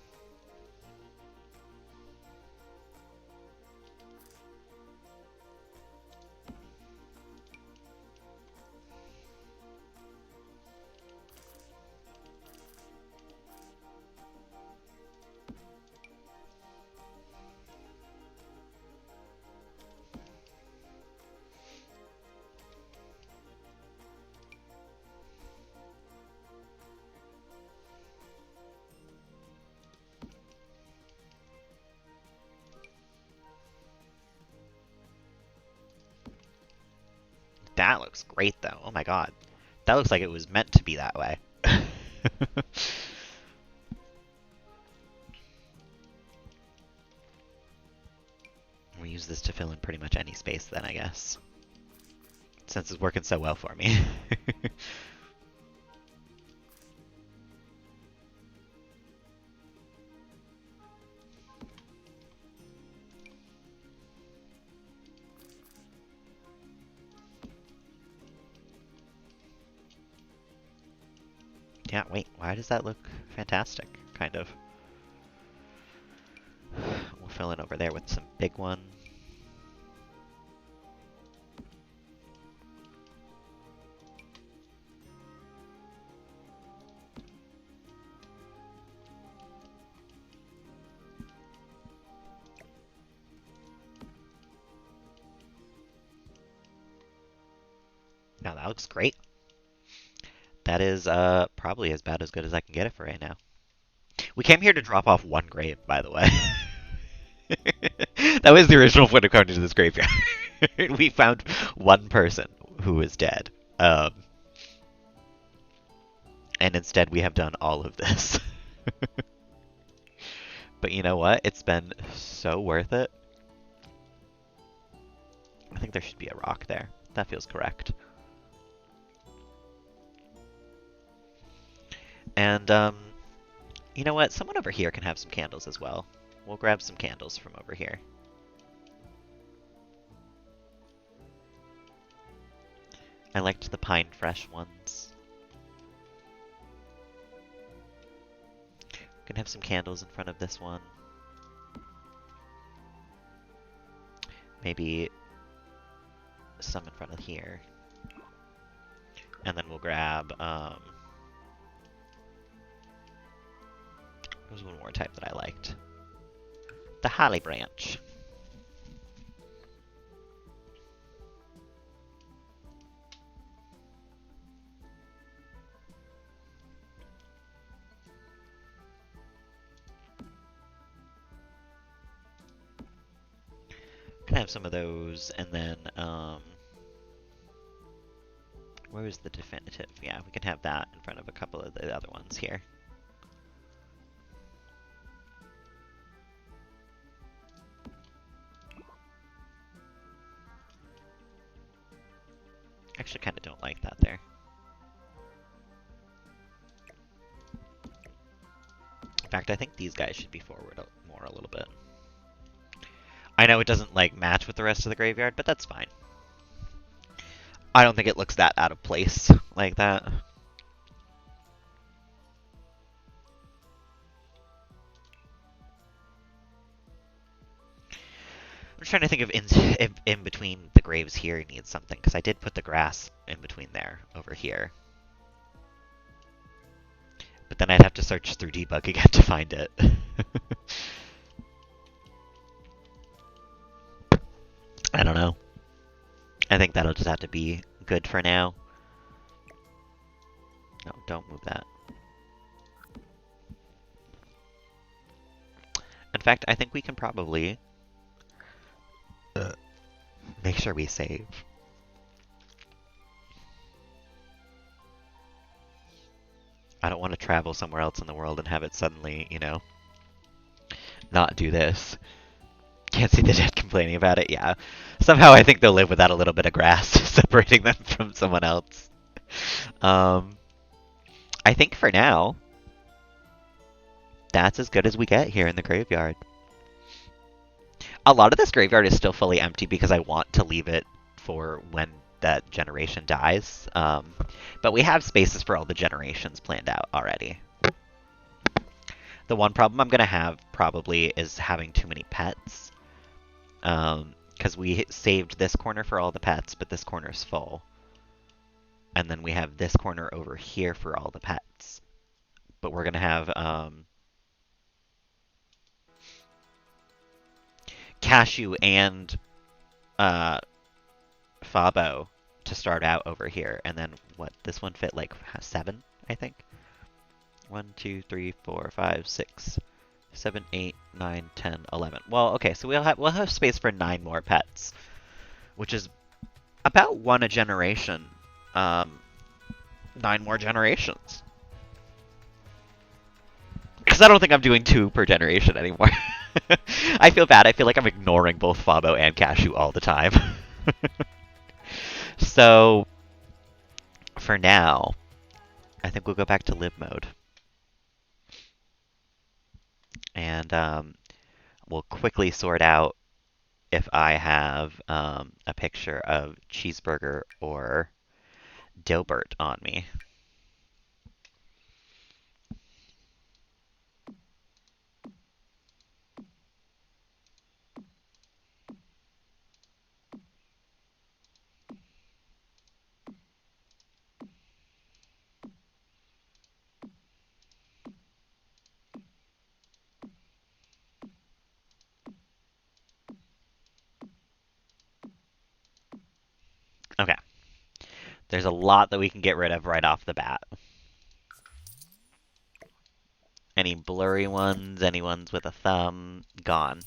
That looks great, though. Oh my god. That looks like it was meant to be that way. We use this to fill in pretty much any space then, I guess. Since it's working so well for me. Yeah, wait, why does that look fantastic? Kind of. We'll fill in over there with some big one. Now that looks great. That is probably as bad as good as I can get it for right now. We came here to drop off one grave, by the way. That was the original point of coming to this graveyard. We found one person who was dead. Um, and instead we have done all of this. But you know what? It's been so worth it. I think there should be a rock there. That feels correct. And, you know what? Someone over here can have some candles as well. We'll grab some candles from over here. I liked the pine fresh ones. Can have some candles in front of this one. Maybe some in front of here. And then we'll grab, there was one more type that I liked. The holly branch. Can have some of those, and then, where is the definitive? Yeah, we can have that in front of a couple of the other ones here. Actually, kind of don't like that there. In fact, I think these guys should be forward more a little bit. I know it doesn't, like, match with the rest of the graveyard, but that's fine. I don't think it looks that out of place like that. I'm trying to think of in between the graves here needs something, because I did put the grass in between there, over here. But then I'd have to search through debug again to find it. I don't know. I think that'll just have to be good for now. No, don't move that. In fact, I think we can probably make sure we save. I don't want to travel somewhere else in the world and have it suddenly, you know, not do this. Can't see the dead complaining about it, yeah. Somehow I think they'll live without a little bit of grass separating them from someone else. I think for now, that's as good as we get here in the graveyard. A lot of this graveyard is still fully empty because I want to leave it for when that generation dies. But we have spaces for all the generations planned out already. The one problem I'm going to have probably is having too many pets. Because we saved this corner for all the pets, but this corner is full. And then we have this corner over here for all the pets. But we're going to have Cashew and Fabo to start out over here. And then what? This one fit like 7, I think? 1, 2, 3, 4, 5, 6, 7, 8, 9, 10, 11. Well, okay, so we'll have space for 9 more pets, which is about 1 a generation. 9 more generations. Because I don't think I'm doing 2 per generation anymore. I feel bad. I feel like I'm ignoring both Fabo and Cashew all the time. So, for now, I think we'll go back to live mode. And we'll quickly sort out if I have a picture of Cheeseburger or Dilbert on me. Okay. There's a lot that we can get rid of right off the bat. Any blurry ones, any ones with a thumb, gone.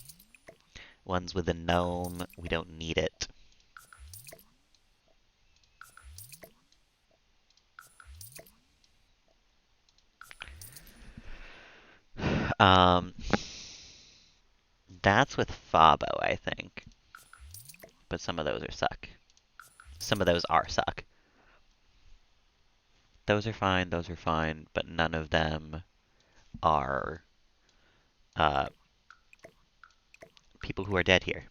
One's with a gnome. We don't need it. Um, that's with Fabo, I think. But some of those are suck. Some of those are suck. Those are fine, but none of them are uh, people who are dead here.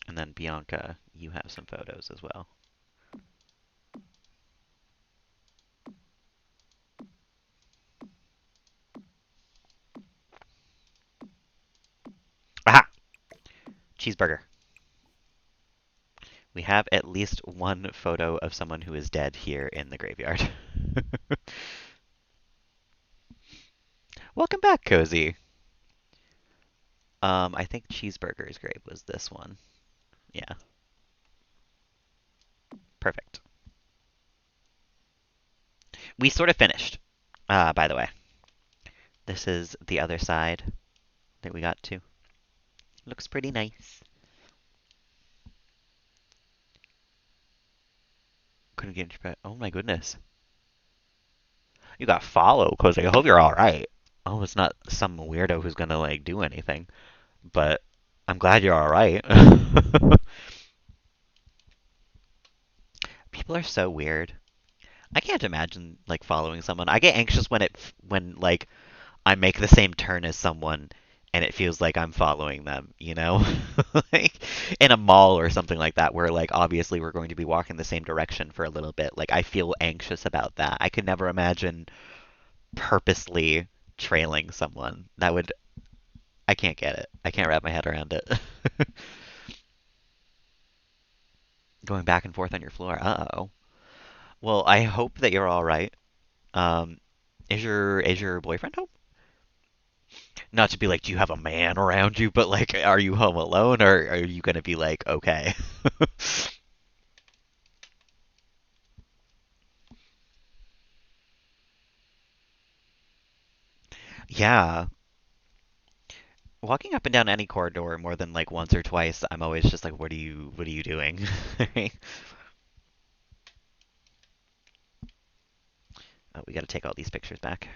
And then Bianca, you have some photos as well. Aha! Cheeseburger. We have at least one photo of someone who is dead here in the graveyard. Welcome back, Cozy. I think Cheeseburger's grave was this one. Yeah, perfect. We sort of finished, by the way. This is the other side that we got to. Looks pretty nice. Couldn't get into bed. Oh my goodness. You got follow, Cozy. I hope you're alright. Oh, it's not some weirdo who's gonna, like, do anything. But I'm glad you're alright. People are so weird. I can't imagine, like, following someone. I get anxious when, like, I make the same turn as someone and it feels like I'm following them, you know? Like in a mall or something like that where like obviously we're going to be walking the same direction for a little bit. Like I feel anxious about that. I could never imagine purposely trailing someone. I can't get it. I can't wrap my head around it. Going back and forth on your floor. Uh-oh. Well, I hope that you're all right. Um, is your boyfriend home? Not to be like, do you have a man around you? But like, are you home alone, or are you gonna be like, okay? Yeah, walking up and down any corridor more than like once or twice, I'm always just like, what are you doing? Oh, we got to take all these pictures back.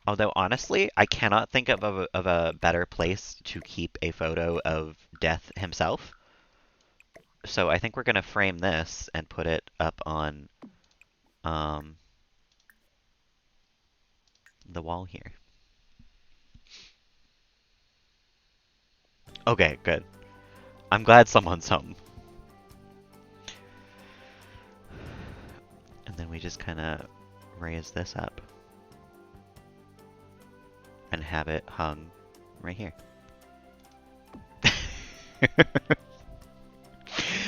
Although honestly, I cannot think of a better place to keep a photo of Death himself. So I think we're gonna frame this and put it up on um, the wall here. Okay, good. I'm glad someone's home. And then we just kind of raise this up and have it hung right here.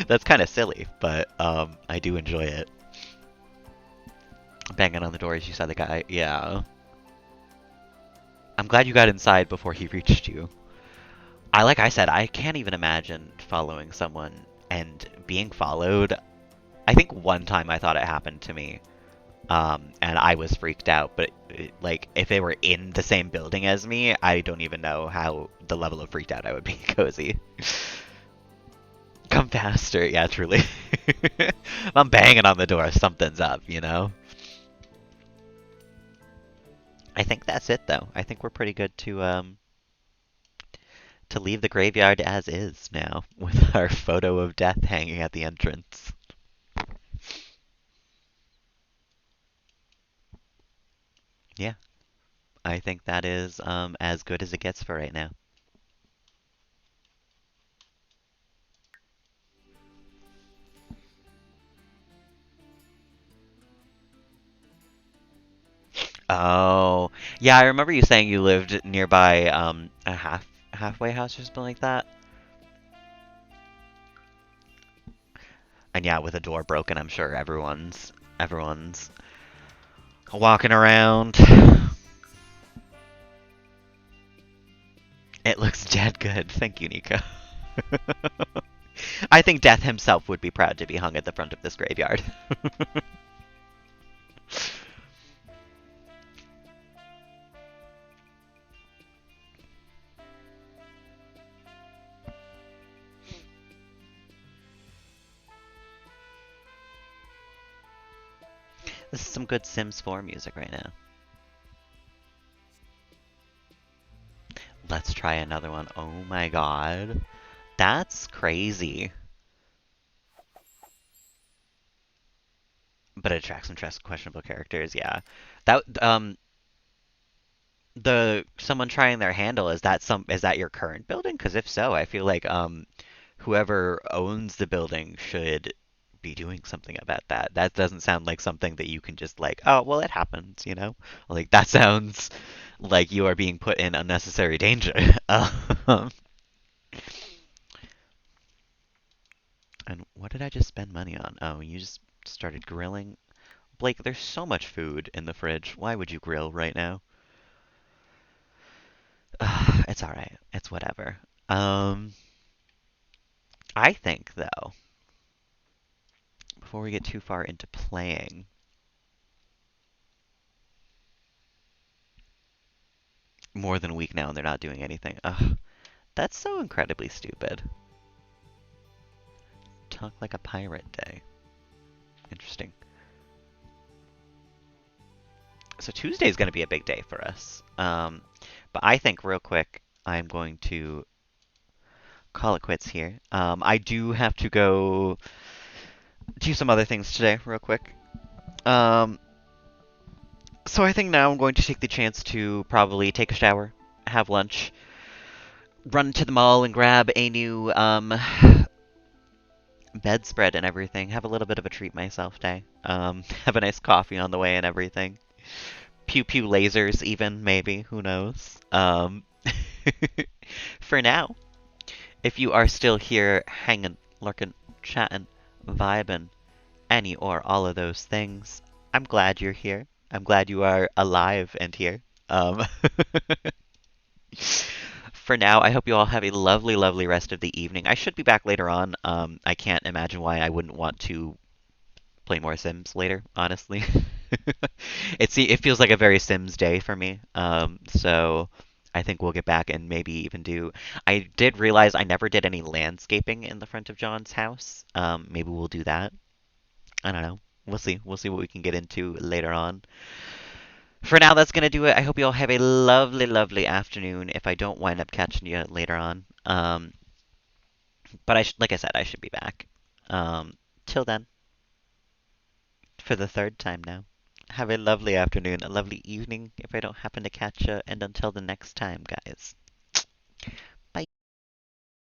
That's kind of silly, but I do enjoy it. Banging on the door as you saw the guy. Yeah. I'm glad you got inside before he reached you. Like I said, I can't even imagine following someone and being followed. I think one time I thought it happened to me, and I was freaked out. But like, if they were in the same building as me, I don't even know how the level of freaked out I would be. Cozy. Come faster. Yeah, truly. I'm banging on the door. Something's up, you know? I think that's it, though. I think we're pretty good to leave the graveyard as is now, with our photo of Death hanging at the entrance. Yeah, I think that is as good as it gets for right now. Oh, yeah, I remember you saying you lived nearby a halfway house or something like that. And yeah, with a door broken, I'm sure everyone's walking around. It looks dead good. Thank you, Nico. I think Death himself would be proud to be hung at the front of this graveyard. This is some good Sims 4 music right now. Let's try another one. Oh my god. That's crazy. But it attracts some questionable characters, yeah. That the someone trying their handle, is that your current building? Because if so, I feel like whoever owns the building should be doing something about that. That doesn't sound like something that you can just like, oh, well, it happens, you know? Like that sounds like you are being put in unnecessary danger. Um, and what did I just spend money on? Oh, you just started grilling. Blake, there's so much food in the fridge. Why would you grill right now? It's all right. It's whatever. Um, I think though, before we get too far into playing, more than a week now and they're not doing anything. Ugh, that's so incredibly stupid. Talk like a pirate day. Interesting. So Tuesday's going to be a big day for us. But I think real quick, I'm going to call it quits here. I do have to go do some other things today, real quick. Um, so I think now I'm going to take the chance to probably take a shower, have lunch, run to the mall and grab a new bedspread and everything. Have a little bit of a treat myself day. Have a nice coffee on the way and everything. Pew pew lasers, even maybe. Who knows? For now, if you are still here, hanging, lurking, chatting, vibing, any or all of those things, I'm glad you're here. I'm glad you are alive and here. Um, for now, I hope you all have a lovely, lovely rest of the evening. I should be back later on. I can't imagine why I wouldn't want to play more Sims later, honestly. It feels like a very Sims day for me. So I think we'll get back and maybe even do. I did realize I never did any landscaping in the front of John's house. Maybe we'll do that. I don't know. We'll see. We'll see what we can get into later on. For now, that's gonna do it. I hope you all have a lovely, lovely afternoon. If I don't wind up catching you later on, but like I said, I should be back. Till then, for the third time now. Have a lovely afternoon, a lovely evening if I don't happen to catch you, and until the next time, guys.